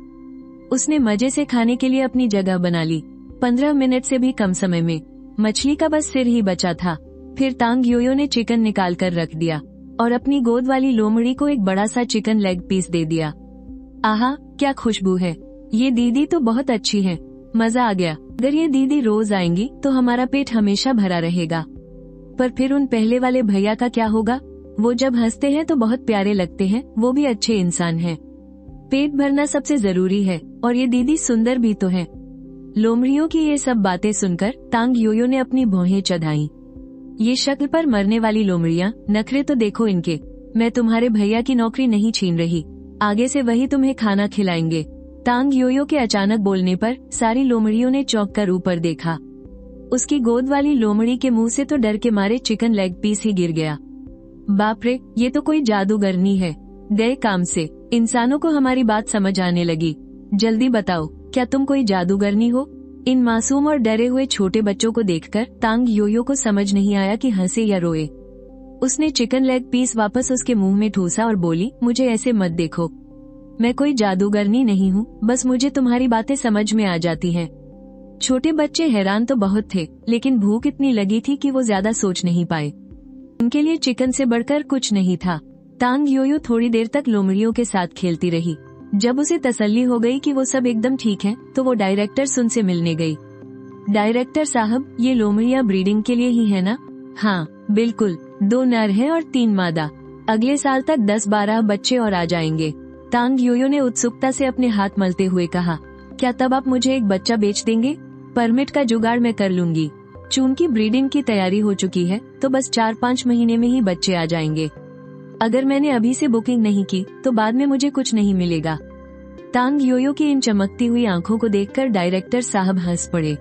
उसने मजे से खाने के लिए अपनी जगह बना ली। 15 मिनट से भी कम समय में मछली का बस सिर ही बचा था। फिर तांग योयो ने चिकन निकाल कर रख दिया और अपनी गोद वाली लोमड़ी को एक बड़ा सा चिकन लेग पीस दे दिया। आहा, क्या खुशबू है। ये दीदी तो बहुत अच्छी है, मजा आ गया। अगर ये दीदी रोज आएंगी तो हमारा पेट हमेशा भरा रहेगा। पर फिर उन पहले वाले भैया का क्या होगा? वो जब हंसते हैं तो बहुत प्यारे लगते हैं, वो भी अच्छे इंसान हैं। पेट भरना सबसे जरूरी है और ये दीदी सुंदर भी तो है। लोमड़ियों की ये सब बातें सुनकर तांग योयो ने अपनी भौहें चढ़ाईं। ये शक्ल पर मरने वाली लोमड़ियाँ, नखरे तो देखो इनके। मैं तुम्हारे भैया की नौकरी नहीं छीन रही, आगे से वही तुम्हें खाना खिलाएंगे। तांग योयो के अचानक बोलने पर सारी लोमड़ियों ने चौंक कर ऊपर देखा। उसकी गोद वाली लोमड़ी के मुंह से तो डर के मारे चिकन लेग पीस ही गिर गया। बाप रे, ये तो कोई जादूगरनी है। गए काम से। इंसानों को हमारी बात समझ आने लगी। जल्दी बताओ, क्या तुम कोई जादूगरनी हो? इन मासूम और डरे हुए छोटे बच्चों को देखकर तांग योयो को समझ नहीं आया कि हंसे या रोए। उसने चिकन लेग पीस वापस उसके मुंह में ठूसा और बोली, मुझे ऐसे मत देखो, मैं कोई जादूगरनी नहीं हूँ, बस मुझे तुम्हारी बातें समझ में आ जाती हैं। छोटे बच्चे हैरान तो बहुत थे, लेकिन भूख इतनी लगी थी कि वो ज्यादा सोच नहीं पाए। उनके लिए चिकन से बढ़कर कुछ नहीं था। तांग योयो थोड़ी देर तक लोमड़ियों के साथ खेलती रही। जब उसे तसल्ली हो गई कि वो सब एकदम ठीक है, तो वो डायरेक्टर सुन से मिलने गई। डायरेक्टर साहब, ये लोमड़ियाँ ब्रीडिंग के लिए ही है ना? हाँ बिल्कुल, 2 नर हैं और 3 मादा। अगले साल तक 10-12 बच्चे और आ जाएंगे। तांग योयो ने उत्सुकता से अपने हाथ मलते हुए कहा, क्या तब आप मुझे एक बच्चा बेच देंगे? परमिट का जुगाड़ मैं कर लूंगी। चूंकि ब्रीडिंग की तैयारी हो चुकी है तो बस 4-5 महीने में ही बच्चे आ जाएंगे। अगर मैंने अभी से बुकिंग नहीं की तो बाद में मुझे कुछ नहीं मिलेगा। तांग योयो की इन चमकती हुई आंखों को देखकर डायरेक्टर साहब हंस पड़े।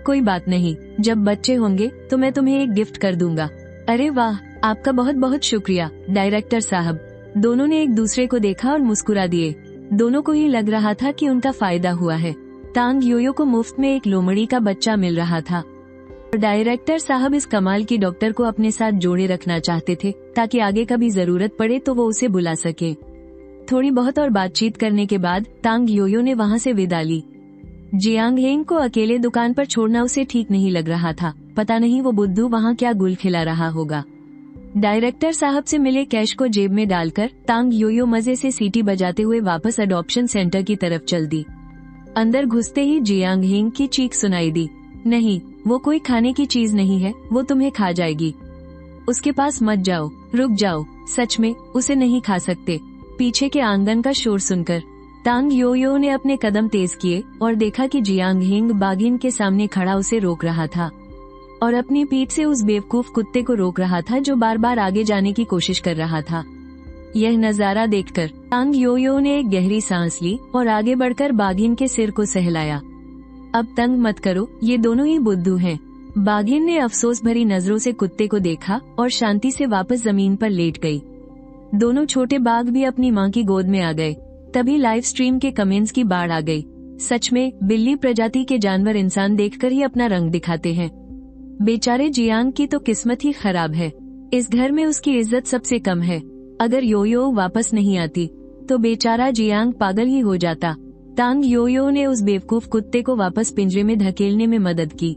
कोई बात नहीं, जब बच्चे होंगे तो मैं तुम्हें एक गिफ्ट कर दूंगा। अरे वाह, आपका बहुत बहुत शुक्रिया डायरेक्टर साहब। दोनों ने एक दूसरे को देखा और मुस्कुरा दिए। दोनों को ही लग रहा था कि उनका फायदा हुआ है। तांग योयो को मुफ्त में एक लोमड़ी का बच्चा मिल रहा था। डायरेक्टर साहब इस कमाल की डॉक्टर को अपने साथ जोड़े रखना चाहते थे ताकि आगे कभी जरूरत पड़े तो वो उसे बुला सके। थोड़ी बहुत और बातचीत करने के बाद तांग योयो ने वहाँ से विदा ली। जियांग हेंग को अकेले दुकान पर छोड़ना उसे ठीक नहीं लग रहा था। पता नहीं वो बुद्धू वहाँ क्या गुल खिला रहा होगा। डायरेक्टर साहब से मिले कैश को जेब में डालकर तांग योयो मजे से सीटी बजाते हुए वापस अडॉप्शन सेंटर की तरफ चल दी। अंदर घुसते ही जियांग हेंग की चीख सुनाई दी, नहीं, वो कोई खाने की चीज नहीं है, वो तुम्हें खा जाएगी। उसके पास मत जाओ, रुक जाओ, सच में उसे नहीं खा सकते। पीछे के आंगन का शोर सुनकर तांग योयो ने अपने कदम तेज किए और देखा कि जियांग हेंग बागिन के सामने खड़ा उसे रोक रहा था और अपनी पीठ से उस बेवकूफ कुत्ते को रोक रहा था जो बार बार आगे जाने की कोशिश कर रहा था। यह नजारा देखकर तांग योयो ने एक गहरी सांस ली और आगे बढ़कर बागिन के सिर को सहलाया। अब तंग मत करो, ये दोनों ही बुद्धू हैं। बाघिन ने अफसोस भरी नजरों से कुत्ते को देखा और शांति से वापस जमीन पर लेट गई। दोनों छोटे बाघ भी अपनी मां की गोद में आ गए। तभी लाइव स्ट्रीम के कमेंट्स की बाढ़ आ गई। सच में बिल्ली प्रजाति के जानवर इंसान देखकर ही अपना रंग दिखाते हैं। बेचारे जियांग की तो किस्मत ही खराब है। इस घर में उसकी इज्जत सबसे कम है। अगर योयो वापस नहीं आती तो बेचारा जियांग पागल ही हो जाता। तांग योयो ने उस बेवकूफ कुत्ते को वापस पिंजरे में धकेलने में मदद की।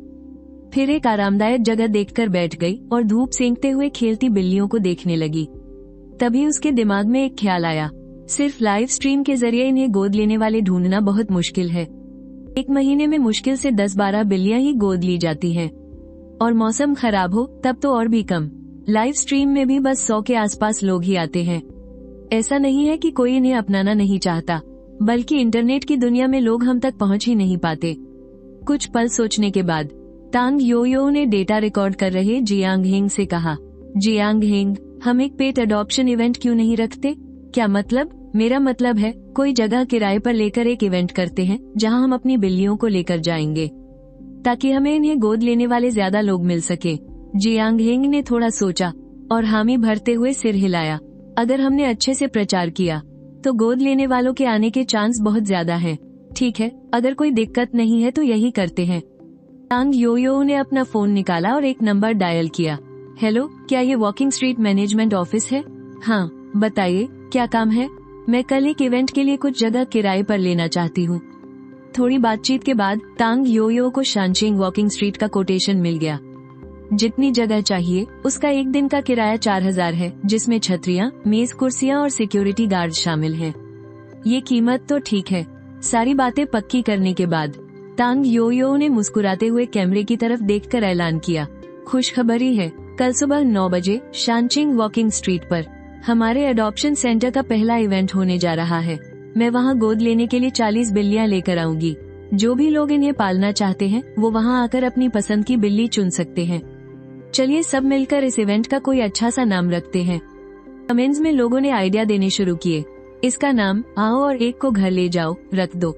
फिर एक आरामदायक जगह देखकर बैठ गई और धूप सेंकते हुए खेलती बिल्लियों को देखने लगी। तभी उसके दिमाग में एक ख्याल आया, सिर्फ लाइव स्ट्रीम के जरिए इन्हें गोद लेने वाले ढूंढना बहुत मुश्किल है। एक महीने में मुश्किल से 10-12 बिल्लियां ही गोद ली जाती हैं, और मौसम खराब हो तब तो और भी कम। लाइव स्ट्रीम में भी बस 100 के आसपास लोग ही आते हैं। ऐसा नहीं है कि कोई इन्हें अपनाना नहीं चाहता, बल्कि इंटरनेट की दुनिया में लोग हम तक पहुंच ही नहीं पाते। कुछ पल सोचने के बाद तांग योयो ने डेटा रिकॉर्ड कर रहे जियांग हेंग से कहा, जियांग हेंग, हम एक पेट अडॉप्शन इवेंट क्यों नहीं रखते? क्या मतलब? मेरा मतलब है कोई जगह किराए पर लेकर एक इवेंट करते हैं जहां हम अपनी बिल्लियों को लेकर जाएंगे, ताकि हमें इन्हें गोद लेने वाले ज्यादा लोग मिल सके। जियांग हेंग ने थोड़ा सोचा और हामी भरते हुए सिर हिलाया। अगर हमने अच्छे से प्रचार किया तो गोद लेने वालों के आने के चांस बहुत ज्यादा हैं। ठीक है, अगर कोई दिक्कत नहीं है तो यही करते हैं। तांग योयो ने अपना फोन निकाला और एक नंबर डायल किया। हेलो, क्या ये वॉकिंग स्ट्रीट मैनेजमेंट ऑफिस है? हाँ, बताइए, क्या काम है? मैं कल एक इवेंट के लिए कुछ जगह किराए पर लेना चाहती हूँ। थोड़ी बातचीत के बाद तांग योयो को शानचिंग वॉकिंग स्ट्रीट का कोटेशन मिल गया। जितनी जगह चाहिए उसका एक दिन का किराया 4000 है, जिसमें छतरियाँ, मेज कुर्सियाँ और सिक्योरिटी गार्ड शामिल हैं। ये कीमत तो ठीक है। सारी बातें पक्की करने के बाद तांग योयो ने मुस्कुराते हुए कैमरे की तरफ देखकर ऐलान किया, खुशखबरी है, कल सुबह 9 बजे शानचिंग वॉकिंग स्ट्रीट पर हमारे अडॉप्शन सेंटर का पहला इवेंट होने जा रहा है। मैं वहाँ गोद लेने के लिए 40 बिल्लियाँ लेकर आऊंगी। जो भी लोग इन्हें पालना चाहते हैं वो वहाँ आकर अपनी पसंद की बिल्ली चुन सकते हैं। चलिए सब मिलकर इस इवेंट का कोई अच्छा सा नाम रखते हैं। कमेंट्स में लोगों ने आइडिया देने शुरू किए। इसका नाम आओ और एक को घर ले जाओ रख दो।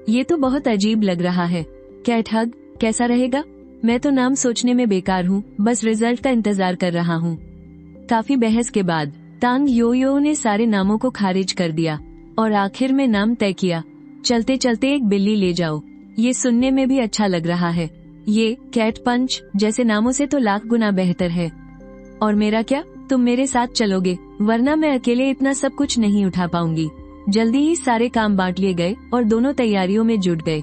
ये तो बहुत अजीब लग रहा है। कैट हग कैसा रहेगा? मैं तो नाम सोचने में बेकार हूँ, बस रिजल्ट का इंतजार कर रहा हूँ। काफी बहस के बाद तांग योयो ने सारे नामों को खारिज कर दिया और आखिर में नाम तय किया, चलते चलते एक बिल्ली ले जाओ। ये सुनने में भी अच्छा लग रहा है। ये कैट पंच जैसे नामों से तो लाख गुना बेहतर है। और मेरा क्या? तुम मेरे साथ चलोगे, वरना मैं अकेले इतना सब कुछ नहीं उठा पाऊंगी। जल्दी ही सारे काम बांट लिए गए और दोनों तैयारियों में जुट गए।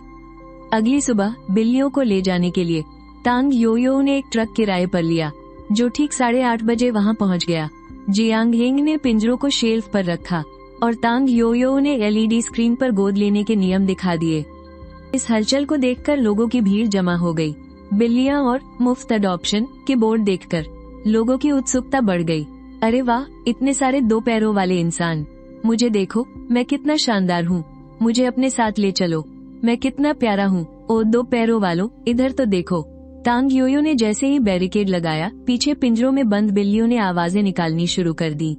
अगली सुबह बिल्लियों को ले जाने के लिए तांग योयो ने एक ट्रक किराए पर लिया, जो ठीक 8:30 बजे वहां पहुंच गया। जियांग हेंग ने पिंजरों को शेल्फ पर रखा और तांग योयो ने LED स्क्रीन पर गोद लेने के नियम दिखा दिए। इस हलचल को देखकर लोगों की भीड़ जमा हो गई। बिल्लियां और मुफ्त अडॉप्शन के बोर्ड देखकर लोगों की उत्सुकता बढ़ गई। अरे वाह, इतने सारे 2 पैरों वाले इंसान। मुझे देखो, मैं कितना शानदार हूँ। मुझे अपने साथ ले चलो, मैं कितना प्यारा हूँ। ओ 2 पैरों वालों, इधर तो देखो। तांग योयो ने जैसे ही बैरिकेड लगाया, पीछे पिंजरों में बंद बिल्लियों ने आवाजें निकालनी शुरू कर दी।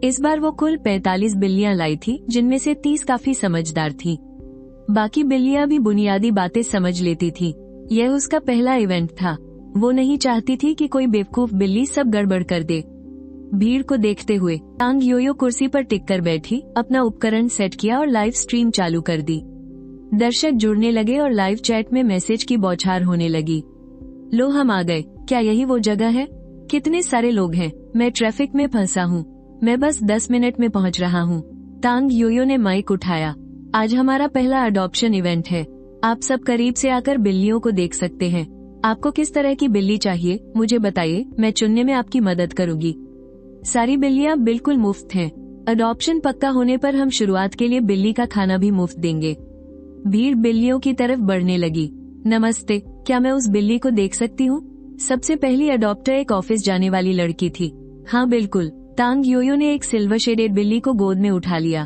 इस बार वो कुल 45 बिल्लियां लाई थी, जिनमें से 30 काफी समझदार थी। बाकी बिल्लियां भी बुनियादी बातें समझ लेती थी। यह उसका पहला इवेंट था। वो नहीं चाहती थी कि कोई बेवकूफ बिल्ली सब गड़बड़ कर दे। भीड़ को देखते हुए तांग योयो कुर्सी पर टिक कर बैठी, अपना उपकरण सेट किया और लाइव स्ट्रीम चालू कर दी। दर्शक जुड़ने लगे और लाइव चैट में मैसेज की बौछार होने लगी। लो, हम आ गए। क्या यही वो जगह है? कितने सारे लोग हैं। मैं ट्रैफिक में फंसा हूँ। मैं बस 10 मिनट में पहुँच रहा हूँ। तांग योयो ने माइक उठाया। आज हमारा पहला अडॉप्शन इवेंट है। आप सब करीब से आकर बिल्लियों को देख सकते हैं। आपको किस तरह की बिल्ली चाहिए मुझे बताइए, मैं चुनने में आपकी मदद करूंगी। सारी बिल्लियां बिल्कुल मुफ्त हैं। अडॉप्शन पक्का होने पर हम शुरुआत के लिए बिल्ली का खाना भी मुफ्त देंगे। भीड़ बिल्लियों की तरफ बढ़ने लगी। नमस्ते, क्या मैं उस बिल्ली को देख सकती हूँ? सबसे पहली अडॉप्टर एक ऑफिस जाने वाली लड़की थी। हाँ बिल्कुल। तांग योयो ने एक सिल्वर शेडेड बिल्ली को गोद में उठा लिया।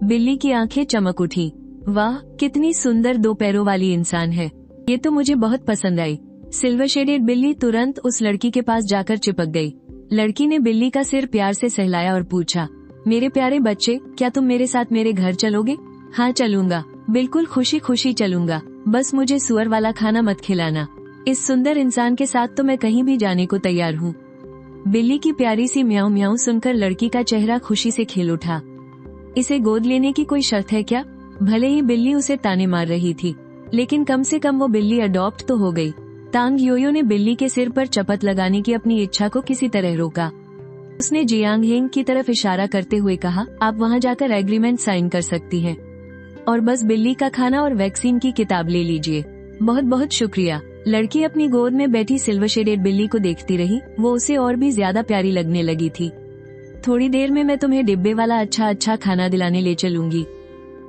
बिल्ली की आंखें चमक उठी। वाह, कितनी सुंदर 2 पैरों वाली इंसान है। ये तो मुझे बहुत पसंद आई। सिल्वर शेडेड बिल्ली तुरंत उस लड़की के पास जाकर चिपक गई। लड़की ने बिल्ली का सिर प्यार से सहलाया और पूछा, मेरे प्यारे बच्चे, क्या तुम मेरे साथ मेरे घर चलोगे? हाँ चलूंगा, बिल्कुल खुशी खुशी चलूंगा। बस मुझे सुअर वाला खाना मत खिलाना। इस सुंदर इंसान के साथ तो मैं कहीं भी जाने को तैयार हूँ। बिल्ली की प्यारी सी म्याऊं म्याऊं सुनकर लड़की का चेहरा खुशी से खिल उठा। इसे गोद लेने की कोई शर्त है क्या? भले ही बिल्ली उसे ताने मार रही थी, लेकिन कम से कम वो बिल्ली अडॉप्ट तो हो गई। तांग योयो ने बिल्ली के सिर पर चपत लगाने की अपनी इच्छा को किसी तरह रोका। उसने जियांग हेंग की तरफ इशारा करते हुए कहा, आप वहाँ जाकर एग्रीमेंट साइन कर सकती हैं। और बस बिल्ली का खाना और वैक्सीन की किताब ले लीजिए। बहुत बहुत शुक्रिया। लड़की अपनी गोद में बैठी सिल्वर शेडेड बिल्ली को देखती रही। वो उसे और भी ज्यादा प्यारी लगने लगी थी। थोड़ी देर में मैं तुम्हें डिब्बे वाला अच्छा खाना दिलाने ले चलूंगी।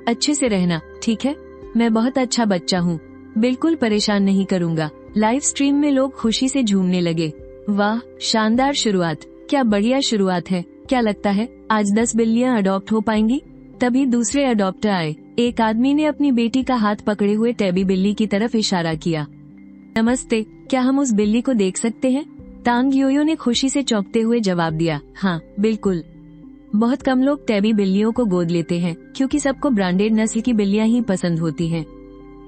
अच्छे से रहना, ठीक है? मैं बहुत अच्छा बच्चा हूँ, बिल्कुल परेशान नहीं करूँगा। लाइव स्ट्रीम में लोग खुशी से झूमने लगे। वाह, शानदार शुरुआत, क्या बढ़िया शुरुआत है। क्या लगता है आज 10 बिल्लियाँ अडॉप्ट हो पाएंगी? तभी दूसरे अडॉप्टर आए। एक आदमी ने अपनी बेटी का हाथ पकड़े हुए टैबी बिल्ली की तरफ इशारा किया। नमस्ते, क्या हम उस बिल्ली को देख सकते हैं? तांग योयो ने खुशी से चौंकते हुए जवाब दिया। हाँ, बिल्कुल। बहुत कम लोग टैबी बिल्लियों को गोद लेते हैं क्योंकि सबको ब्रांडेड नस्ल की बिल्लियां ही पसंद होती हैं।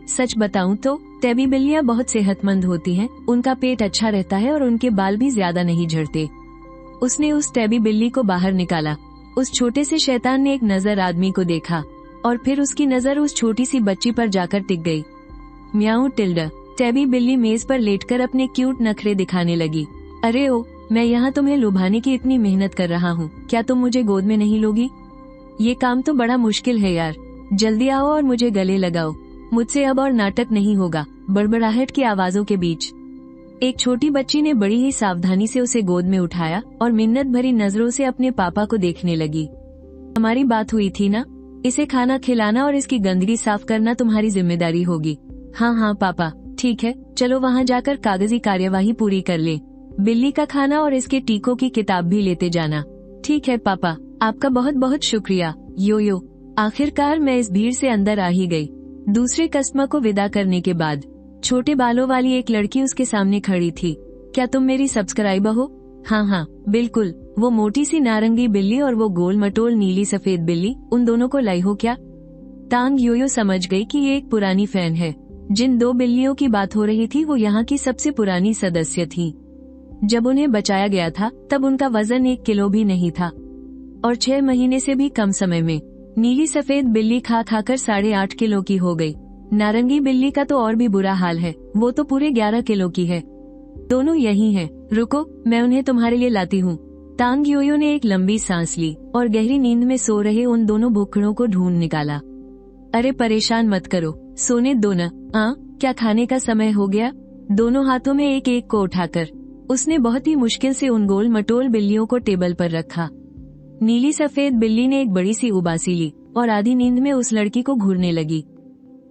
सच बताऊं तो टैबी बिल्लियां बहुत सेहतमंद होती हैं, उनका पेट अच्छा रहता है और उनके बाल भी ज्यादा नहीं झड़ते। उसने उस टैबी बिल्ली को बाहर निकाला। उस छोटे से शैतान ने एक नजर आदमी को देखा और फिर उसकी नजर उस छोटी सी बच्ची पर जाकर टिक गई। म्याऊ टिल्डा। टैबी बिल्ली मेज पर लेटकर अपने क्यूट नखरे दिखाने लगी। अरे ओ, मैं यहाँ तुम्हें लुभाने की इतनी मेहनत कर रहा हूँ, क्या तुम मुझे गोद में नहीं लोगी? ये काम तो बड़ा मुश्किल है यार। जल्दी आओ और मुझे गले लगाओ। मुझसे अब और नाटक नहीं होगा। बड़बड़ाहट की आवाजों के बीच एक छोटी बच्ची ने बड़ी ही सावधानी से उसे गोद में उठाया और मिन्नत भरी नजरों से अपने पापा को देखने लगी। हमारी बात हुई थी ना, इसे खाना खिलाना और इसकी गंदगी साफ करना तुम्हारी जिम्मेदारी होगी। हाँ हाँ पापा, ठीक है, चलो वहाँ जाकर कागजी कार्यवाही पूरी कर ले। बिल्ली का खाना और इसके टीकों की किताब भी लेते जाना। ठीक है पापा, आपका बहुत बहुत शुक्रिया। योयो। आखिरकार मैं इस भीड़ से अंदर आ ही गई। दूसरे कस्टमर को विदा करने के बाद छोटे बालों वाली एक लड़की उसके सामने खड़ी थी। क्या तुम मेरी सब्सक्राइबर हो? हाँ हाँ, बिल्कुल। वो मोटी सी नारंगी बिल्ली और वो गोल मटोल नीली सफेद बिल्ली, उन दोनों को लाई हो क्या? तांग योयो समझ गई कि ये एक पुरानी फैन है। जिन दो बिल्लियों की बात हो रही थी वो यहाँ की सबसे पुरानी सदस्य थी। जब उन्हें बचाया गया था तब उनका वजन 1 किलो भी नहीं था और 6 महीने से भी कम समय में नीली सफेद बिल्ली खा खाकर 8.5 किलो की हो गई। नारंगी बिल्ली का तो और भी बुरा हाल है, वो तो पूरे 11 किलो की है। दोनों यही हैं। रुको, मैं उन्हें तुम्हारे लिए लाती हूँ। तांग योयो ने एक लंबी सांस ली और गहरी नींद में सो रहे उन दोनों भुक्कड़ों को ढूंढ निकाला। अरे परेशान मत करो, सोने दो न। क्या खाने का समय हो गया? दोनों हाथों में एक एक को उठाकर उसने बहुत ही मुश्किल से उन गोल मटोल बिल्लियों को टेबल पर रखा। नीली सफेद बिल्ली ने एक बड़ी सी उबासी ली और आधी नींद में उस लड़की को घूरने लगी।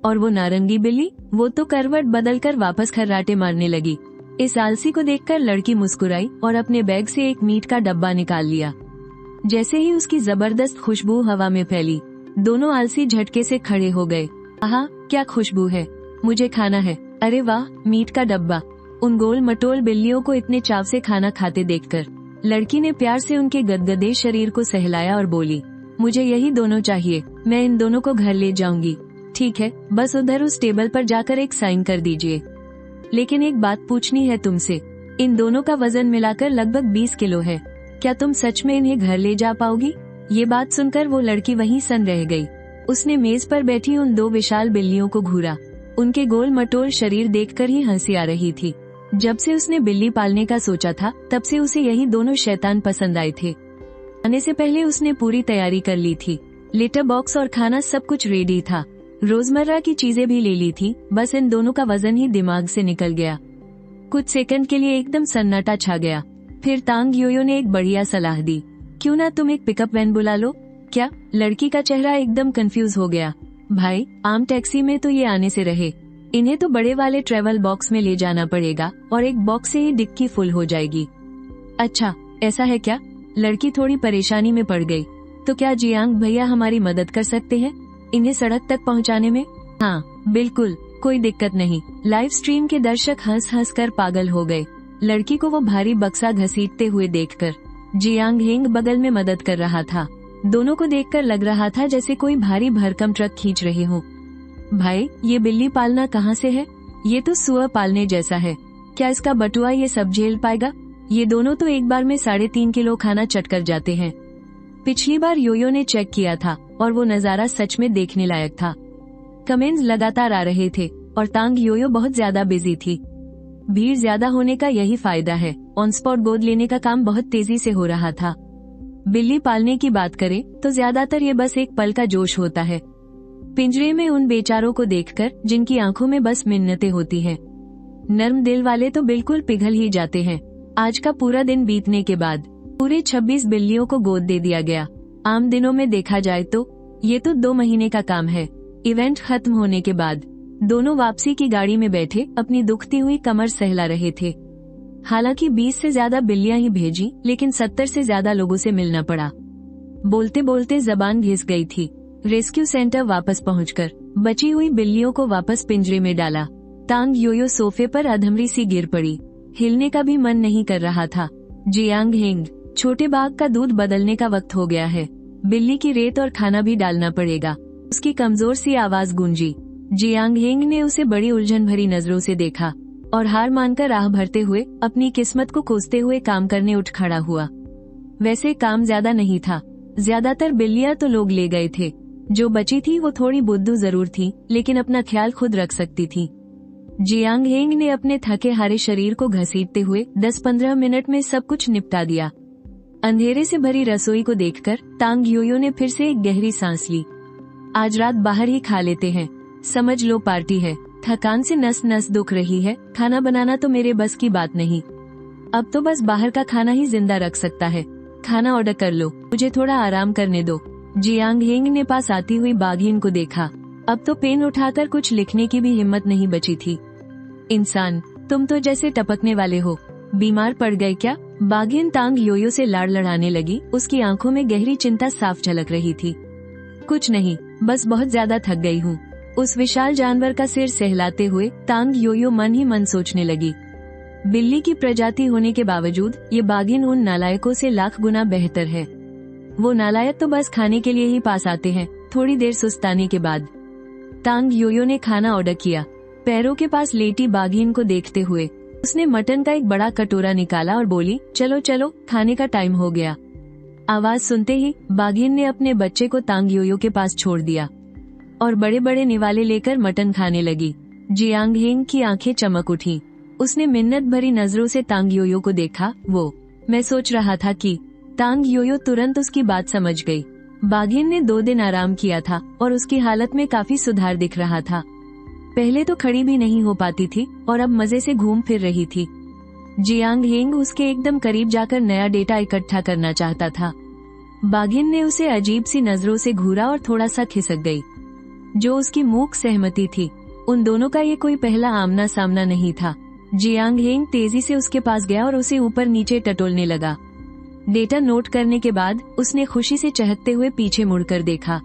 और वो नारंगी बिल्ली, वो तो करवट बदलकर वापस खर्राटे मारने लगी। इस आलसी को देखकर लड़की मुस्कुराई और अपने बैग से एक मीट का डब्बा निकाल लिया। जैसे ही उसकी जबरदस्त खुशबू हवा में फैली, दोनों आलसी झटके से खड़े हो गए। आहा, क्या खुशबू है, मुझे खाना है। अरे वाह, मीट का डब्बा। उन गोल मटोल बिल्लियों को इतने चाव से खाना खाते देखकर लड़की ने प्यार से उनके गदगदे शरीर को सहलाया और बोली, मुझे यही दोनों चाहिए, मैं इन दोनों को घर ले जाऊंगी। ठीक है, बस उधर उस टेबल पर जाकर एक साइन कर दीजिए। लेकिन एक बात पूछनी है तुमसे, इन दोनों का वजन मिलाकर लगभग 20 किलो है। क्या तुम सच में इन्हें घर ले जा पाओगी? ये बात सुनकर वो लड़की वहीं सन रह गई। उसने मेज पर बैठी उन दो विशाल बिल्लियों को घूरा। उनके गोल मटोल शरीर देखकर ही हंसी आ रही थी। जब से उसने बिल्ली पालने का सोचा था तब से उसे यही दोनों शैतान पसंद आए थे। आने से पहले उसने पूरी तैयारी कर ली थी। लेटर बॉक्स और खाना सब कुछ रेडी था। रोजमर्रा की चीजें भी ले ली थी, बस इन दोनों का वजन ही दिमाग से निकल गया। कुछ सेकंड के लिए एकदम सन्नाटा छा गया। फिर तांग योयो ने एक बढ़िया सलाह दी, क्यों ना तुम एक पिकअप वैन बुला लो? क्या? लड़की का चेहरा एकदम कंफ्यूज हो गया। भाई, आम टैक्सी में तो ये आने से रहे, इन्हें तो बड़े वाले ट्रेवल बॉक्स में ले जाना पड़ेगा और एक बॉक्स से ही डिक्की फुल हो जाएगी। अच्छा, ऐसा है क्या? लड़की थोड़ी परेशानी में पड़ गई। तो क्या जियांग भैया हमारी मदद कर सकते हैं इन्हें सड़क तक पहुंचाने में? हाँ बिल्कुल, कोई दिक्कत नहीं। लाइव स्ट्रीम के दर्शक हंस हंस कर पागल हो गए। लड़की को वो भारी बक्सा घसीटते हुए देखकर जियांग हेंग बगल में मदद कर रहा था। दोनों को देखकर लग रहा था जैसे कोई भारी भरकम ट्रक खींच रहे हो। भाई, ये बिल्ली पालना कहाँ से है? ये तो सुअर पालने जैसा है। क्या इसका बटुआ ये सब झेल पाएगा? ये दोनों तो एक बार में 3.5 किलो खाना चट कर जाते हैं। पिछली बार योयो ने चेक किया था और वो नजारा सच में देखने लायक था। कमेंट्स लगातार आ रहे थे और तांग योयो बहुत ज्यादा बिजी थी। भीड़ ज्यादा होने का यही फायदा है। ऑन स्पॉट गोद लेने का काम बहुत तेजी से हो रहा था। बिल्ली पालने की बात करें तो ज्यादातर ये बस एक पल का जोश होता है। पिंजरे में उन बेचारों को देखकर जिनकी आंखों में बस मिन्नतें होती हैं। नर्म दिल वाले तो बिल्कुल पिघल ही जाते हैं। आज का पूरा दिन बीतने के बाद पूरे 26 बिल्लियों को गोद दे दिया गया। आम दिनों में देखा जाए तो ये तो 2 महीने का काम है। इवेंट खत्म होने के बाद दोनों वापसी की गाड़ी में बैठे अपनी दुखती हुई कमर सहला रहे थे। हालांकि 20 से ज्यादा बिल्लियां ही भेजी, लेकिन 70 से ज्यादा लोगों से मिलना पड़ा। बोलते बोलते जबान घिस गई थी। रेस्क्यू सेंटर वापस पहुंचकर बची हुई बिल्लियों को वापस पिंजरे में डाला। तांग योयो सोफे पर अधमरी सी गिर पड़ी। हिलने का भी मन नहीं कर रहा था। जियांग हेंग, छोटे बाघ का दूध बदलने का वक्त हो गया है। बिल्ली की रेत और खाना भी डालना पड़ेगा। उसकी कमजोर सी आवाज गूंजी। जियांग हेंग ने उसे बड़ी उलझन भरी नजरों से देखा और हार मानकर राह भरते हुए अपनी किस्मत को कोसते हुए काम करने उठ खड़ा हुआ। वैसे काम ज्यादा नहीं था। ज्यादातर बिल्लियां तो लोग ले गए थे। जो बची थी वो थोड़ी बुद्धू जरूर थी, लेकिन अपना ख्याल खुद रख सकती थी। जियांग हेंग ने अपने थके हारे शरीर को घसीटते हुए 10-15 मिनट में सब कुछ निपटा दिया। अंधेरे से भरी रसोई को देखकर तांग योयो ने फिर से एक गहरी सांस ली। आज रात बाहर ही खा लेते हैं। समझ लो पार्टी है। थकान से नस नस दुख रही है। खाना बनाना तो मेरे बस की बात नहीं। अब तो बस बाहर का खाना ही जिंदा रख सकता है। खाना ऑर्डर कर लो, मुझे थोड़ा आराम करने दो। जियांग हेंग ने पास आती हुई बाघिन को देखा। अब तो पेन उठाकर कुछ लिखने की भी हिम्मत नहीं बची थी। इंसान, तुम तो जैसे टपकने वाले हो। बीमार पड़ गए क्या? बाघिन तांग योयो से लाड़ लड़ाने लगी। उसकी आंखों में गहरी चिंता साफ झलक रही थी। कुछ नहीं, बस बहुत ज्यादा थक गई हूँ। उस विशाल जानवर का सिर सहलाते हुए तांग योयो मन ही मन सोचने लगी। बिल्ली की प्रजाति होने के बावजूद ये बाघिन उन नालायकों से लाख गुना बेहतर है। वो नालायक तो बस खाने के लिए ही पास आते हैं। थोड़ी देर सुस्ताने के बाद तांग योयो ने खाना ऑर्डर किया। पैरों के पास लेटी बाघिन को देखते हुए उसने मटन का एक बड़ा कटोरा निकाला और बोली, चलो चलो, खाने का टाइम हो गया। आवाज सुनते ही बाघिन ने अपने बच्चे को तांग योयो के पास छोड़ दिया और बड़े बड़े निवाले लेकर मटन खाने लगी। जियांग हेंग की आंखें चमक उठी। उसने मिन्नत भरी नजरों से तांग योयो को देखा। मैं सोच रहा था कि तांग योयो तुरंत उसकी बात समझ गई। बाघिन ने 2 दिन आराम किया था और उसकी हालत में काफी सुधार दिख रहा था। पहले तो खड़ी भी नहीं हो पाती थी और अब मजे से घूम फिर रही थी। जियांग हेंग उसके एकदम करीब जाकर नया डेटा इकट्ठा करना चाहता था। बाघिन ने उसे अजीब सी नजरों से घूरा और थोड़ा सा खिसक गई, जो उसकी मूक सहमति थी। उन दोनों का ये कोई पहला आमना सामना नहीं था। जियांग हेंग तेजी से उसके पास गया और उसे ऊपर नीचे टटोलने लगा। डेटा नोट करने के बाद उसने खुशी से चहकते हुए पीछे मुड़कर देखा।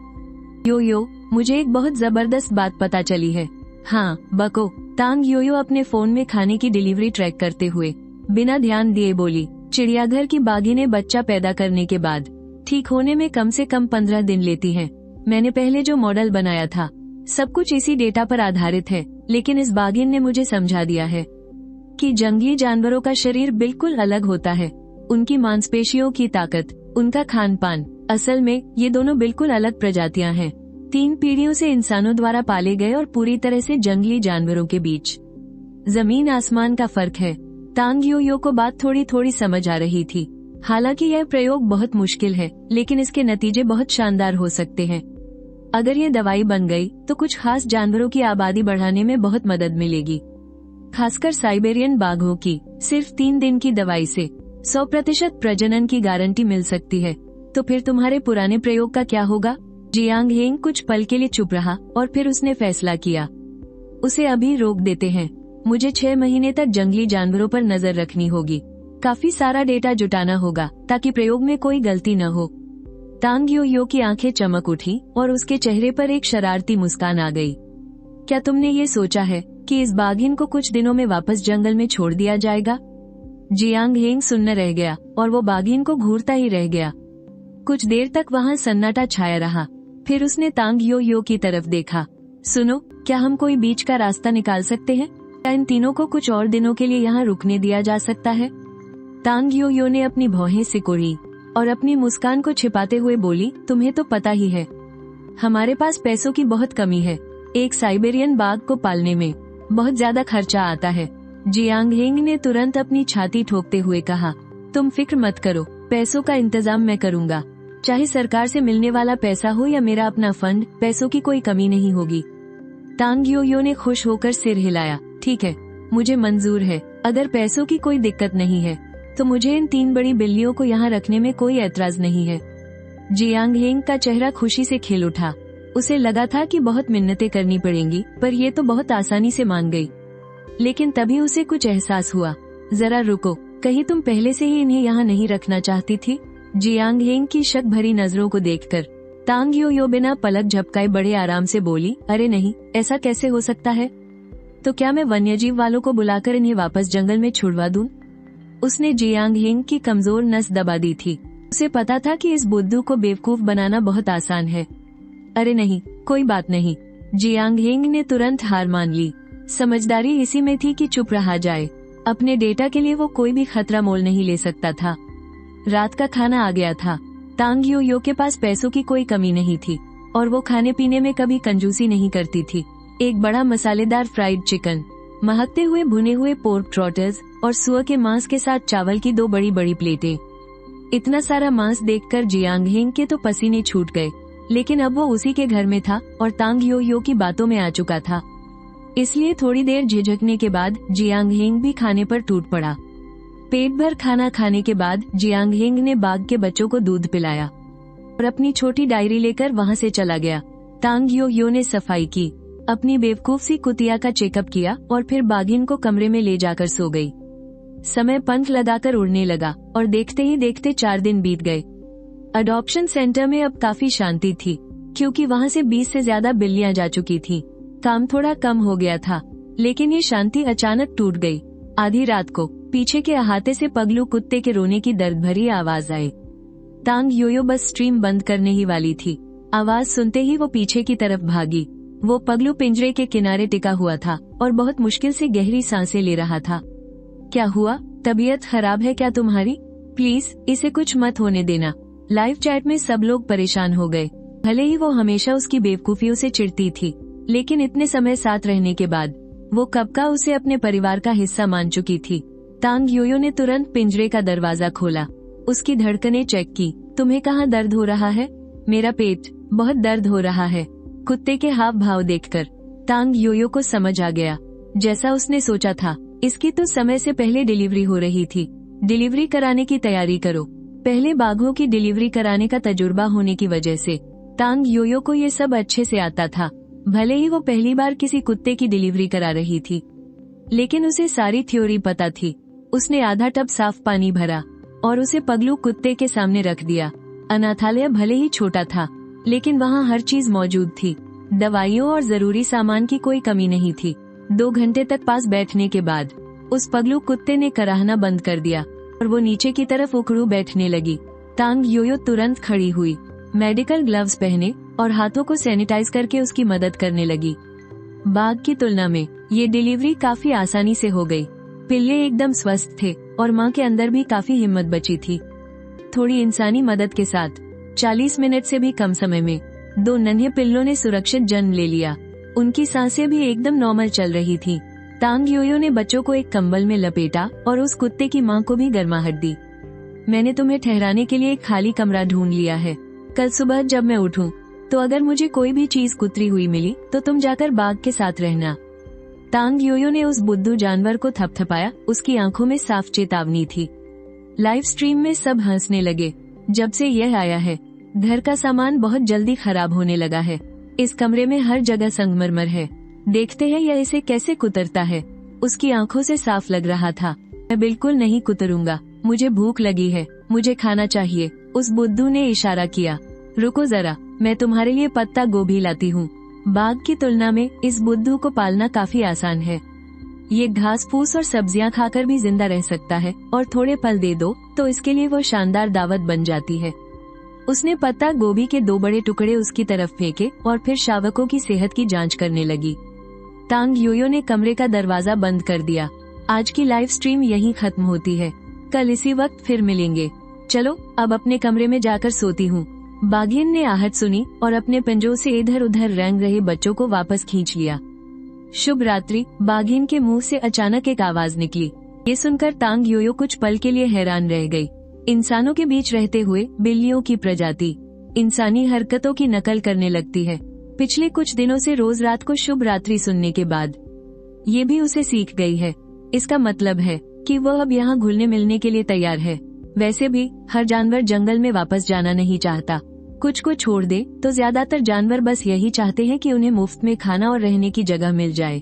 योयो, मुझे एक बहुत जबरदस्त बात पता चली है। हाँ, बको। तांग योयो अपने फोन में खाने की डिलीवरी ट्रैक करते हुए बिना ध्यान दिए बोली। चिड़ियाघर की बाघिनें बच्चा पैदा करने के बाद ठीक होने में कम से कम 15 दिन लेती हैं। मैंने पहले जो मॉडल बनाया था सब कुछ इसी डेटा पर आधारित है, लेकिन इस बाघिन ने मुझे समझा दिया है कि जंगली जानवरों का शरीर बिल्कुल अलग होता है। उनकी मांसपेशियों की ताकत, उनका खान पान, असल में ये दोनों बिल्कुल अलग प्रजातियां हैं। 3 पीढ़ियों से इंसानों द्वारा पाले गए और पूरी तरह से जंगली जानवरों के बीच जमीन आसमान का फर्क है। तांग योयो को बात थोड़ी थोड़ी समझ आ रही थी। हालांकि यह प्रयोग बहुत मुश्किल है, लेकिन इसके नतीजे बहुत शानदार हो सकते हैं। अगर ये दवाई बन गई तो कुछ खास जानवरों की आबादी बढ़ाने में बहुत मदद मिलेगी, खासकर साइबेरियन बाघों की। सिर्फ 3 दिन की दवाई से 100% प्रजनन की गारंटी मिल सकती है। तो फिर तुम्हारे पुराने प्रयोग का क्या होगा? जियांग हेंग कुछ पल के लिए चुप रहा और फिर उसने फैसला किया, उसे अभी रोक देते हैं। मुझे 6 महीने तक जंगली जानवरों पर नजर रखनी होगी। काफी सारा डेटा जुटाना होगा ताकि प्रयोग में कोई गलती न हो। तांग योयो की आंखें चमक उठी और उसके चेहरे पर एक शरारती मुस्कान आ गई। क्या तुमने ये सोचा है कि इस बाघिन को कुछ दिनों में वापस जंगल में छोड़ दिया जाएगा? जियांग हेंग सुन्न रह गया और वो बाघिन को घूरता ही रह गया। कुछ देर तक वहाँ सन्नाटा छाया रहा। फिर उसने तांग योयो की तरफ देखा। सुनो, क्या हम कोई बीच का रास्ता निकाल सकते हैं? क्या इन तीनों को कुछ और दिनों के लिए यहाँ रुकने दिया जा सकता है? तांग योयो ने अपनी भौहें सिकोड़ी और अपनी मुस्कान को छिपाते हुए बोली, तुम्हें तो पता ही है, हमारे पास पैसों की बहुत कमी है। एक साइबेरियन बाघ को पालने में बहुत ज्यादा खर्चा आता है। जियांग हेंग ने तुरंत अपनी छाती ठोकते हुए कहा, तुम फिक्र मत करो, पैसों का इंतजाम मैं करूँगा। चाहे सरकार से मिलने वाला पैसा हो या मेरा अपना फंड, पैसों की कोई कमी नहीं होगी। तांग योयो ने खुश होकर सिर हिलाया। ठीक है, मुझे मंजूर है। अगर पैसों की कोई दिक्कत नहीं है तो मुझे इन 3 बड़ी बिल्लियों को यहाँ रखने में कोई ऐतराज नहीं है। जियांग हेंग का चेहरा खुशी से खिल उठा। उसे लगा था कि बहुत मिन्नतें करनी पड़ेंगी, पर ये तो बहुत आसानी से मान गई। लेकिन तभी उसे कुछ एहसास हुआ। जरा रुको, कहीं तुम पहले से ही इन्हें यहाँ नहीं रखना चाहती थी? जियांग हेंग की शक भरी नजरों को देखकर तांग योयो बिना पलक झपकाए बड़े आराम से बोली, अरे नहीं, ऐसा कैसे हो सकता है? तो क्या मैं वन्यजीव वालों को बुलाकर इन्हें वापस जंगल में छुड़वा दूं? उसने जियांग हेंग की कमजोर नस दबा दी थी। उसे पता था कि इस बुद्धू को बेवकूफ बनाना बहुत आसान है। अरे नहीं, कोई बात नहीं। जियांग हेंग ने तुरंत हार मान ली। समझदारी इसी में थी कि चुप रहा जाए। अपने डेटा के लिए वो कोई भी खतरा मोल नहीं ले सकता था। रात का खाना आ गया था। तांग योयो के पास पैसों की कोई कमी नहीं थी और वो खाने पीने में कभी कंजूसी नहीं करती थी। एक बड़ा मसालेदार फ्राइड चिकन, महकते हुए भुने हुए पोर्क ट्रॉटर्स और सुअर के मांस के साथ चावल की 2 बड़ी बड़ी प्लेटें। इतना सारा मांस देखकर जियांग हेंग के तो पसीने छूट गए, लेकिन अब वो उसी के घर में था और तांग योयो की बातों में आ चुका था। इसलिए थोड़ी देर झिझकने के बाद जियांग हेंग भी खाने पर टूट पड़ा। पेट भर खाना खाने के बाद जियांग हेंग ने बाघ के बच्चों को दूध पिलाया और अपनी छोटी डायरी लेकर वहाँ से चला गया। तांग योयो ने सफाई की, अपनी बेवकूफ सी कुतिया का चेकअप किया और फिर बाघिन को कमरे में ले जाकर सो गई। समय पंख लगाकर उड़ने लगा और देखते ही देखते 4 दिन बीत गए। अडॉप्शन सेंटर में अब काफी शांति थी, क्योंकि वहाँ से 20 से ज्यादा बिल्लियां जा चुकी थीं। काम थोड़ा कम हो गया था, लेकिन ये शांति अचानक टूट गई। आधी रात को पीछे के अहाते से पगलू कुत्ते के रोने की दर्द भरी आवाज आई। तांग योयो बस स्ट्रीम बंद करने ही वाली थी। आवाज सुनते ही वो पीछे की तरफ भागी। वो पगलू पिंजरे के किनारे टिका हुआ था और बहुत मुश्किल से गहरी सांसें ले रहा था। क्या हुआ? तबीयत खराब है क्या तुम्हारी? प्लीज इसे कुछ मत होने देना। लाइव चैट में सब लोग परेशान हो गए। भले ही वो हमेशा उसकी बेवकूफियों से चिढ़ती थी, लेकिन इतने समय साथ रहने के बाद वो कब का उसे अपने परिवार का हिस्सा मान चुकी थी। तांग योयो ने तुरंत पिंजरे का दरवाजा खोला। उसकी धड़कनें चेक की। तुम्हें कहाँ दर्द हो रहा है? मेरा पेट बहुत दर्द हो रहा है। कुत्ते के हाव भाव देखकर तांग योयो को समझ आ गया। जैसा उसने सोचा था, इसकी तो समय से पहले डिलीवरी हो रही थी। डिलीवरी कराने की तैयारी करो। पहले बाघों की डिलीवरी कराने का तजुर्बा होने की वजह से तांग योयो को ये सब अच्छे से आता था। भले ही वो पहली बार किसी कुत्ते की डिलीवरी करा रही थी, लेकिन उसे सारी थ्योरी पता थी। उसने आधा टब साफ पानी भरा और उसे पगलू कुत्ते के सामने रख दिया। अनाथालय भले ही छोटा था, लेकिन वहाँ हर चीज मौजूद थी। दवाइयों और जरूरी सामान की कोई कमी नहीं थी। 2 घंटे तक पास बैठने के बाद उस पगलू कुत्ते ने कराहना बंद कर दिया और वो नीचे की तरफ उखड़ू बैठने लगी। तांग योयो तुरंत खड़ी हुई, मेडिकल ग्लव्स पहने और हाथों को सैनिटाइज करके उसकी मदद करने लगी। बाघ की तुलना में ये डिलीवरी काफी आसानी से हो गई। पिल्ले एकदम स्वस्थ थे और माँ के अंदर भी काफी हिम्मत बची थी। थोड़ी इंसानी मदद के साथ 40 मिनट से भी कम समय में 2 नन्हे पिल्लों ने सुरक्षित जन्म ले लिया। उनकी सांसें भी एकदम नॉर्मल चल रही थीं। तांग योयो ने बच्चों को एक कंबल में लपेटा और उस कुत्ते की माँ को भी गर्माहट दी। मैंने तुम्हें ठहराने के लिए एक खाली कमरा ढूंढ लिया है। कल सुबह जब मैं उठूं, तो अगर मुझे कोई भी चीज कुतरी हुई मिली तो तुम जाकर बाघ के साथ रहना। तांग योयो ने उस बुद्धू जानवर को थपथपाया। उसकी आंखों में साफ चेतावनी थी। लाइव स्ट्रीम में सब हंसने लगे। जब से यह आया है, घर का सामान बहुत जल्दी खराब होने लगा है। इस कमरे में हर जगह संगमरमर है। देखते हैं यह इसे कैसे कुतरता है। उसकी आंखों से साफ लग रहा था। मैं बिल्कुल नहीं कुतरूंगा। मुझे भूख लगी है, मुझे खाना चाहिए। उस बुद्धू ने इशारा किया। रुको जरा, मैं तुम्हारे लिए पत्ता गोभी लाती हूँ। बाघ की तुलना में इस बुद्धू को पालना काफी आसान है। ये घास फूस और सब्जियां खाकर भी जिंदा रह सकता है और थोड़े फल दे दो तो इसके लिए वो शानदार दावत बन जाती है। उसने पत्ता गोभी के 2 बड़े टुकड़े उसकी तरफ फेंके और फिर शावकों की सेहत की जांच करने लगी। तांग योयो ने कमरे का दरवाजा बंद कर दिया। आज की लाइव स्ट्रीम यहीं खत्म होती है। कल इसी वक्त फिर मिलेंगे। चलो अब अपने कमरे में जाकर सोती हूँ। बाघिन ने आहट सुनी और अपने पंजों से इधर उधर रेंग रहे बच्चों को वापस खींच लिया। शुभ रात्रि। बाघिन के मुंह से अचानक एक आवाज निकली। ये सुनकर तांग योयो कुछ पल के लिए हैरान रह गई। इंसानों के बीच रहते हुए बिल्लियों की प्रजाति इंसानी हरकतों की नकल करने लगती है। पिछले कुछ दिनों से रोज रात को शुभ रात्रि सुनने के बाद ये भी उसे सीख गई है। इसका मतलब है कि वह अब यहाँ घुलने मिलने के लिए तैयार है। वैसे भी हर जानवर जंगल में वापस जाना नहीं चाहता। कुछ को छोड़ दे तो ज्यादातर जानवर बस यही चाहते हैं कि उन्हें मुफ्त में खाना और रहने की जगह मिल जाए,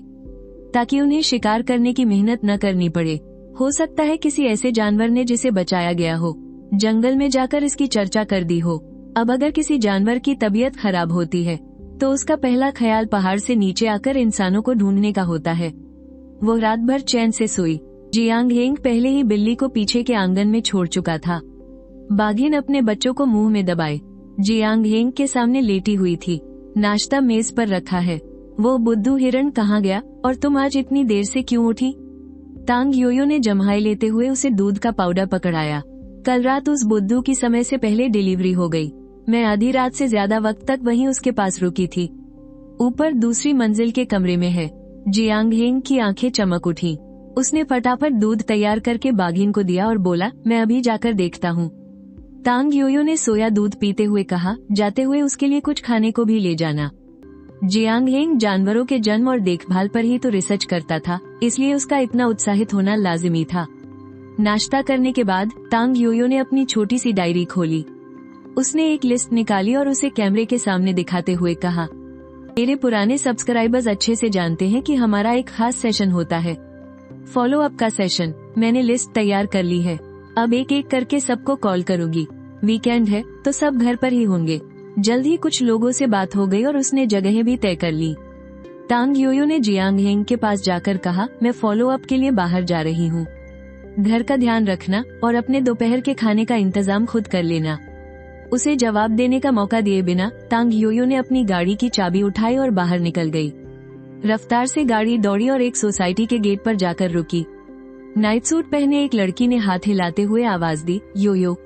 ताकि उन्हें शिकार करने की मेहनत न करनी पड़े। हो सकता है किसी ऐसे जानवर ने जिसे बचाया गया हो, जंगल में जाकर इसकी चर्चा कर दी हो। अब अगर किसी जानवर की तबीयत खराब होती है तो उसका पहला ख्याल पहाड़ से नीचे आकर इंसानों को ढूंढने का होता है। वो रात भर चैन से सोई। जियांग हेंग पहले ही बिल्ली को पीछे के आंगन में छोड़ चुका था। बाघिन अपने बच्चों को मुंह में दबाए जियांग हेंग के सामने लेटी हुई थी। नाश्ता मेज पर रखा है। वो बुद्धू हिरण कहाँ गया और तुम आज इतनी देर से क्यों उठी? तांग योयो ने जम्हाई लेते हुए उसे दूध का पाउडर पकड़ाया। कल रात उस बुद्धू की समय से पहले डिलीवरी हो गई। मैं आधी रात से ज्यादा वक्त तक वहीं उसके पास रुकी थी। ऊपर दूसरी मंजिल के कमरे में है। जियांग हेंग की आंखें चमक उठी। उसने फटाफट दूध तैयार करके बाघिन को दिया और बोला, मैं अभी जाकर देखता हूँ। तांग योयो ने सोया दूध पीते हुए कहा, जाते हुए उसके लिए कुछ खाने को भी ले जाना। जियांग हेंग जानवरों के जन्म और देखभाल पर ही तो रिसर्च करता था, इसलिए उसका इतना उत्साहित होना लाजिमी था। नाश्ता करने के बाद तांग योयो ने अपनी छोटी सी डायरी खोली। उसने एक लिस्ट निकाली और उसे कैमरे के सामने दिखाते हुए कहा, मेरे पुराने सब्सक्राइबर्स अच्छे से जानते हैं कि हमारा एक खास सेशन होता है, फॉलो अप का सेशन। मैंने लिस्ट तैयार कर ली है। अब एक एक करके सबको कॉल करूंगी। वीकेंड है तो सब घर पर ही होंगे। जल्द ही कुछ लोगों से बात हो गई और उसने जगहें भी तय कर ली। तांग योयो ने जियांग हेंग के पास जाकर कहा, मैं फॉलो अप के लिए बाहर जा रही हूँ। घर का ध्यान रखना और अपने दोपहर के खाने का इंतजाम खुद कर लेना। उसे जवाब देने का मौका दिए बिना तांग योयो ने अपनी गाड़ी की चाबी उठाई और बाहर निकल गई। रफ्तार से गाड़ी दौड़ी और एक सोसाइटी के गेट पर जाकर रुकी। नाइट सूट पहने एक लड़की ने हाथ हिलाते हुए आवाज दी, योयो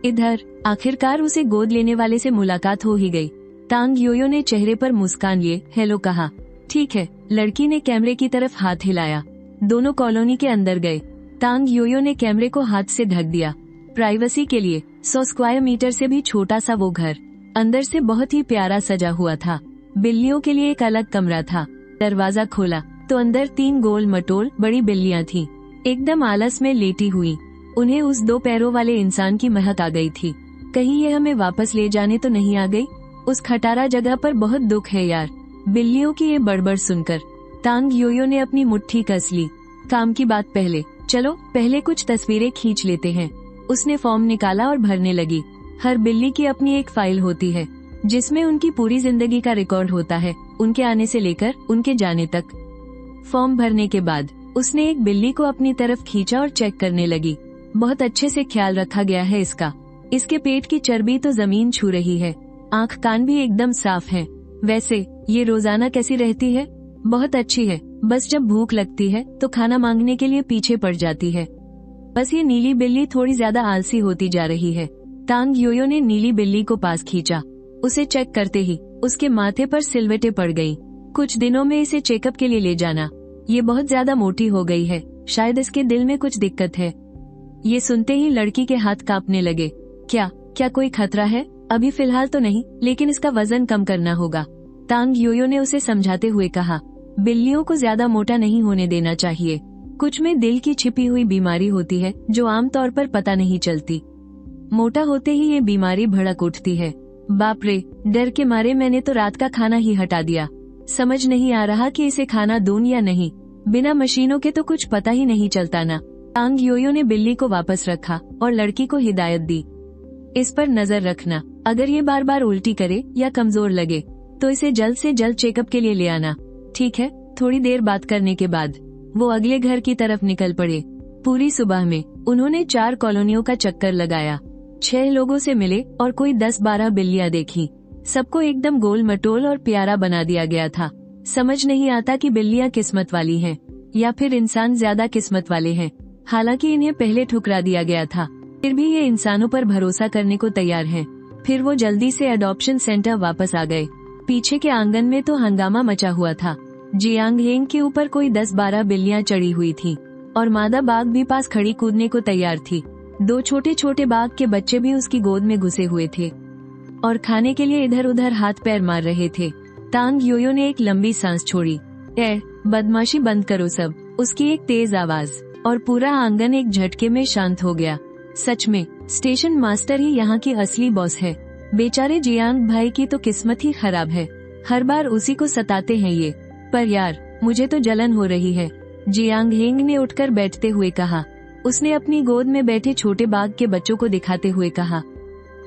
इधर। आखिरकार उसे गोद लेने वाले से मुलाकात हो ही गई। तांग योयो ने चेहरे पर मुस्कान लिए हेलो कहा। ठीक है, लड़की ने कैमरे की तरफ हाथ हिलाया। दोनों कॉलोनी के अंदर गए। तांग योयो ने कैमरे को हाथ से ढक दिया। प्राइवेसी के लिए 100 स्क्वायर मीटर से भी छोटा सा वो घर अंदर से बहुत ही प्यारा सजा हुआ था। बिल्लियों के लिए एक अलग कमरा था। दरवाजा खोला तो अंदर 3 गोल मटोल बड़ी बिल्लियां थीं, एकदम आलस में लेटी हुई। उन्हें उस 2 पैरों वाले इंसान की महक आ गई थी। कहीं ये हमें वापस ले जाने तो नहीं आ गई? उस खटारा जगह पर बहुत दुख है यार। बिल्लियों की ये बड़बड़ सुनकर तांग योयो ने अपनी मुट्ठी कस ली। काम की बात पहले, चलो पहले कुछ तस्वीरें खींच लेते हैं। उसने फॉर्म निकाला और भरने लगी। हर बिल्ली की अपनी एक फाइल होती है जिसमें उनकी पूरी जिंदगी का रिकॉर्ड होता है, उनके आने से लेकर उनके जाने तक। फॉर्म भरने के बाद उसने एक बिल्ली को अपनी तरफ खींचा और चेक करने लगी। बहुत अच्छे से ख्याल रखा गया है इसका। इसके पेट की चर्बी तो जमीन छू रही है। आंख कान भी एकदम साफ हैं। वैसे ये रोजाना कैसी रहती है? बहुत अच्छी है। बस जब भूख लगती है तो खाना मांगने के लिए पीछे पड़ जाती है। बस ये नीली बिल्ली थोड़ी ज्यादा आलसी होती जा रही है। तांग योयो ने नीली बिल्ली को पास खींचा। उसे चेक करते ही उसके माथे पर सिलवटें पड़ गईं। कुछ दिनों में इसे चेकअप के लिए ले जाना। ये बहुत ज्यादा मोटी हो गई है, शायद इसके दिल में कुछ दिक्कत है। ये सुनते ही लड़की के हाथ कांपने लगे। क्या कोई खतरा है? अभी फिलहाल तो नहीं, लेकिन इसका वजन कम करना होगा। तांग योयो ने उसे समझाते हुए कहा, बिल्लियों को ज्यादा मोटा नहीं होने देना चाहिए। कुछ में दिल की छिपी हुई बीमारी होती है जो आमतौर पर पता नहीं चलती। मोटा होते ही ये बीमारी भड़क उठती है। बाप रे, डर के मारे मैंने तो रात का खाना ही हटा दिया। समझ नहीं आ रहा कि इसे खाना दूं या नहीं। बिना मशीनों के तो कुछ पता ही नहीं चलता ना। तांग योयो ने बिल्ली को वापस रखा और लड़की को हिदायत दी, इस पर नजर रखना। अगर ये बार बार उल्टी करे या कमजोर लगे तो इसे जल्द से जल्द चेकअप के लिए ले आना, ठीक है? थोड़ी देर बात करने के बाद वो अगले घर की तरफ निकल पड़े। पूरी सुबह में उन्होंने 4 कॉलोनियों का चक्कर लगाया, 6 लोगों से मिले और कोई 10-12 बिल्लियां देखी। सबको एकदम गोल मटोल और प्यारा बना दिया गया था। समझ नहीं आता कि बिल्लियां किस्मत वाली हैं या फिर इंसान ज्यादा किस्मत वाले हैं। हालांकि इन्हें पहले ठुकरा दिया गया था, फिर भी ये इंसानों पर भरोसा करने को तैयार हैं। फिर वो जल्दी से अडॉप्शन सेंटर वापस आ गए। पीछे के आंगन में तो हंगामा मचा हुआ था। जियांग हेंग के ऊपर कोई 10-12 बिल्लियां चढ़ी हुई थीं और मादा बाघ भी पास खड़ी कूदने को तैयार थी। 2 छोटे छोटे बाघ के बच्चे भी उसकी गोद में घुसे हुए थे और खाने के लिए इधर उधर हाथ पैर मार रहे थे। तांग योयो ने एक लंबी सांस छोड़ी। बदमाशी बंद करो सब, उसकी एक तेज आवाज, और पूरा आंगन एक झटके में शांत हो गया। सच में स्टेशन मास्टर ही यहाँ की असली बॉस है। बेचारे जियांग भाई की तो किस्मत ही खराब है, हर बार उसी को सताते हैं ये। पर यार मुझे तो जलन हो रही है, जियांग हेंग ने उठकर बैठते हुए कहा। उसने अपनी गोद में बैठे छोटे बाघ के बच्चों को दिखाते हुए कहा,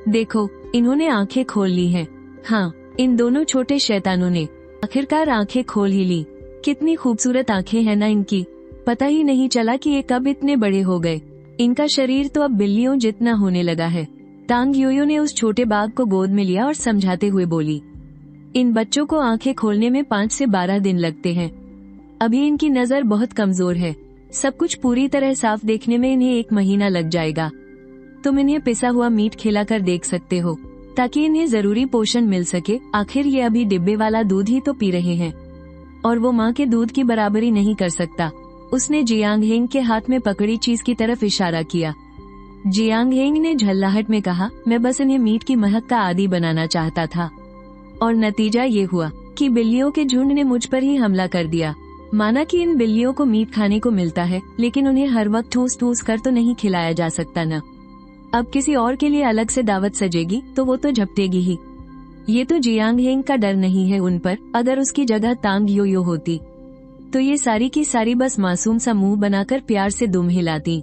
देखो इन्होंने आंखें खोल ली हैं। हाँ, इन दोनों छोटे शैतानों ने आखिरकार आंखें खोल ही ली। कितनी खूबसूरत आंखें हैं ना इनकी, पता ही नहीं चला कि ये कब इतने बड़े हो गए। इनका शरीर तो अब बिल्लियों जितना होने लगा है। तांग योयो ने उस छोटे बाघ को गोद में लिया और समझाते हुए बोली, इन बच्चों को आंखें खोलने में 5 से 12 दिन लगते हैं। अभी इनकी नजर बहुत कमजोर है, सब कुछ पूरी तरह साफ देखने में इन्हें 1 महीना लग जाएगा। तुम इन्हें पिसा हुआ मीट खिलाकर देख सकते हो ताकि इन्हें जरूरी पोषण मिल सके। आखिर ये अभी डिब्बे वाला दूध ही तो पी रहे हैं और वो माँ के दूध की बराबरी नहीं कर सकता। उसने जियांग हेंग के हाथ में पकड़ी चीज की तरफ इशारा किया। जियांग हेंग ने झल्लाहट में कहा, मैं बस इन्हें मीट की महक का आदी बनाना चाहता था और नतीजा ये हुआ कि बिल्लियों के झुंड ने मुझ पर ही हमला कर दिया। माना कि इन बिल्लियों को मीट खाने को मिलता है, लेकिन उन्हें हर वक्त ठूस ठूस कर तो नहीं खिलाया जा सकता न। अब किसी और के लिए अलग से दावत सजेगी तो वो तो झपटेगी ही। ये तो जियांग हेंग का डर नहीं है उन पर। अगर उसकी जगह तांग योयो होती तो ये सारी की सारी बस मासूम सा मुंह बनाकर प्यार से दुम हिलाती।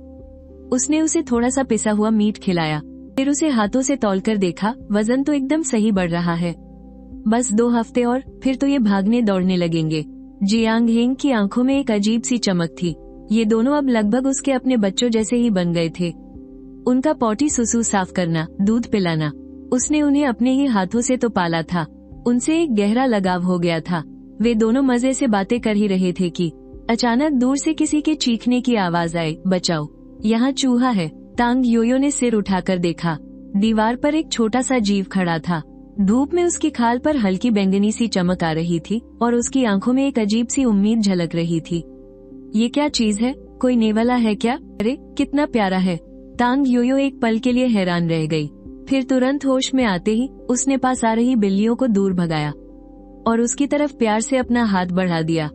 उसने उसे थोड़ा सा पिसा हुआ मीट खिलाया, फिर उसे हाथों से तौलकर देखा। वजन तो एकदम सही बढ़ रहा है, बस 2 हफ्ते और फिर तो ये भागने दौड़ने लगेंगे। जियांग हेंग की आंखों में एक अजीब सी चमक थी। ये दोनों अब लगभग उसके अपने बच्चों जैसे ही बन गए थे। उनका पॉटी सुसु साफ करना, दूध पिलाना, उसने उन्हें अपने ही हाथों से तो पाला था। उनसे एक गहरा लगाव हो गया था। वे दोनों मजे से बातें कर ही रहे थे कि अचानक दूर से किसी के चीखने की आवाज आई, बचाओ, यहाँ चूहा है। तांग योयो ने सिर उठाकर देखा। दीवार पर एक छोटा सा जीव खड़ा था। धूप में उसकी खाल पर हल्की बैंगनी सी चमक आ रही थी और उसकी आंखों में एक अजीब सी उम्मीद झलक रही थी। ये क्या चीज है, कोई नेवाला है क्या? अरे कितना प्यारा है। तांग योयो एक पल के लिए हैरान रह गई, फिर तुरंत होश में आते ही उसने पास आ रही बिल्लियों को दूर भगाया और उसकी तरफ प्यार से अपना हाथ बढ़ा दिया।